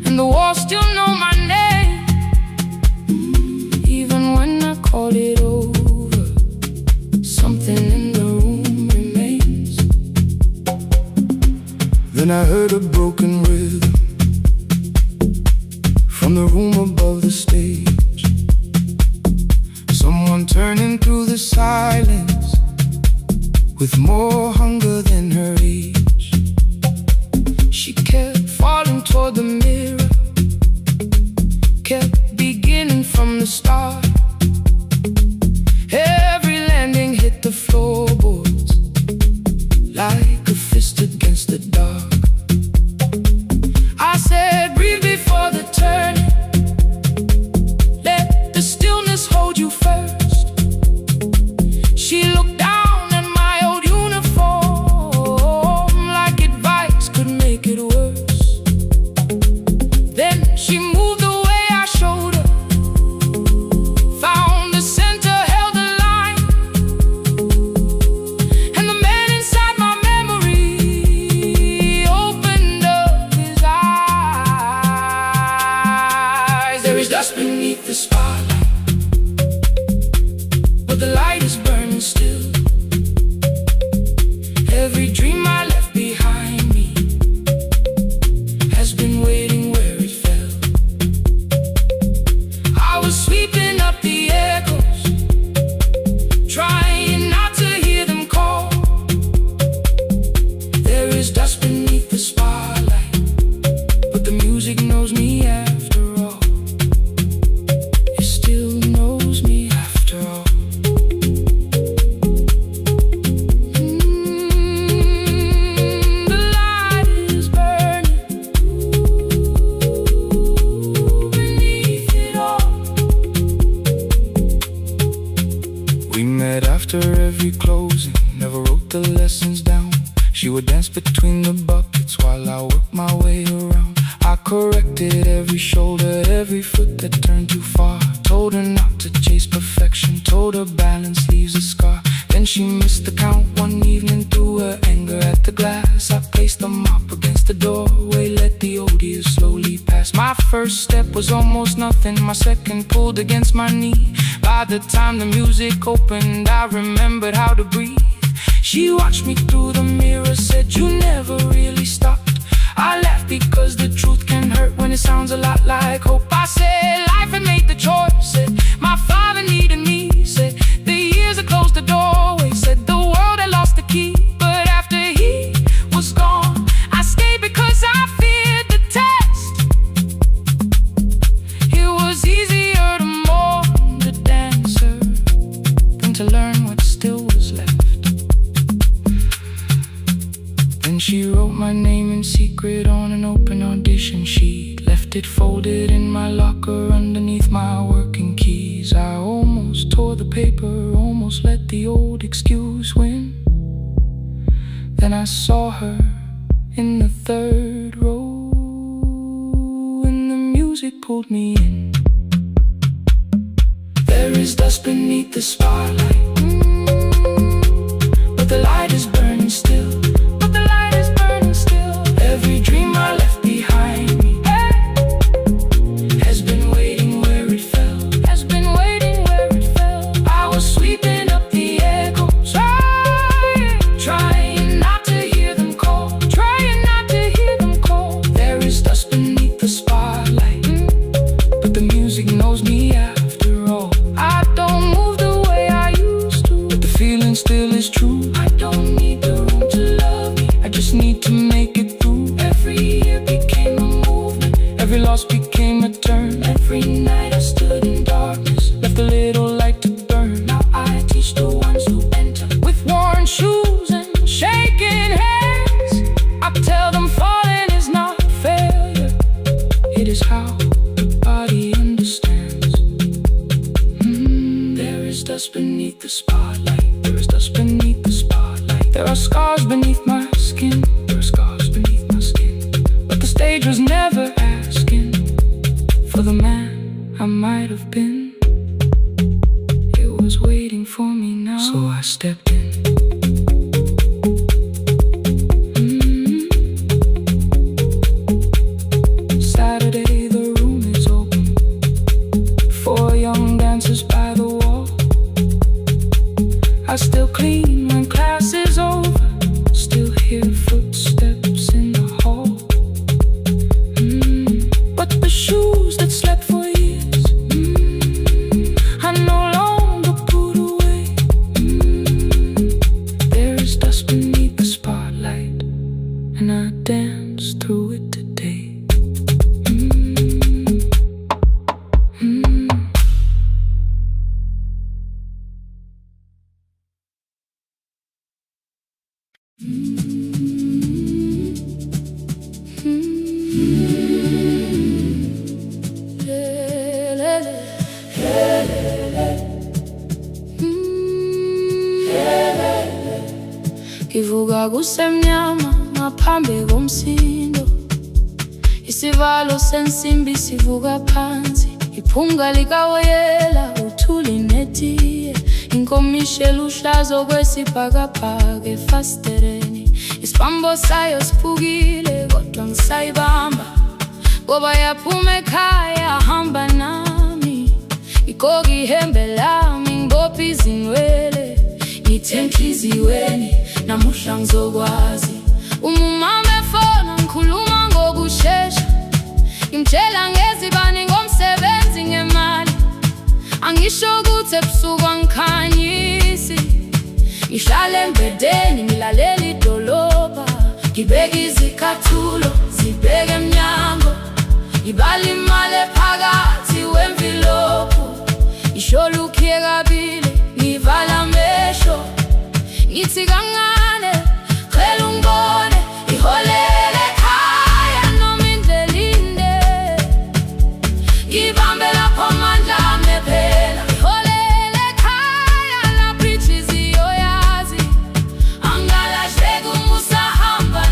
and the walls still know my name. Even when I call it over, something in the room remains. Then I heard a broken rhythm from the room above the stage. Someone turning through the silence with more hunger than her age. She kept falling toward the mirror, kept beginning from the start. between the buckets while I worked my way around. I corrected every shoulder, every foot that turned too far. Told her not to chase perfection, told her balance leaves a scar. Then she missed the count one evening through her anger at the glass. I placed the mop against the doorway, let the odious slowly pass. My first step was almost nothing, my second pulled against my knee. By the time the music opened, I remembered how to breathe. She watched me through the mirror, said, "You never really stopped." I laughed because the truth can hurt when it sounds a lot like hope. I said life had made the choice, said my father needed me, said the years had closed the doorway, said the world had lost the key. But after he was gone, I stayed because I feared the test. It was easier to mourn the dancer than to learn what still was left. Then she wrote my name in secret on an open audition sheet, left it folded in my locker underneath my working keys. I almost tore the paper, almost let the old excuse win. Then I saw her in the third row, and the music pulled me in. There is dust beneath the spotlight, but the light is burning still. Every dream I left behind me has been waiting where it fell, has been waiting where it fell. I was sweeping up the echoes, trying not to hear them call, trying not to hear them call. There is dust beneath the spotlight, but the music knows me after all. I don't move the way I used to, but the feeling still is true. I don't need the room to love me, I just need to make it through. Every year became a movement, every loss became a turn. Every night I stood in darkness, left a little light to burn. Now I teach the ones who enter with worn shoes and shaking hands. I tell them falling is not failure, it is how the body understands. There is dust beneath the spotlight, there is dust beneath the spotlight. There are scars beneath my skin, there are scars beneath my skin. But the stage was never asking for the man I might have been. It was waiting for me now, so I stepped in. Saturday, the room is open, 4 young dancers by the wall. I still clean when class is over, still hear footsteps in the hall. But the shoes that slept for years, I no longer put away. There is dust beneath the spotlight, and I dance through it today. Ivuga kusemnyama ngaphambi komsindo, isivalo sensimbi sivuka phansi. Iphunga likawoyela uthuli netiye, inkomishi eluhlaza okwesibhakabhaka efasitereni. Isibambo sayo siphukile kodwa ngisayibamba, ngoba yaphuma ekhaya hamba nami. Igqoka ihembe lami ngibopha izinwele, ngithe enhliziyweni namuhla ngizokwazi. Umama efona ngikhuluma ngokushesha, ngimtshela ngezibani ngomsebenzi ngemali. Angisho ukuthi ebusuku angikhanyisi, ngihlala embedeni ngilalela idolobha. Ngibeka izicathulo zibheke emnyango, ngibala imali ephakathi wemvilophu. Isho lukhiye kabili ngivala amehlo, ngithi kancane cela ungibone. Iholele ekhaya noma indlela inde, ngibambe lapho amandla ami phela. Iholele ekhaya lapho inhliziyo yazi, angalahleki uma usahamba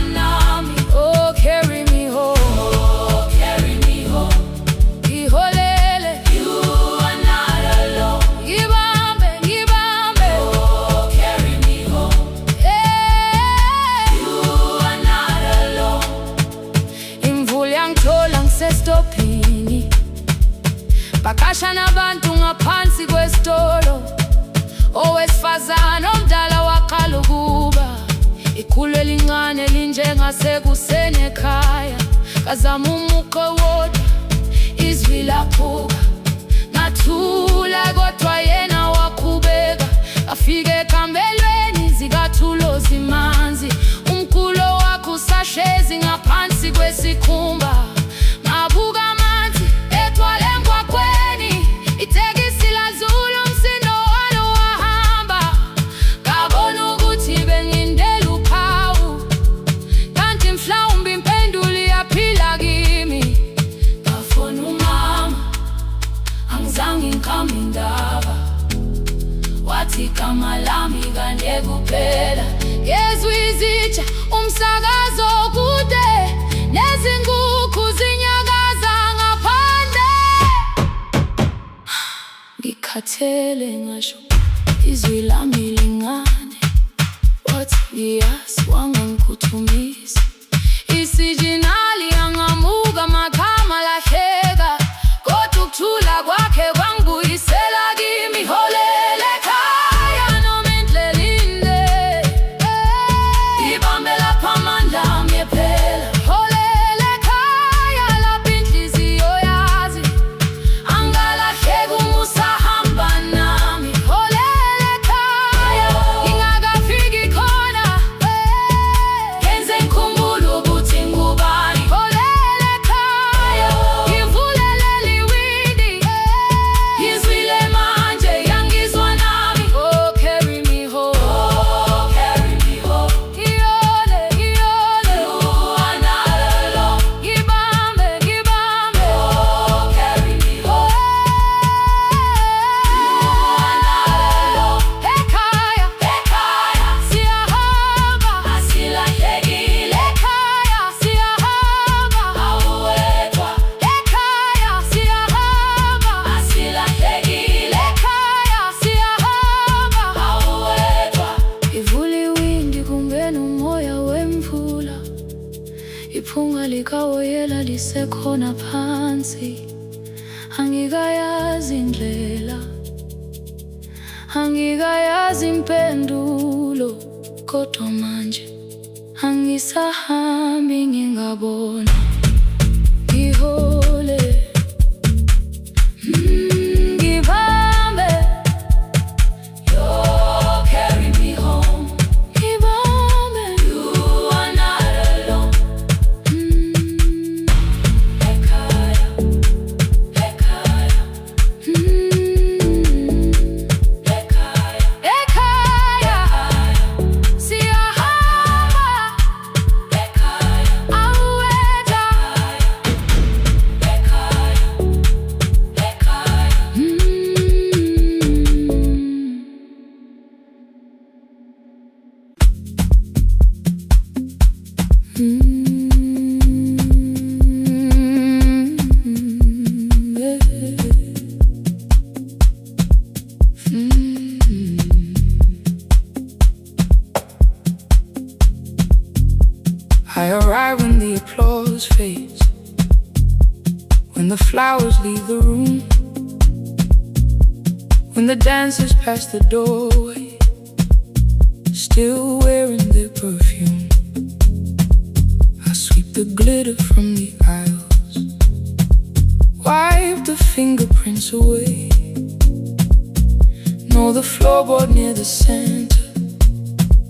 Ikhulu elincane linjengasekuseni ekhaya. Ngazama umuqo wodwa, izwi laphuka. Ngathula kodwa yena waqhubeka. Afike ekambelweni zikathulo zimanzi. Umkhulo wakhe usahlezi ngaphansi kwesikhumba. Ngabuka amanzi egcwele emgwaqweni. Itekisi ladlula umsindo walo wahamba. Ngabona ukuthi bengindela uphawu, kanti mhlawumbe impendulo iyaphila kimi. Ngafona umama, angizange ngikhambe indaba. Wathi igama lami kanye kuphela. Ngezwi izitsha, umsakazo kude, nezinkukhu zinyakaza ngaphandle. Ngikhathele ngasho izwi lami lingane. Wathi ngiyazi, wangangiphuthumisa. Isijinali angamuka magama lahleka, kodwa ukuthula kwakhe kwangibuyisela kimi. Holele ekhaya noma indlela inde, ibambe lapha amandla ami ephela. Holele ekhaya lapho inhliziyo yazi, angalahleki uma usahamba nami. Holele ekhaya, ngingakafiki khona, ngenze ngikhumbule ukuthi ngubani. Holele ekhaya, ngivulele liwindi, ngizwile manje yangizwa nami. Oh, carry me home, oh, carry me home. Ngiyole, ngiyole, you are not alone. Ngibambe, ngibambe, oh, carry me home. You are not alone. Ekhaya, ekhaya, siyahamba, asilahlekile. Ekhaya, siyahamba, awuwedwa. Ekhaya, siyahamba, asilahlekile. Ekhaya, siyahamba, awuwedwa. Ivula iwindi kungena umoya wemvula. Iphunga likawoyela lisekhona phansi. Angikayazi indlela, angikayazi impendulo, kodwa manje angisahambi ngingabona. Ngihole, ngibambe, you carry me home. Ngibambe, you are not alone. Ekhaya, ekhaya, ekhaya, ekhaya, siyahamba. Ekhaya, awuwedwa. Ekhaya, ekhaya. I arrive when the applause fades, when the flowers leave the room, when the dancers pass the doorway, still wearing their perfume. I sweep the glitter from the aisles, wipe the fingerprints away. Know the floorboard near the center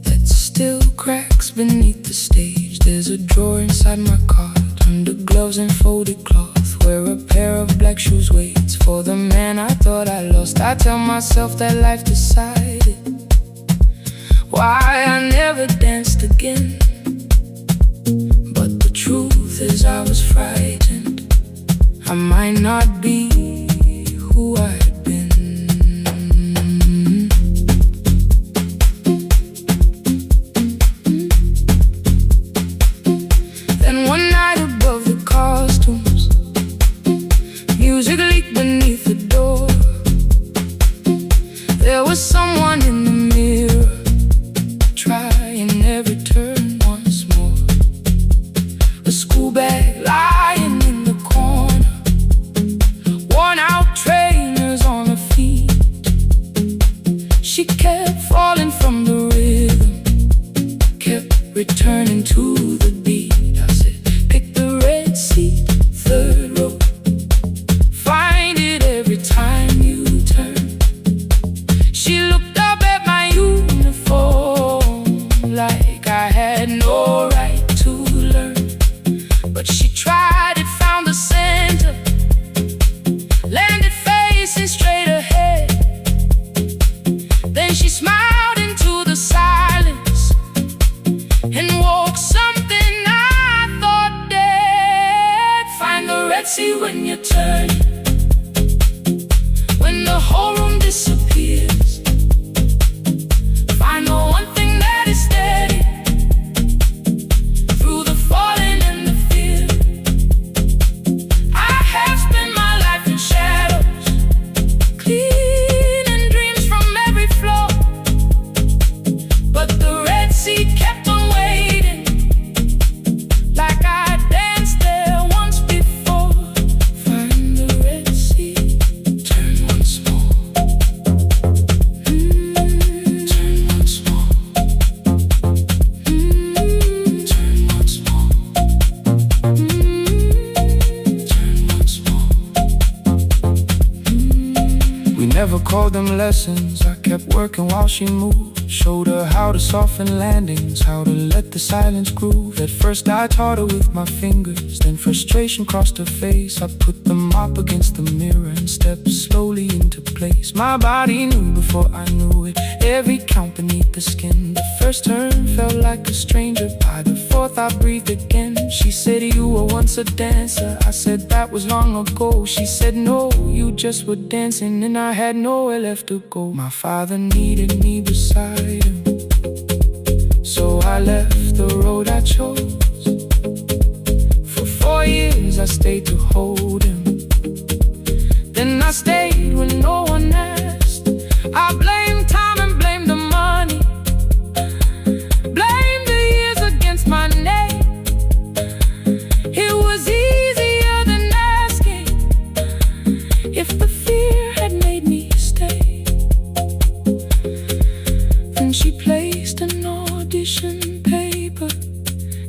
that still cracks beneath the stage. There's a drawer inside my cart, under gloves and folded cloth, where a pair of black shoes waits for the man I thought I lost. I tell myself that life decided why I never danced again. But the truth is I was frightened. I might not be who I had been. Then one night above the costumes, music leaked beneath the door. There was someone in the mirror, trying every turn once more. A school bag lying in the corner, Sea when you turn it, when the whole room disappears. Find the one thing that is steady through the falling and the fear. I have spent my life in shadows, cleaning dreams from every flaw, but the Red Sea kept on waiting, like I danced there once before. Find the Red Sea, turn once more. Turn once more. Turn once more. Turn once more. We never called them lessons. I kept working while she moved. Showed her how to soften landings, how to let the silence groove. At first I taught her with my fingers, then frustration crossed her face. I put them up against the mirror and stepped slowly into place. My body knew before I knew it, every count beneath the skin. The first turn felt like a stranger, by the fourth I breathed again. She said, you were once a dancer. I said, that was long ago. She said, no, you just were dancing, and I had nowhere left to go. My father needed me beside him, so I left the road I chose. For 4 years I stayed to hold him, then I stayed when no one asked. I blamed time and blamed the money, blamed the years against my name. It was easier than asking if the fear had made me stay. Then she placed an audition paper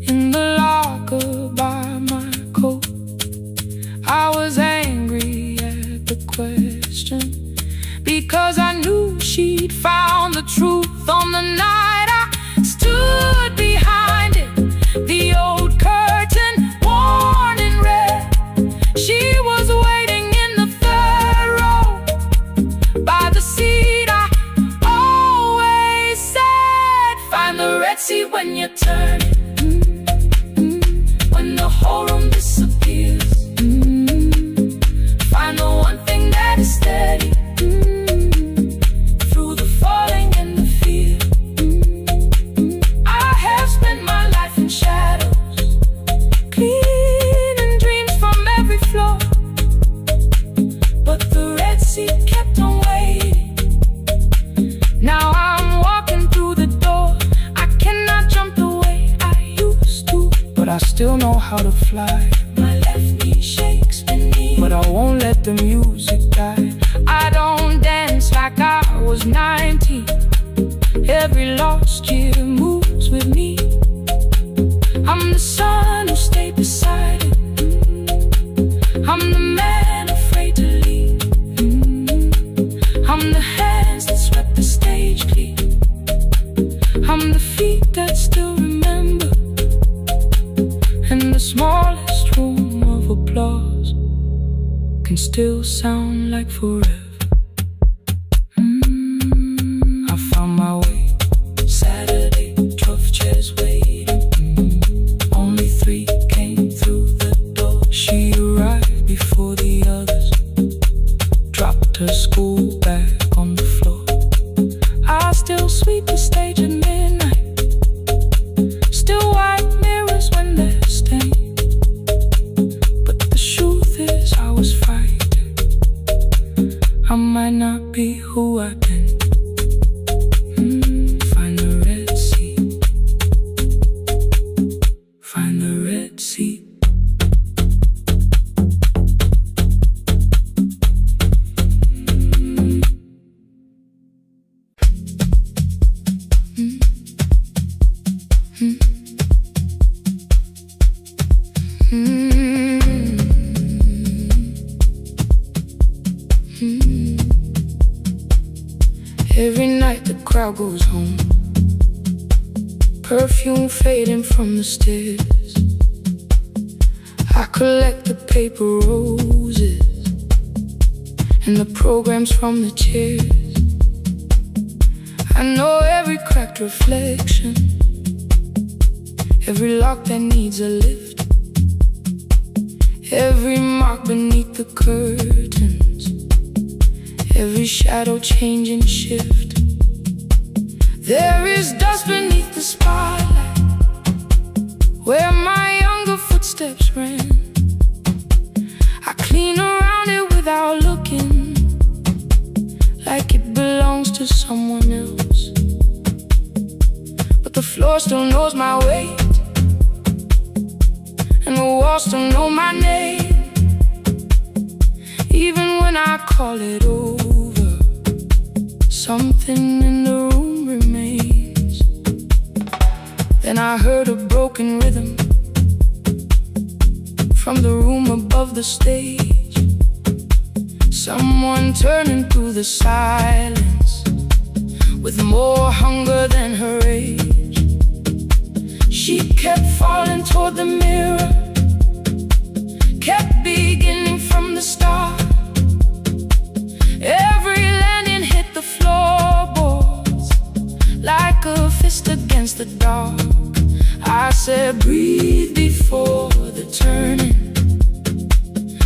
in the locker by my coat. I was angry at the question, because I knew she'd found the truth on the night I stood behind it. The old curtain, worn in red. She was waiting in the third row by the seat I always said. Find the Red Sea when you turn it, when the whole room disappears. Find the one thing that is steady through the falling and the fear. I have spent my life in shadows, cleaning dreams from every flaw, but the Red Sea kept on waiting. Now I'm walking through the door. I cannot jump the way I used to, but I still know how to fly. My left knee shakes beneath, but I won't let the music die. I don't dance like I was 19. Every lost year moves with me. I'm the son who stayed beside it. I'm the man afraid to leave. I'm the hands that swept the stage clean. I'm the feet that still remember, and the smallest room of applause can still sound like forever. I found my way. Saturday, 12 chairs waiting. Only 3 came through the door. She arrived before the others, dropped her school bag on the floor. I still sweep the stage at midnight, still wipe mirrors when they're stained. But the truth is I was frightened. I might not be who I've been. Find the Red Sea. Find the Red Sea. Every night the crowd goes home, perfume fading from the stairs. I collect the paper roses and the programs from the chairs. I know every cracked reflection, every lock that needs a lift, Every mark beneath the curtains, every shadow change and shift. There is dust beneath the spotlight, where my younger footsteps ran. I clean around it without looking, like it belongs to someone else. But the floor still knows my weight, and the walls still know my name. Even when I call it over, something in the room remains. Then I heard a broken rhythm from the room above the stage. Someone turning through the silence with more hunger than her age. She kept falling toward the mirror, kept beginning from the start. Every landing hit the floorboards like a fist against the dark. I said, breathe before the turning,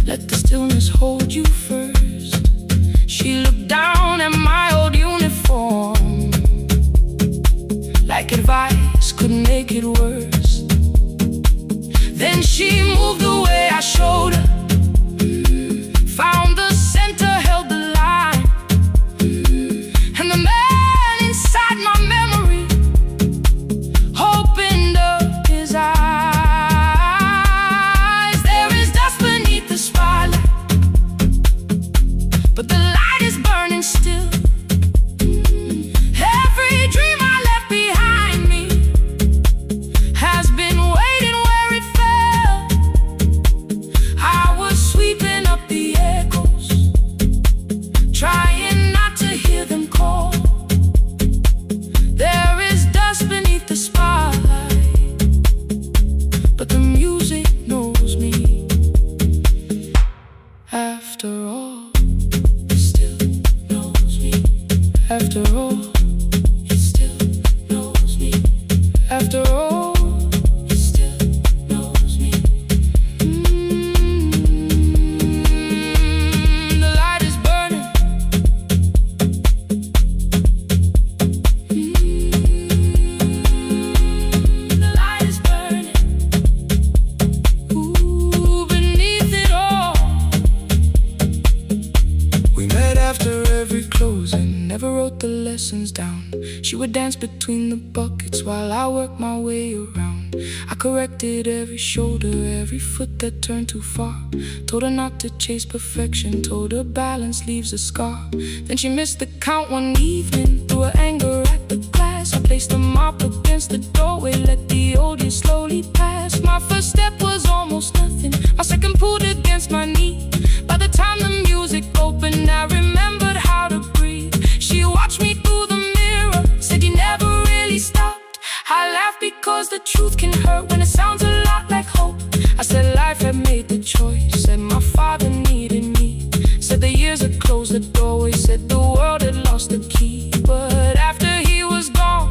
let the stillness hold you first. She looked down at my old uniform, like advice could make it worse. Then she moved the way I showed her, found the center, held the line, and the man inside my memory opened up his eyes. There is dust beneath the spotlight, but the light is burning still. Every dream I left behind me has been waiting where it fell. I was sweeping up the echoes, trying not to hear them call. There is dust beneath the spotlight, but the music knows me. After all, it still knows me. After all, it still knows me. After all, it still knows me. The light is burning. The light is burning. Ooh, beneath it all. We met after every closing, never wrote the lessons down. She would dance between the buckets while I worked my way around. I corrected every shoulder, every foot that turned too far. Told her not to chase perfection, told her balance leaves a scar. Then she missed the count one evening, threw her anger at the glass. I placed the mop against the doorway, let the old years slowly pass. My first step was almost nothing, my second pulled against my knee. By the time the music opened, I remembered how to breathe. She watched me through the mirror, said you never really stopped. I laughed because the truth can hurt when it sounds a lot like hope. I said life had made the choice, said my father needed me, said the years had closed the doorway, said the world had lost the key. But after he was gone,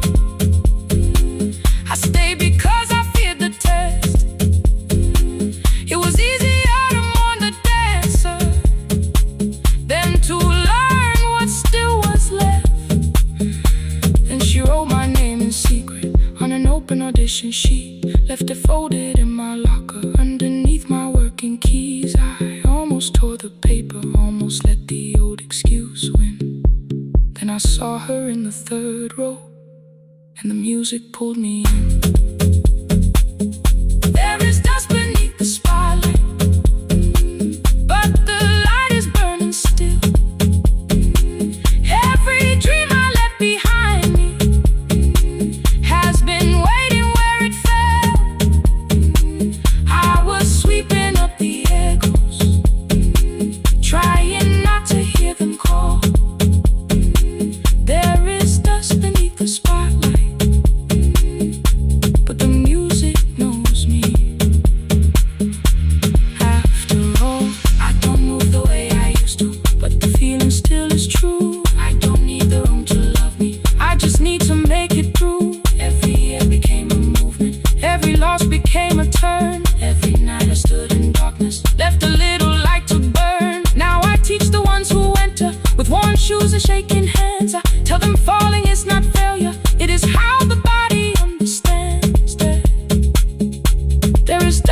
I stayed because I feared the test. It was easier to mourn the dancer than to learn what still was left. Then she wrote my name in secret on an open audition sheet, left it folded in my locker underneath my working keys. I almost tore the paper, almost let the old excuse win. Then I saw her in the third row, and the music pulled me in. There is dust beneath the spotlight, but the light is burning still. Every dream I left behind me has been waiting where it fell. I was sweeping up the echoes, trying not to hear them call. There is dust beneath the spotlight,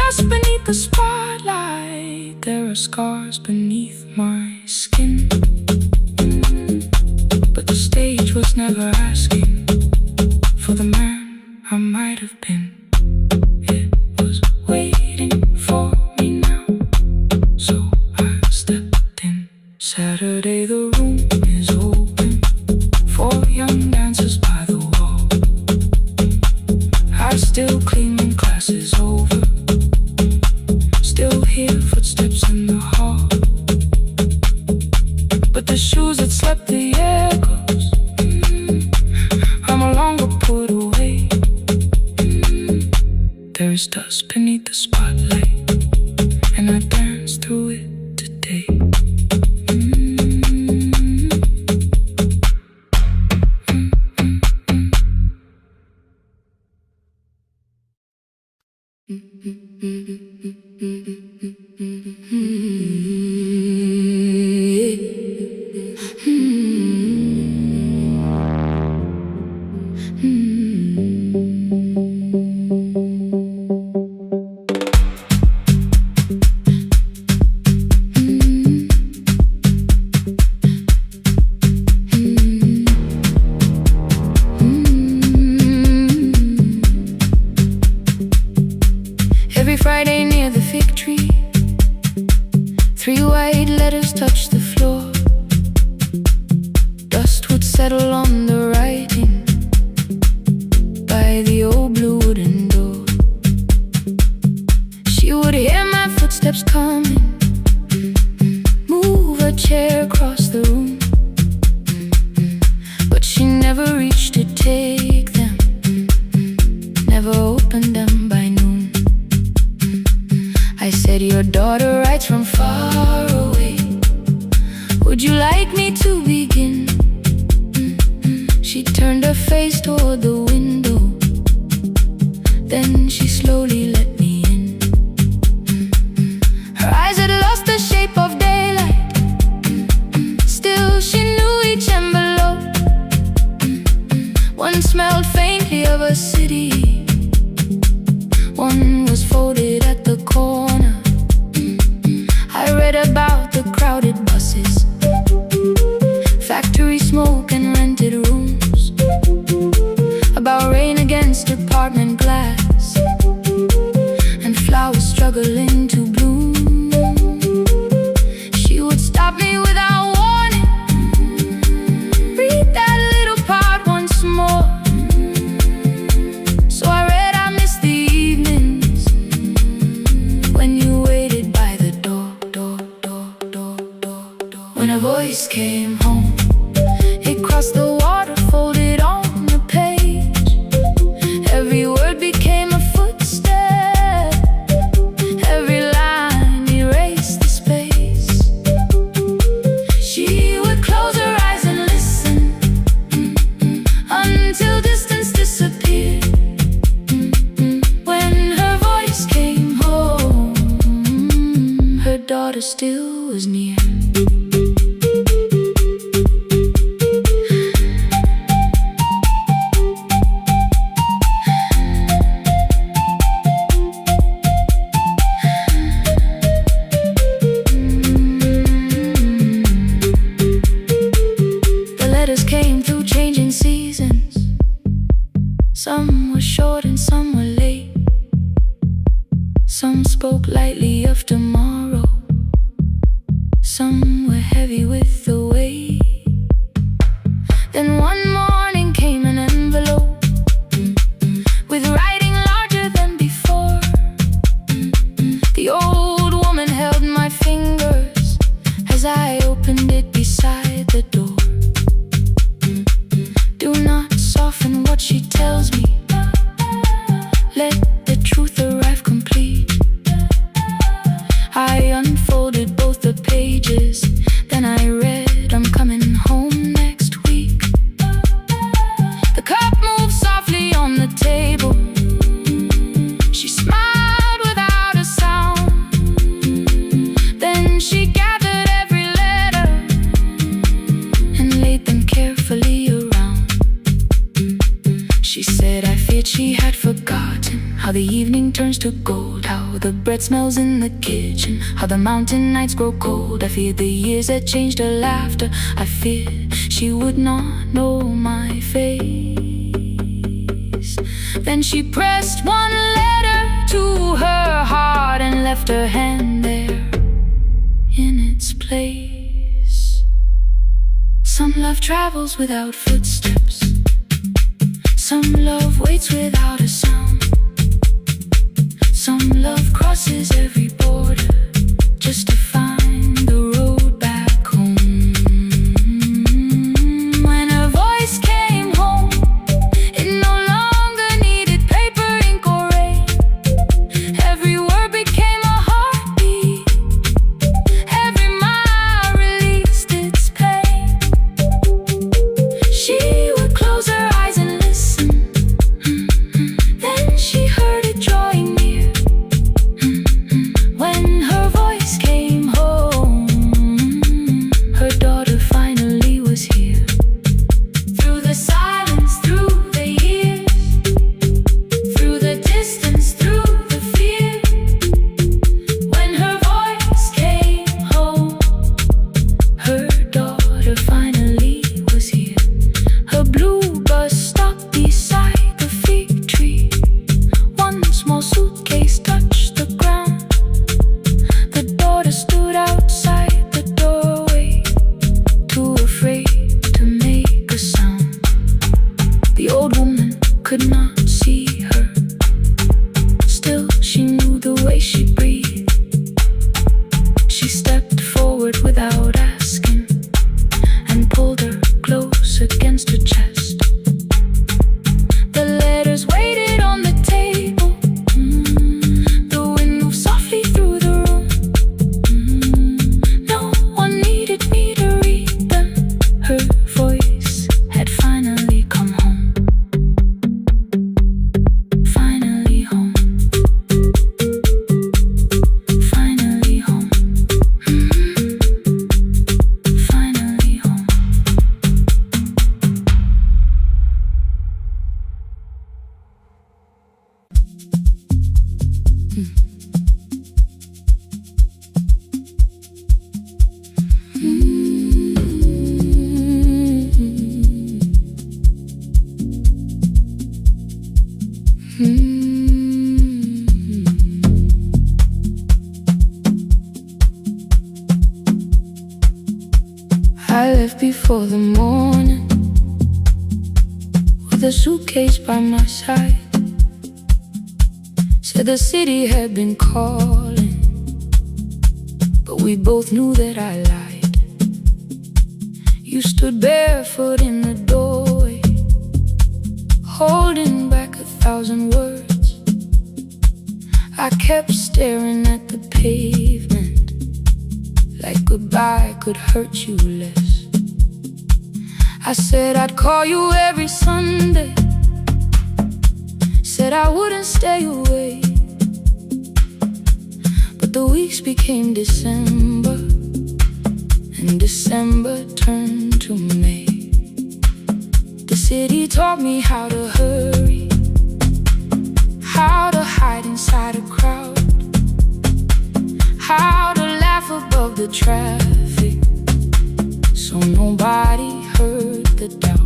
dust beneath the spotlight. There are scars beneath my skin, but the stage was never asking for the man I might have been. It was waiting for me now, so I stepped in. Saturday the room is open for young dancers by the wall. I still clean when class is over, still hear footsteps in the hall, but the shoes that slept the echoes are no longer put away. There is dust beneath the spotlight, and I dance through it today. Every Friday near the fig tree, 3 white letters touched the floor. Dust would settle on the writing by the old blue wooden door. She would hear my footsteps coming, move a chair across the room, but she never reached to take them, never opened them by noon. I said, your daughter writes from far away, would you like me to begin? She turned her face toward the window, then she slowly let me in. Her eyes had lost the shape of daylight, still she knew each envelope. One smelled faintly of a city, one was folded at the corner. I read about the crowded buses, factory smoke and rented rooms, about rain against apartment glass, and flowers struggling to bloom. She would stop me without warning, read that little part once more. So I read, I missed the evenings when you waited by the door. When a voice came home, it crossed the water, folded on the page. Every word became a footstep, every line erased the space. She would close her eyes and listen until distance disappeared. When her voice came home, her daughter still was near. The letters came through changing seasons, some were short and some were late. Some spoke lightly of tomorrow, some were heavy with the weight. Then one morning came an envelope with writing larger than before. The old woman held my fingers as I opened it beside the door. Do not soften what she tells me, let the truth arrive complete. I unfolded both the pages, then I read, I'm coming home next week. The cup moved softly on the table, she smiled without a sound. Then she gathered every letter and laid them carefully around. She said, I feared she had forgotten how the evening turns to gold, how the bread smells in the kitchen, how the mountain nights grow cold. I feared the years that changed her laughter. I feared she would not know my face. Then she pressed one letter to her heart and left her hand there in its place. Some love travels without footsteps, some love waits without a sound, some love crosses every border just to find the road back home. When her voice came home, it no longer needed paper, ink, or rain. Every word became a heartbeat, every mile released its pain. She would close her eyes and listen, then she heard it drawing near. When her voice came home, her daughter finally was here. Through the silence, through the years, through the distance, through the fear. When her voice came home, her daughter finally was here. Her blue bus stopped beside the fig tree. One small suitcase touched the ground. The daughter stood outside the doorway, too afraid to make a sound. The old woman could not see her, still she knew the way she breathed. She stepped forward without asking and pulled her close against her chest. The letters waited on the table. The wind moved softly through the room. No one needed me to read them. Her voice had finally come home. Finally home. Finally home. Finally home. I left before the morning with a suitcase by my side. Said the city had been calling, but we both knew that I lied. You stood barefoot in the doorway, holding back 1,000 words. I kept staring at the pavement, like goodbye could hurt you less. I said I'd call you every Sunday, said I wouldn't stay away. But the weeks became December, and December turned to May. The city taught me how to hurry, how to hide inside a crowd, how to laugh above the traffic so nobody heard the doubt.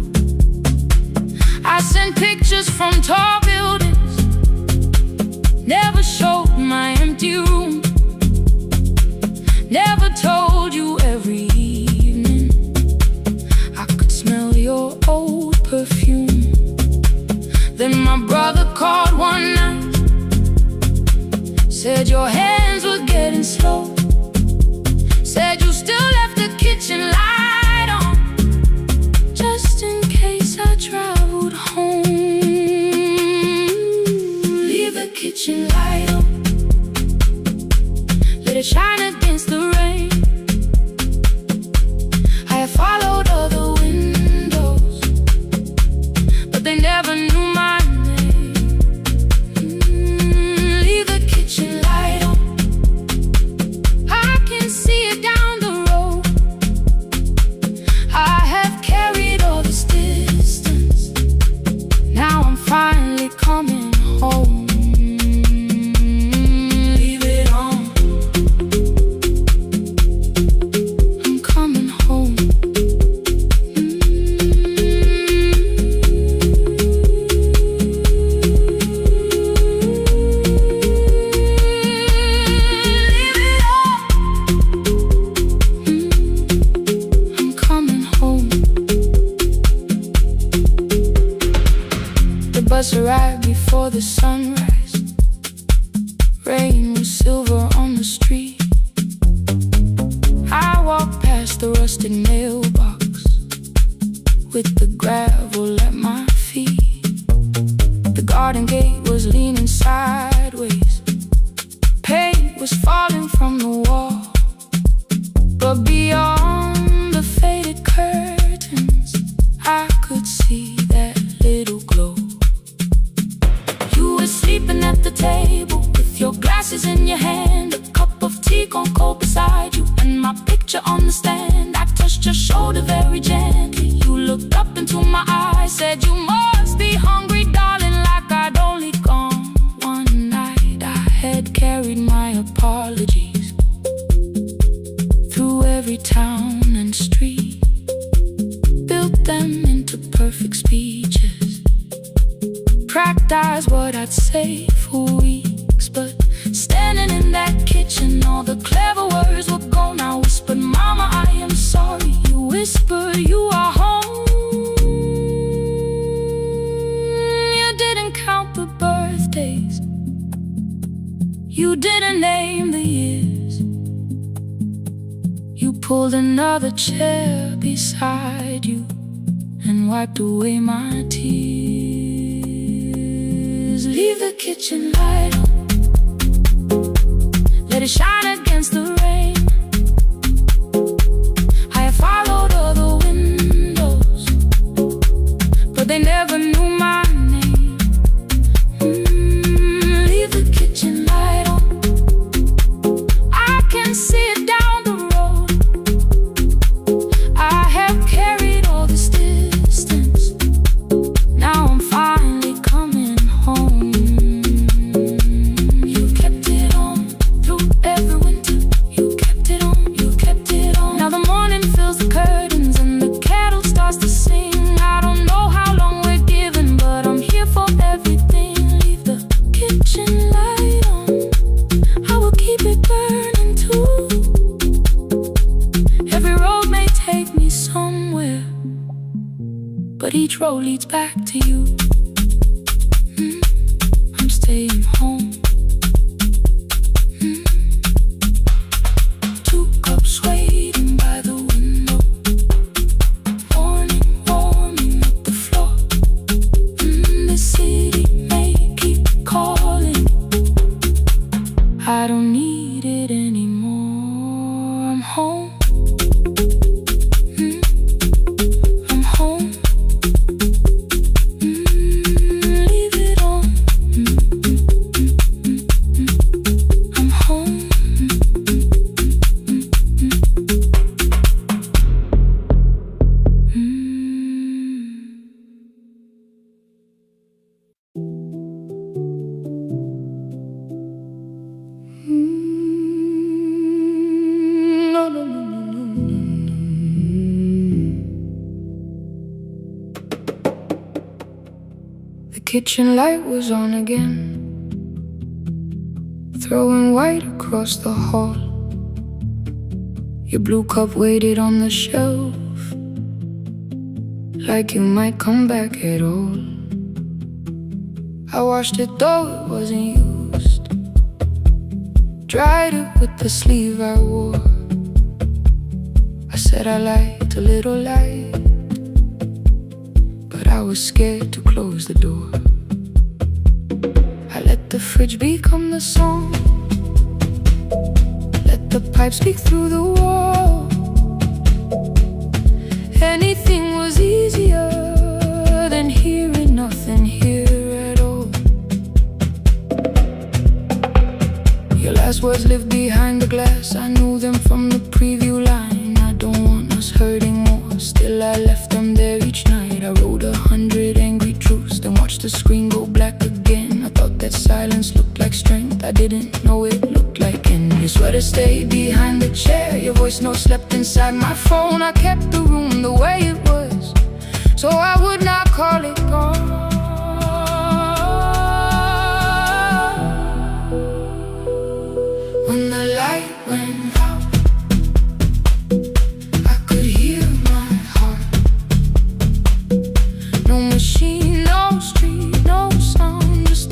I sent pictures from tall buildings, never showed my empty room, never told you every evening I could smell your old perfume. Then my brother called one night, said your hands were getting slow, said you still left the kitchen light on, just in case I traveled home. Leave the kitchen light on, let it shine against the rain. I have followed other windows, but they never knew my name. Leave the kitchen light on, before the sunrise. Rain was silver on the street. I walked past the rusted mailbox with the gravel at my feet. The garden gate was leaning sideways. Paint was falling from the wall. But beyond the faded curtains, I could see that little glow. You were sleeping at the table with your glasses in your hand, a cup of tea gone cold beside you, and my picture on the stand. I touched your shoulder very gently. You looked up into my eyes, said, "You must be hungry, darling," like I'd only gone one night. I had carried my apologies through every town and street, built them into perfect speeches, practiced what I'd say for weeks. But standing in that kitchen, all the clever words were gone. I whispered, "Mama, I am sorry." You whispered, "You are home." You didn't count the birthdays, you didn't name the years. You pulled another chair beside you and wiped away my tears. Leave the kitchen light on, let it shine against the rain. I have followed other windows, but they never knew my name. Leave the kitchen light on, I can see it down the road. I have carried all this distance, now I'm finally coming home. You kept it on through every winter. You kept it on, you kept it on. Now the morning fills the curtains and the kettle starts to sing. I don't know how long we're given, but I'm here for everything. Leave the kitchen light on, I will keep it burning too. Every road may take me somewhere, but each road leads back to you. I'm staying home. 2 cups waiting by the window, morning warming up the floor. The city may keep calling, I don't need it anymore. I'm home. I'm home. Leave it on. I'm home. No, no, no, no, no, no, no. The kitchen light was on again, throwing white across the hall. Your blue cup waited on the shelf, like you might come back at all. I washed it though it wasn't used, dried it with the sleeve I wore. I said I liked a little light, but I was scared to close the door. I let the fridge become the song, let the pipe speak through the wall. Anything was easier than hearing nothing here at all. Your last words lived behind the glass, I knew them from the preview line. I don't want us hurting more, still I left them there each night. I wrote 100 angry truths, then watched the screen go black again. I thought that silence looked like strength, I didn't know it looked like end. Your sweater stayed behind the chair, your voice note slept inside my phone. I kept the room the way it was, so I would not call it gone. When the light went out, I could hear my heart. No machine, no street, no sound, just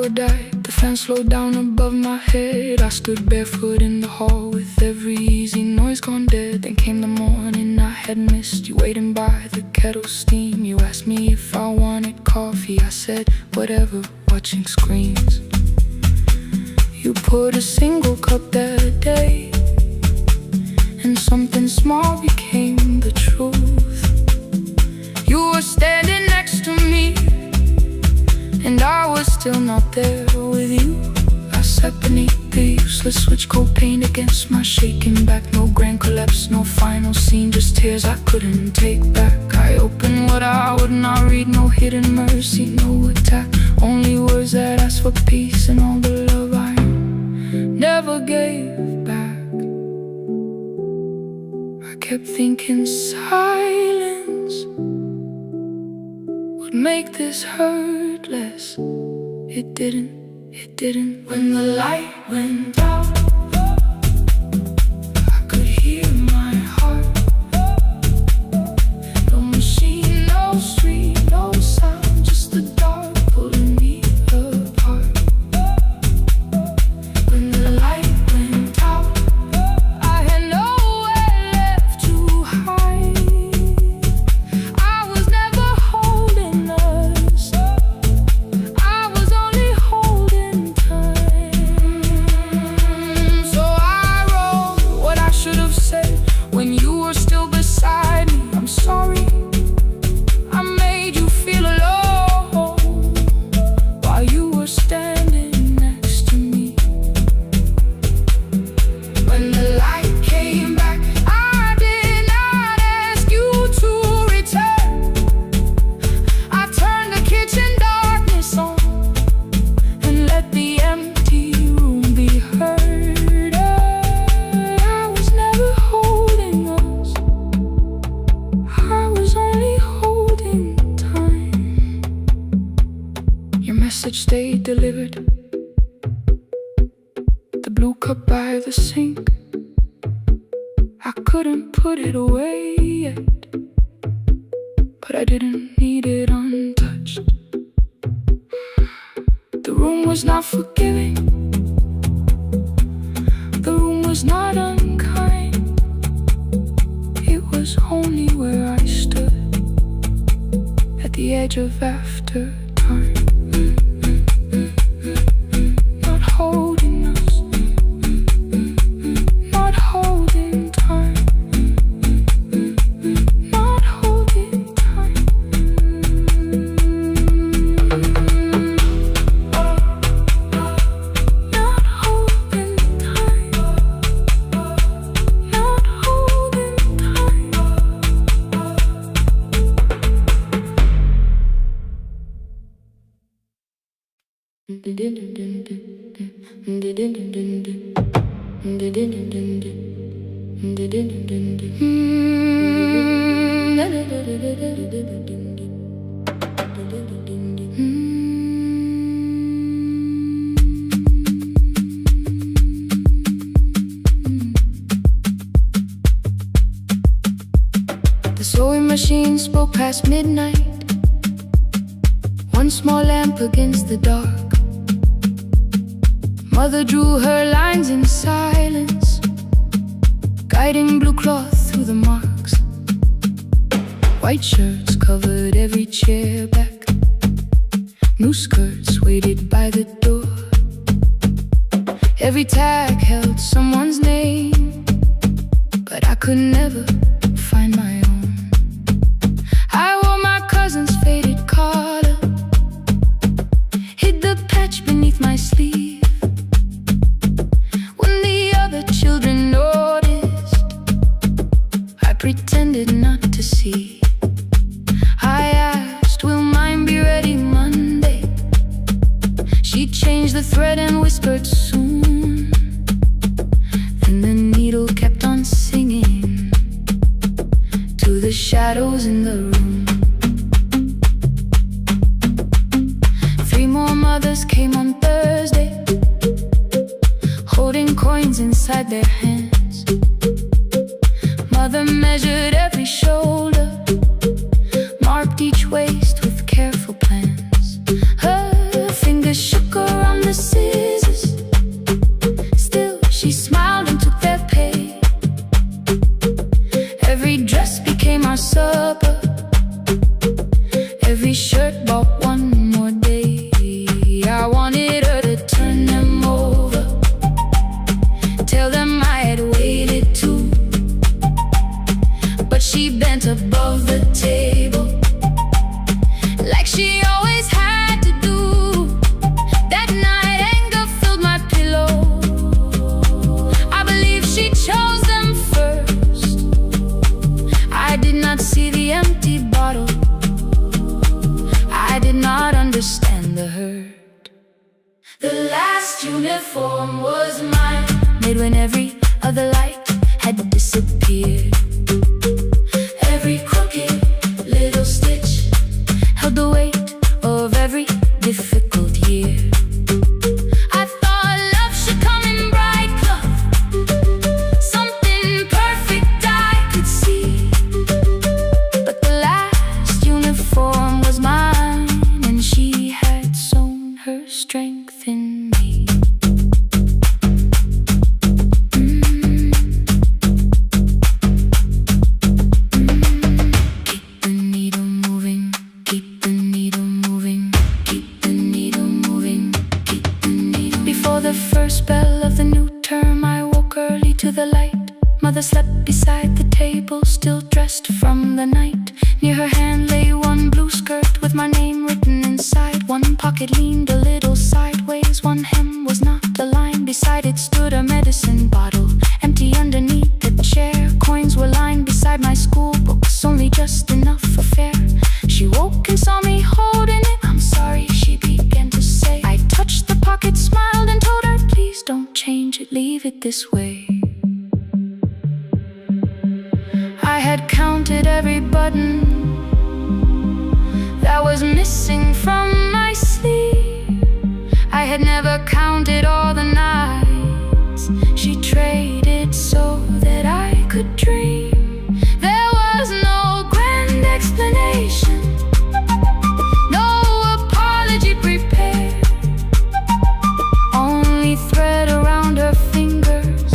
power died, the fan slowed down above my head. I stood barefoot in the hall with every easy noise gone dead. Then came the morning I had missed you, waiting by the kettle steam. You asked me if I wanted coffee, I said whatever, watching screens. You poured a single cup that day, and something small became the truth. You were standing next to me, and I was still not there with you. I sat beneath the useless switch, cold paint against my shaking back. No grand collapse, no final scene, just tears I couldn't take back. I opened what I would not read, no hidden mercy, no attack. Only words that asked for peace and all the love I never gave back. I kept thinking silence would make this hurt less. It didn't. When the light went out, I could hear my heart. No machine, no street, no sound, just the dark pulling me apart. When the light went out, I had nowhere left to hide. I was never holding us, I was only holding time. So I wrote what I should have said when you were still beside me. I'm sorry I made you feel alone while you were standing next to me. When the light came back, I did not ask you to return. I turned the kitchen darkness on and let the empty room be heard. I was never holding us, I was only holding time. Your message stayed delivered, the blue cup by the sink. I couldn't put it away yet, but I didn't need it untouched. The room was not forgiving, the room was not unkind. It was only where I stood at the edge of after time. Not holding us, not holding time, not holding time. Not holding time, not holding The sewing machine spoke past midnight, one small lamp against the dark. Mother drew her lines in silence, guiding blue cloth through the marks. White shirts covered every chair back, new skirts waited by the door. Every tag held someone's name, but I could never find my own. I wore my cousin's faded collar, hid the patch beneath my sleeve. When the other children noticed, I pretended not to see. I asked, will mine be ready Monday? She changed the thread and whispered soon. Then the needle kept on singing to the shadows in the room. 3 more mothers came on Thursday, holding coins inside their hands. Mother measured every shoulder, marked each waist with careful plans. Her fingers shook around our supper. Every shirt bought one more day. I wanted her to turn them over, tell them I had waited too. But she bent above the table, like she always had to do. That night anger filled my pillow. I believe she chose them first. I did not see the empty bottle. I did not understand the hurt. The last uniform was mine, made when every other light had disappeared. Every crooked little stitch held the weight of every difficult year. I thought love should come in bright cloth, something perfect I could see. But the last uniform was mine, and she had sown her strength in me. First bell of the new term, I woke early to the light. Mother slept beside the table, still dressed from the night. Near her hand lay one blue skirt with my name written inside. One pocket leaned a little sideways, one hem was not aligned. Beside it stood a medicine bottle, empty underneath the chair. Coins were lined beside my school books, only just enough for fare. She woke and saw me holding it. I'm sorry, she began to say. I touched the pocket, smiled and told her, please don't change it, leave it this way. I had counted every button that was missing from my sleeve. I had never counted all the nights she traded so that I could dream. There was no grand explanation, no apology prepared, only thread around her fingers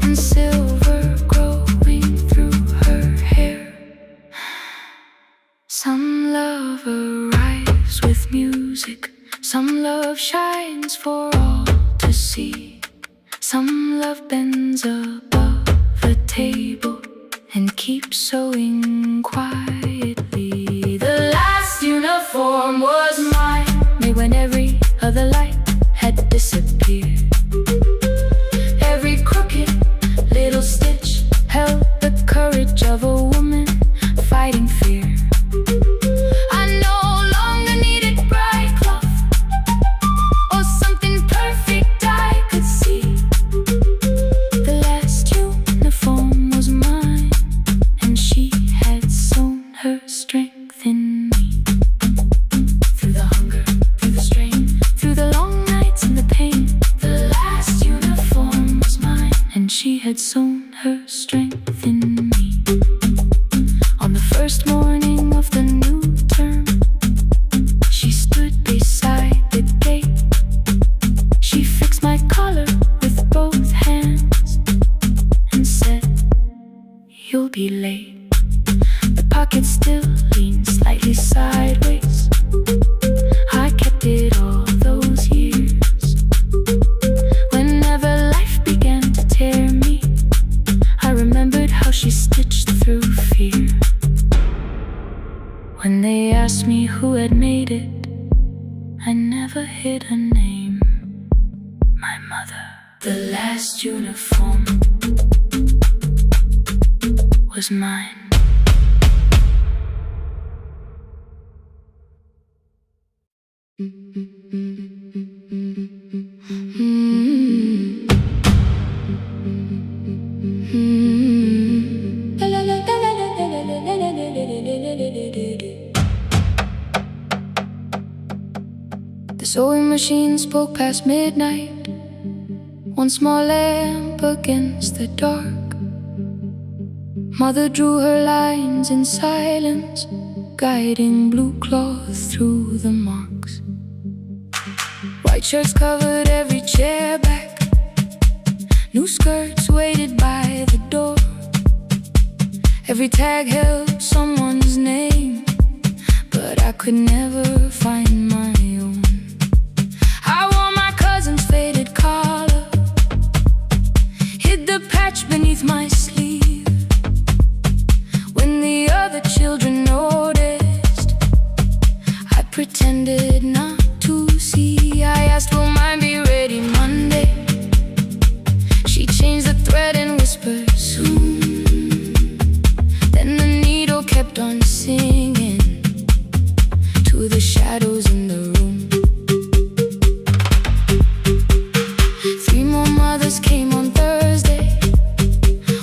and silver growing through her hair. Some love arrives with music, some love shines for all to see. Some love bends above the table and keeps sewing quietly. The last uniform was mine, made when every other light had disappeared. Every crooked little stitch held the courage of a woman fighting fear. I no longer needed bright cloth or something perfect I could see. The last uniform was mine, and she had sown her strength in me. Through the hunger, through the strain, through the long nights and the pain, the last uniform was mine, and she had sown her strength in me. On the first morning of the new term, she stood beside the gate. She fixed my collar with both hands and said, you'll be late. The pocket still leaned slightly sideways. I kept it all those years. Whenever life began to tear me, I remembered how she stitched through fear. When they asked me who had made it, I never hid her name. My mother. The last uniform was mine. The sewing machine spoke past midnight, one small lamp against the dark. Mother drew her lines in silence, guiding blue cloth through the marks. White shirts covered every chair back, new skirts waited by the door. Every tag held someone's name, but I could never find my own. I wore my cousin's faded collar, hid the patch beneath my sleeve. When the other children noticed, I pretended not to see. I asked, will mine be ready Monday? She changed the thread and whispered, soon. Then the needle kept on singing to the shadows in the room. 3 more mothers came on Thursday,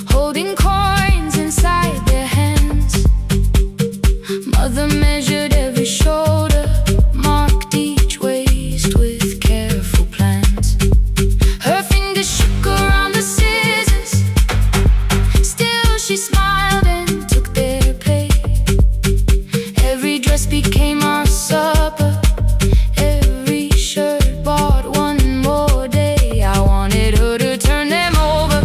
holding coins inside their hands. Mother measured every shoulder, marked each waist with careful plans. Her fingers shook around the scissors, still she smiled and took their pay. Every dress became our supper, every shirt bought one more day. I wanted her to turn them over,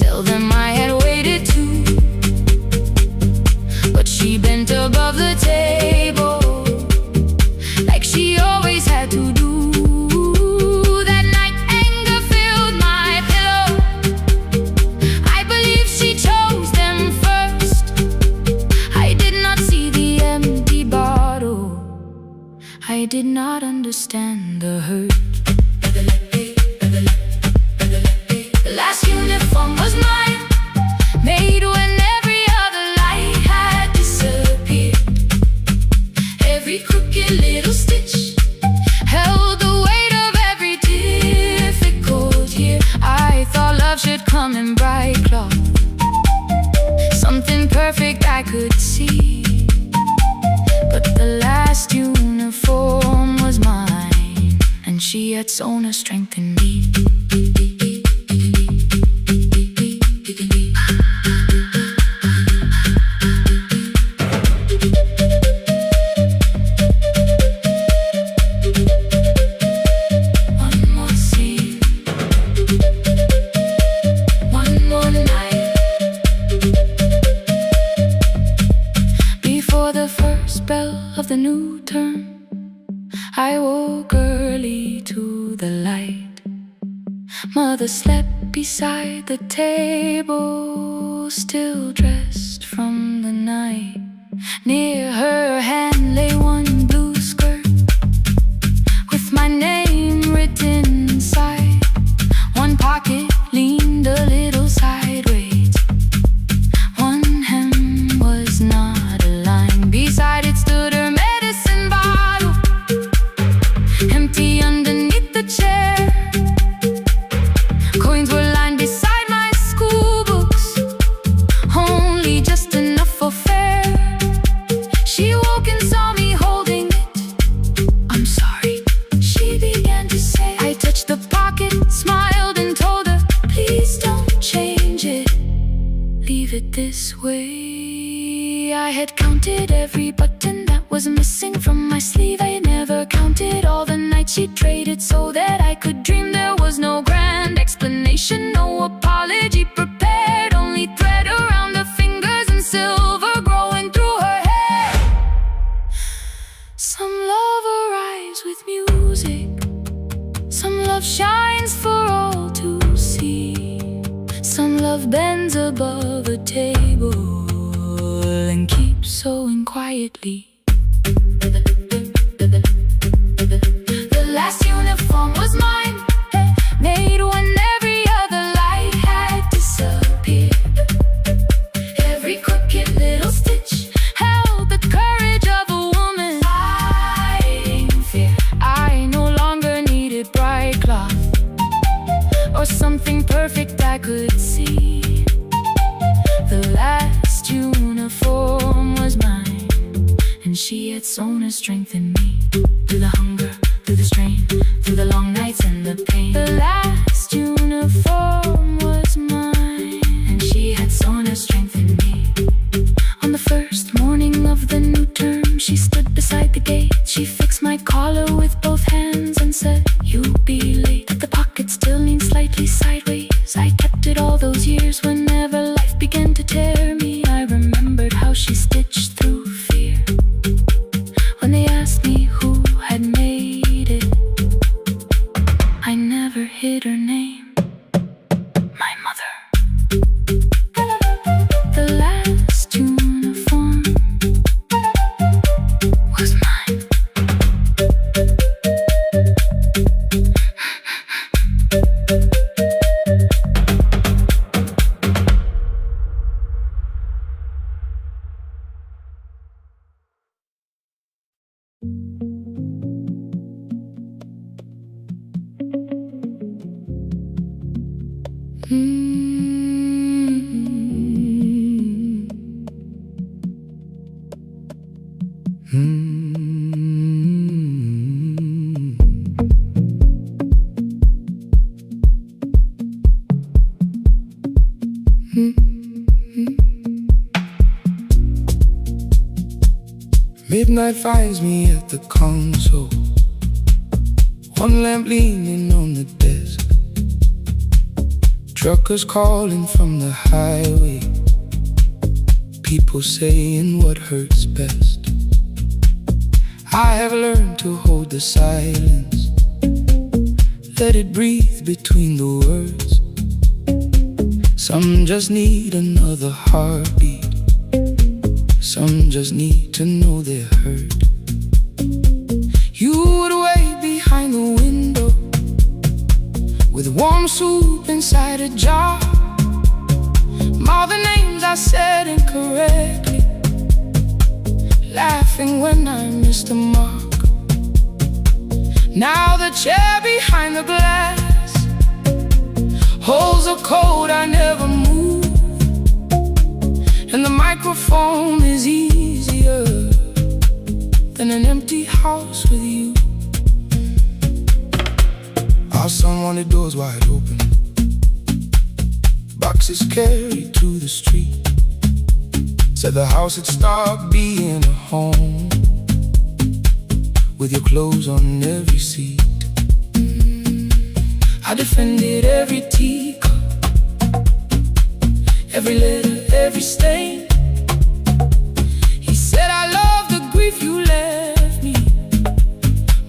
tell them I had waited too. But she bent above the table, like she always had to do. That night anger filled my pillow, I believe she chose them first. I did not see the empty bottle, I did not understand the hurt. The last uniform was mine, made when every other light had disappeared. Every crooked little stitch held the weight of every difficult year. I thought love should come in bright cloth, something perfect I could see. But the last uniform was mine, and she had sewn her strength in me. One more scene, one more night. Before the first bell of the new term, I woke early to the light. Mother slept beside the table, still dressed from the night. Near her hand lay one blue skirt with my name written inside. One pocket leaned a little sideways, one hem was not aligned. Beside it stood her medicine bottle, empty underneath the chair. Coins were lined beside my school books, only just enough for fare. She woke and saw me holding it. I'm sorry, she began to say. I touched the pocket, smiled and told her, please don't change it, leave it this way. I had counted every button that was missing from my sleeve. I had never counted all the nights she traded so that I could dream. There was no grand explanation, no apology prepared, only thread around the fingers and silver growing through her hair. Some love arrives with music, some love shines for all to see. Some love bends above a table and keeps sewing quietly. The last uniform was mine, made when every other light had disappeared. Every crooked little stitch held the courage of a woman fighting fear. I no longer needed bright cloth or something perfect I could see. The last uniform was mine, and she had sewn her strength in me. Through the hunger, through the strain, through the long nights and the pain. The last uniform was mine, and she had sewn her strength in me. On the first morning of the new term, she stood beside the gate. She fixed my collar with both hands and said, you'll be late. But the pocket still leaned slightly sideways. I kept it all those years whenever life began to Midnight finds me at the console, one lamp leaning on the desk. Truckers calling from the highway, people saying what hurts best. I have learned to hold the silence, let it breathe between the words. Some just need another heartbeat, some just need to know they're heard. You would wait behind the window with warm soup inside a jar. All the names I said incorrectly, laughing when I missed the mark. Now the chair behind the glass holds a code I never moved, and the microphone is easier than an empty house with you. Our son wanted doors wide open, boxes carried to the street. Said the house had stopped being a home, with your clothes on every seat. I defended every teacup, every letter, every stain. He said I love the grief you left me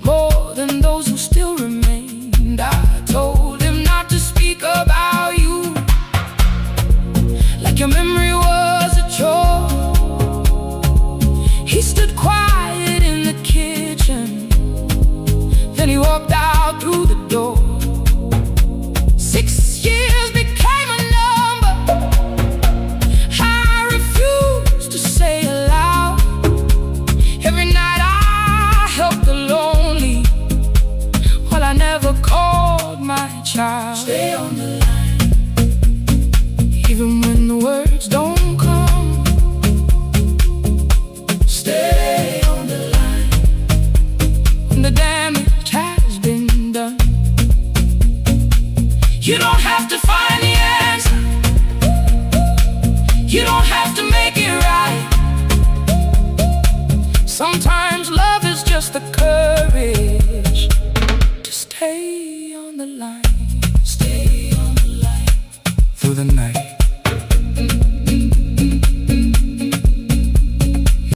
more than those who still remained. I told him not to speak about you like your memory was a chore. He stood quiet in the kitchen, then he walked out through the door. 6 years became a number I refused to say aloud. Every night I helped the lonely, while I never called my child. Stay on the line, even when the words don't come. Stay on the line, when the damage has been done. You don't have to find the answer, you don't have to make it right. Sometimes love is just the courage to stay on the line. Stay on the line through the night.